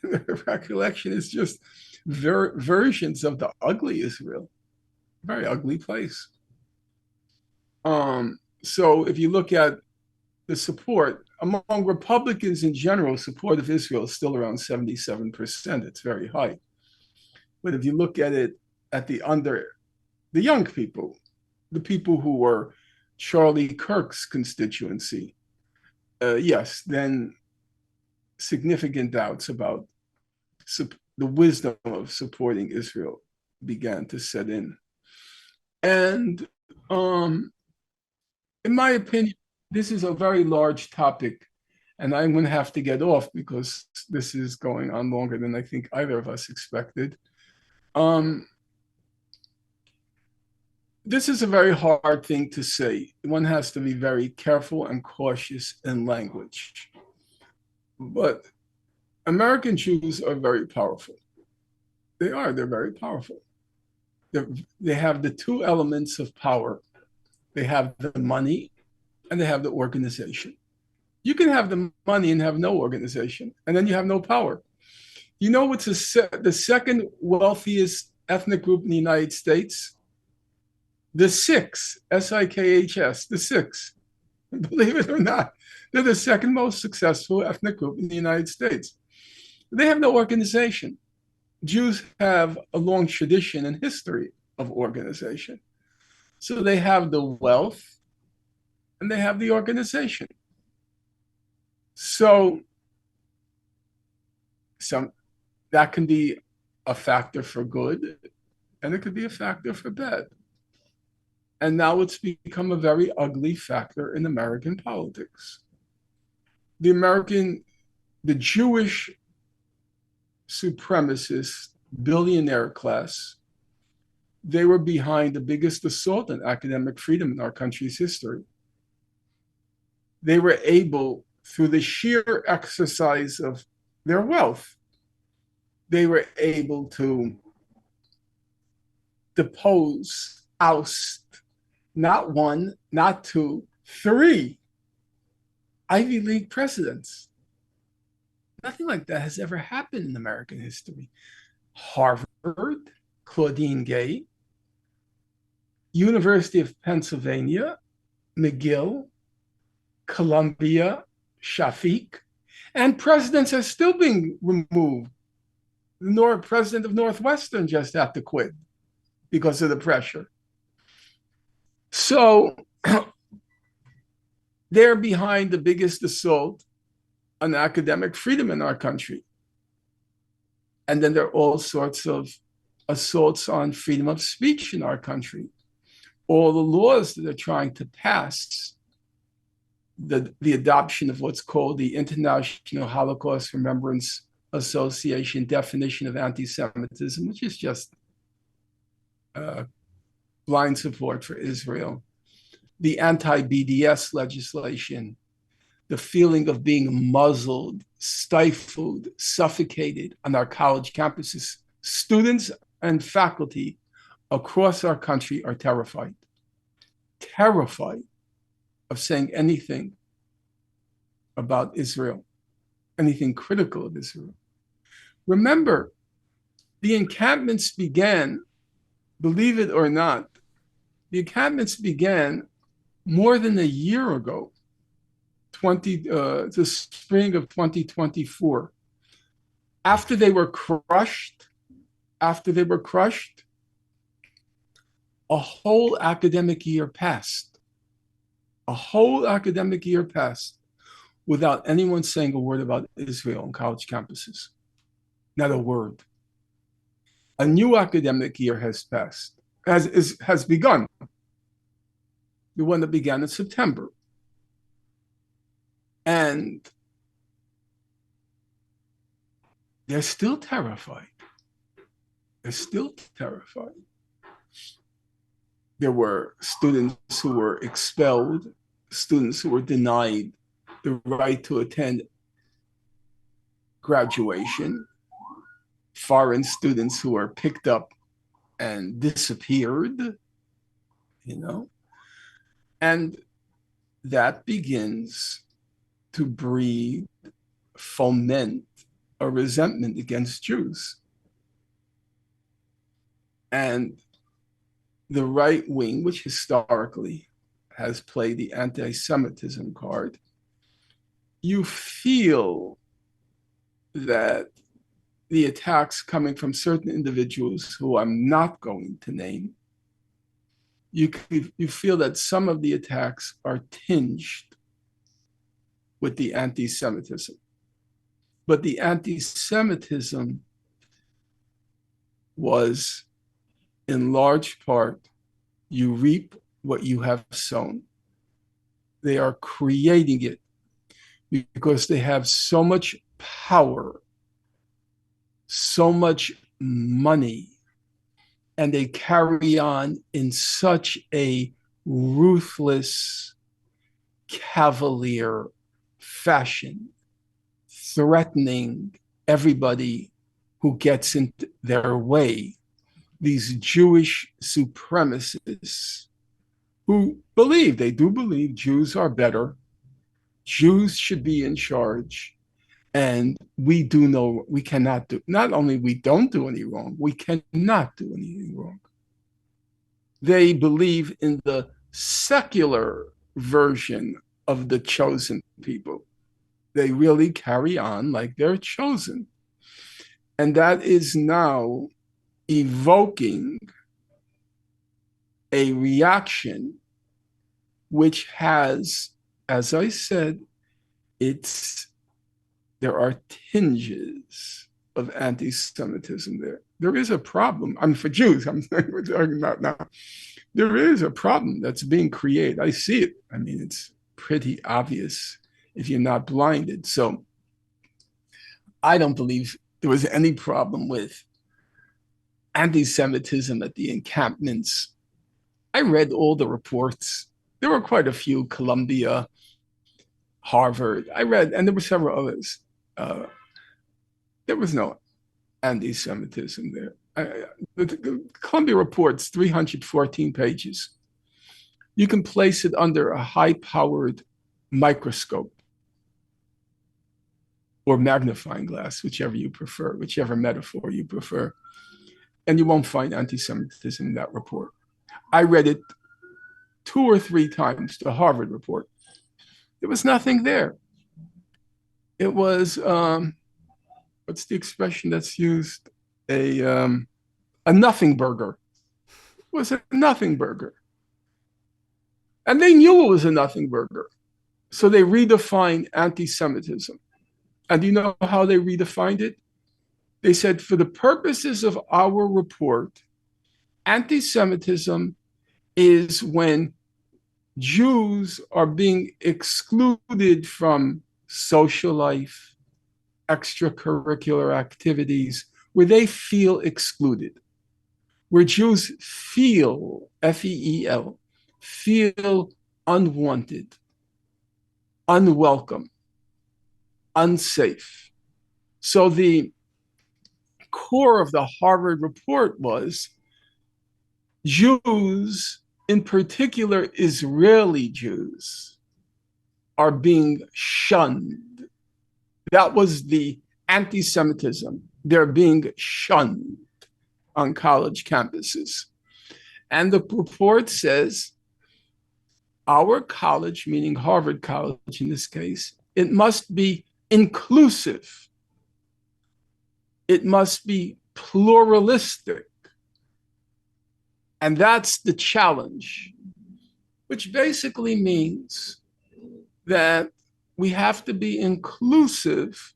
Their recollection is just versions of the ugly Israel, very ugly place. So if you look at the support among Republicans in general, support of Israel is still around 77%. It's very high. But if you look at it at the young people, the people who were Charlie Kirk's constituency, yes, then significant doubts about the wisdom of supporting Israel began to set in. And in my opinion, this is a very large topic, and I'm going to have to get off because this is going on longer than I think either of us expected. This is a very hard thing to say. One has to be very careful and cautious in language. But American Jews are very powerful. They're very powerful. They have the two elements of power. They have the money and they have the organization. You can have the money and have no organization, and then you have no power. You know what's the second wealthiest ethnic group in the United States? The Sikhs, S-I-K-H-S, the Sikhs. Believe it or not, they're the second most successful ethnic group in the United States. They have no organization. Jews have a long tradition and history of organization. So they have the wealth and they have the organization. So that can be a factor for good and it could be a factor for bad. And now it's become a very ugly factor in American politics. The Jewish supremacist billionaire class, they were behind the biggest assault on academic freedom in our country's history. They were able, through the sheer exercise of their wealth, they were able to depose, oust, not one, not two, three Ivy League presidents. Nothing like that has ever happened in American history. Harvard, Claudine Gay, University of Pennsylvania, McGill, Columbia, Shafiq, and presidents are still being removed. The president of Northwestern just had to quit because of the pressure. So they're behind the biggest assault on academic freedom in our country. And then there are all sorts of assaults on freedom of speech in our country. All the laws that they're trying to pass, the adoption of what's called the International Holocaust Remembrance Association definition of anti-Semitism, which is just blind support for Israel, the anti-BDS legislation, the feeling of being muzzled, stifled, suffocated on our college campuses. Students and faculty across our country are terrified of saying anything about Israel, anything critical of Israel. Remember, the encampments began, believe it or not, the encampments began more than a year ago, the spring of 2024. After they were crushed, a whole academic year passed. Without anyone saying a word about Israel on college campuses. Not a word. A new academic year has begun. The one that began in September. And they're still terrified. There were students who were expelled, students who were denied the right to attend graduation, foreign students who were picked up and disappeared, and that begins to foment a resentment against Jews. And the right wing, which historically has played the anti-Semitism card, you feel that the attacks coming from certain individuals who I'm not going to name, you feel that some of the attacks are tinged with the anti-Semitism. But the anti-Semitism was, in large part, you reap what you have sown. They are creating it because they have so much power, so much money, and they carry on in such a ruthless, cavalier fashion, threatening everybody who gets in their way. These Jewish supremacists who they do believe Jews are better, Jews should be in charge, and we cannot do, not only we don't do any wrong, we cannot do anything wrong. They believe in the secular version of the chosen people. They really carry on like they're chosen. And that is now evoking a reaction which has, as I said, there are tinges of anti-Semitism there. There is a problem. For Jews, we're talking about now. There is a problem that's being created. I see it. It's pretty obvious if you're not blinded. So I don't believe there was any problem with anti-Semitism at the encampments. I read all the reports. There were quite a few, Columbia, Harvard. I read, and there were several others. There was no anti-Semitism there. The Columbia report's 314 pages. You can place it under a high-powered microscope or magnifying glass, whichever you prefer, whichever metaphor you prefer, and you won't find anti-Semitism in that report. I read it 2 or 3 times, the Harvard report. There was nothing there. It was, what's the expression that's used? A nothing burger. It was a nothing burger. And they knew it was a nothing burger. So they redefined anti-Semitism. And do you know how they redefined it? They said, for the purposes of our report, anti-Semitism is when Jews are being excluded from social life, extracurricular activities, where they feel excluded, where Jews feel, F-E-E-L, feel unwanted. unwelcome, unsafe. So the core of the Harvard report was Jews, in particular Israeli Jews, are being shunned. That was the anti Semitism. They're being shunned on college campuses. And the report says our college, meaning Harvard College in this case, it must be inclusive, it must be pluralistic. And that's the challenge, which basically means that we have to be inclusive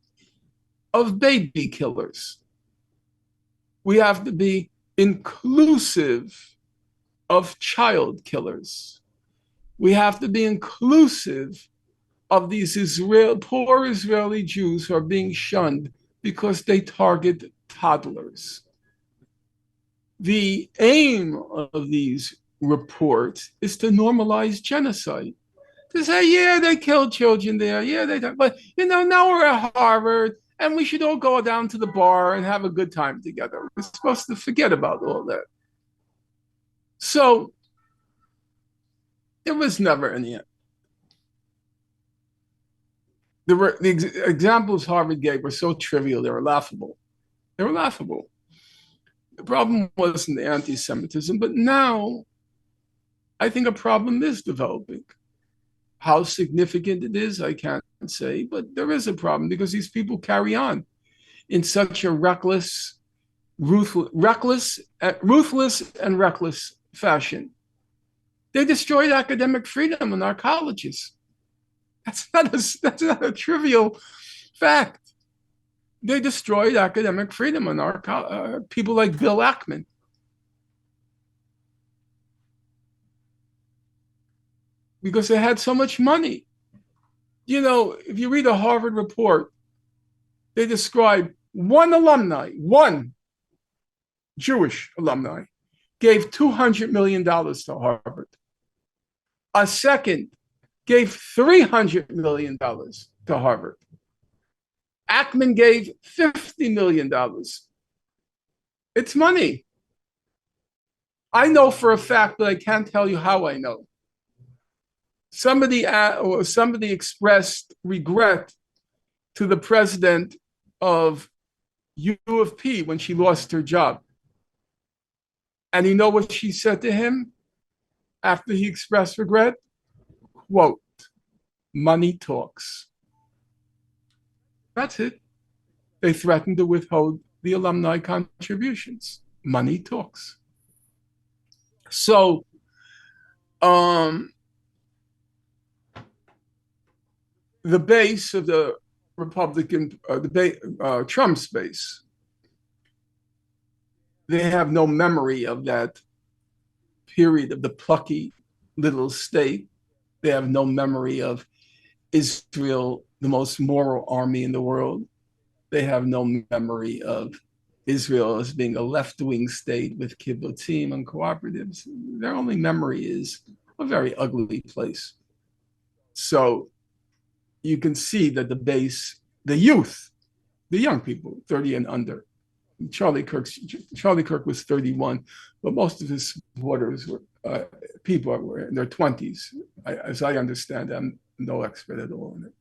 of baby killers. We have to be inclusive of child killers. We have to be inclusive of these poor Israeli Jews who are being shunned because they target toddlers. The aim of these reports is to normalize genocide. To say, yeah, they killed children there. Yeah, they don't. But, now we're at Harvard and we should all go down to the bar and have a good time together. We're supposed to forget about all that. So there was never any end. The examples Harvard gave were so trivial, they were laughable. They were laughable. The problem wasn't the anti-Semitism, but now I think a problem is developing. How significant it is, I can't say, but there is a problem because these people carry on in such a ruthless and reckless fashion. They destroyed academic freedom in our colleges. That's not a trivial fact. They destroyed academic freedom in our people like Bill Ackman. Because they had so much money. If you read a Harvard report, they describe one Jewish alumni, gave $200 million to Harvard. A second gave $300 million to Harvard. Ackman gave $50 million. It's money. I know for a fact, but I can't tell you how I know. Somebody expressed regret to the president of U of P when she lost her job. And you know what she said to him after he expressed regret? Quote, money talks. That's it. They threatened to withhold the alumni contributions. Money talks. So, the base of the Republican, Trump's base, they have no memory of that period of the plucky little state. They have no memory of Israel, the most moral army in the world. They have no memory of Israel as being a left-wing state with kibbutzim and cooperatives. Their only memory is a very ugly place. So you can see that the base, the youth, the young people, 30 and under. Charlie Kirk was 31, but most of his supporters were people were in their 20s. As I understand, I'm no expert at all in it.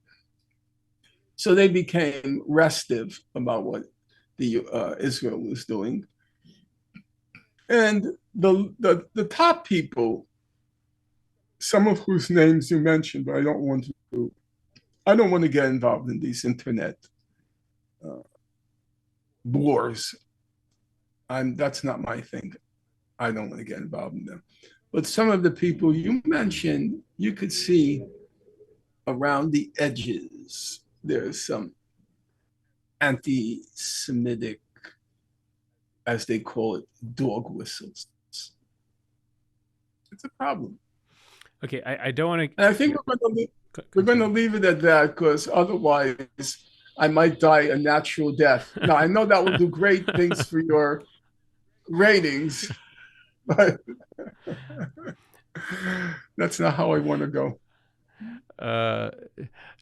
So they became restive about what the Israel was doing, and the top people, some of whose names you mentioned, but I don't want to get involved in these internet wars. That's not my thing. I don't want to get involved in them. But some of the people you mentioned, you could see around the edges, there's some anti-Semitic, as they call it, dog whistles. It's a problem. Okay, I don't want to. And I think we're going to leave it at that, because otherwise I might die a natural death. Now, I know that will do great things for your ratings, but that's not how I want to go. Uh,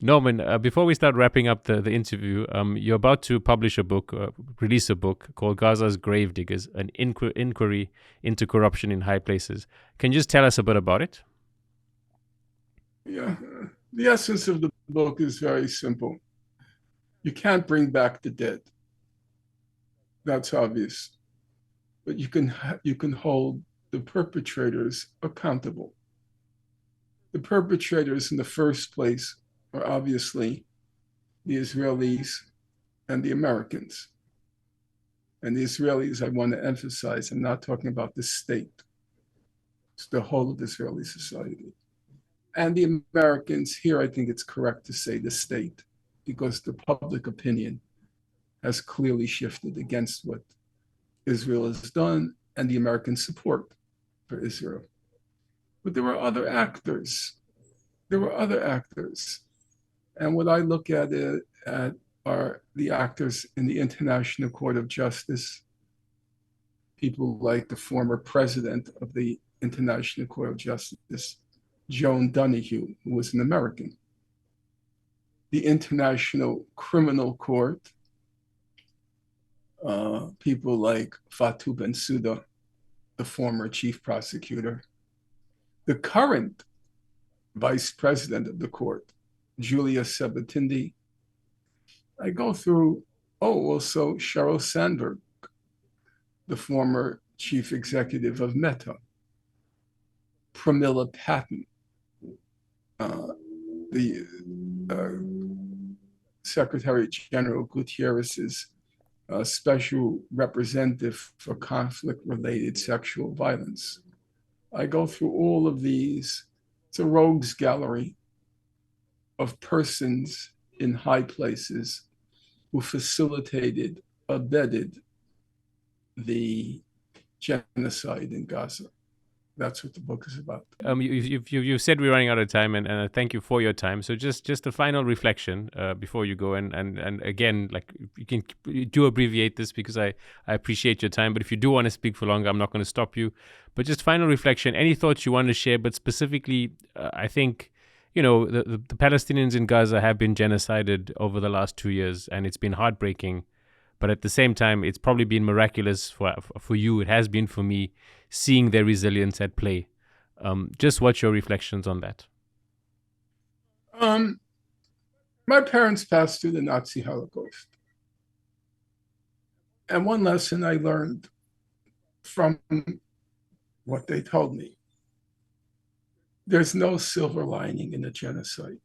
Norman, before we start wrapping up the interview, you're about to publish a book, release a book called Gaza's Gravediggers, an inquiry into corruption in high places. Can you just tell us a bit about it? Yeah, the essence of the book is very simple. You can't bring back the dead. That's obvious. But you can hold the perpetrators accountable. The perpetrators in the first place are obviously the Israelis and the Americans. And the Israelis, I want to emphasize, I'm not talking about the state. It's the whole of Israeli society. And the Americans, here I think it's correct to say the state, because the public opinion has clearly shifted against what Israel has done and the American support for Israel. But there were other actors. There were other actors. And what I look at are the actors in the International Court of Justice, people like the former president of the International Court of Justice, Joan Donoghue, who was an American. The International Criminal Court, people like Fatou Bensouda, the former chief prosecutor. The current vice president of the court, Julia Sabatindi. I go through, also Sheryl Sandberg, the former chief executive of Meta. Pramila Patten, the Secretary General Gutierrez's special representative for conflict-related sexual violence. I go through all of these. It's a rogues gallery of persons in high places who facilitated, abetted the genocide in Gaza. That's what the book is about. You said we're running out of time, and I thank you for your time. So just a final reflection before you go, and again, like you can do abbreviate this because I appreciate your time. But if you do want to speak for longer, I'm not going to stop you. But just final reflection, any thoughts you want to share? But specifically, I think the Palestinians in Gaza have been genocided over the last 2 years, and it's been heartbreaking. But at the same time, it's probably been miraculous for you. It has been for me, seeing their resilience at play. Just what's your reflections on that? My parents passed through the Nazi Holocaust. And one lesson I learned from what they told me, there's no silver lining in a genocide.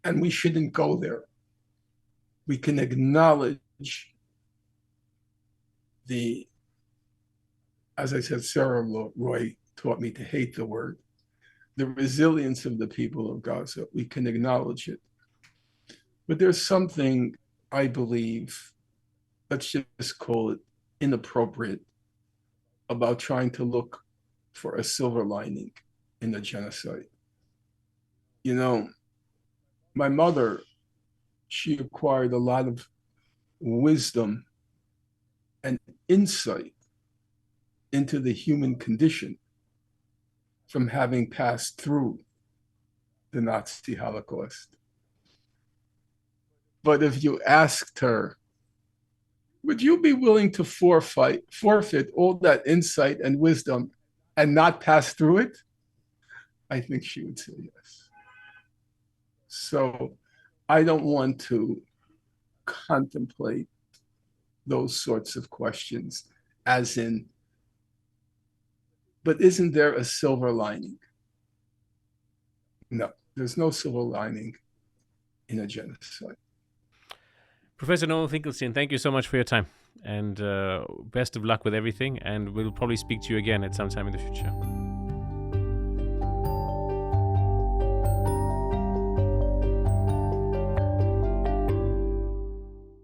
And we shouldn't go there. We can acknowledge as I said, Sarah Roy taught me to hate the word, the resilience of the people of Gaza. We can acknowledge it. But there's something, I believe, let's just call it inappropriate, about trying to look for a silver lining in the genocide. My mother, she acquired a lot of wisdom and insight into the human condition from having passed through the Nazi Holocaust. But if you asked her, would you be willing to forfeit all that insight and wisdom and not pass through it? I think she would say yes. So I don't want to contemplate those sorts of questions as in, but isn't there a silver lining? No, there's no silver lining in a genocide. Professor Norman Finkelstein, thank you so much for your time, and best of luck with everything, and we'll probably speak to you again at some time in the future.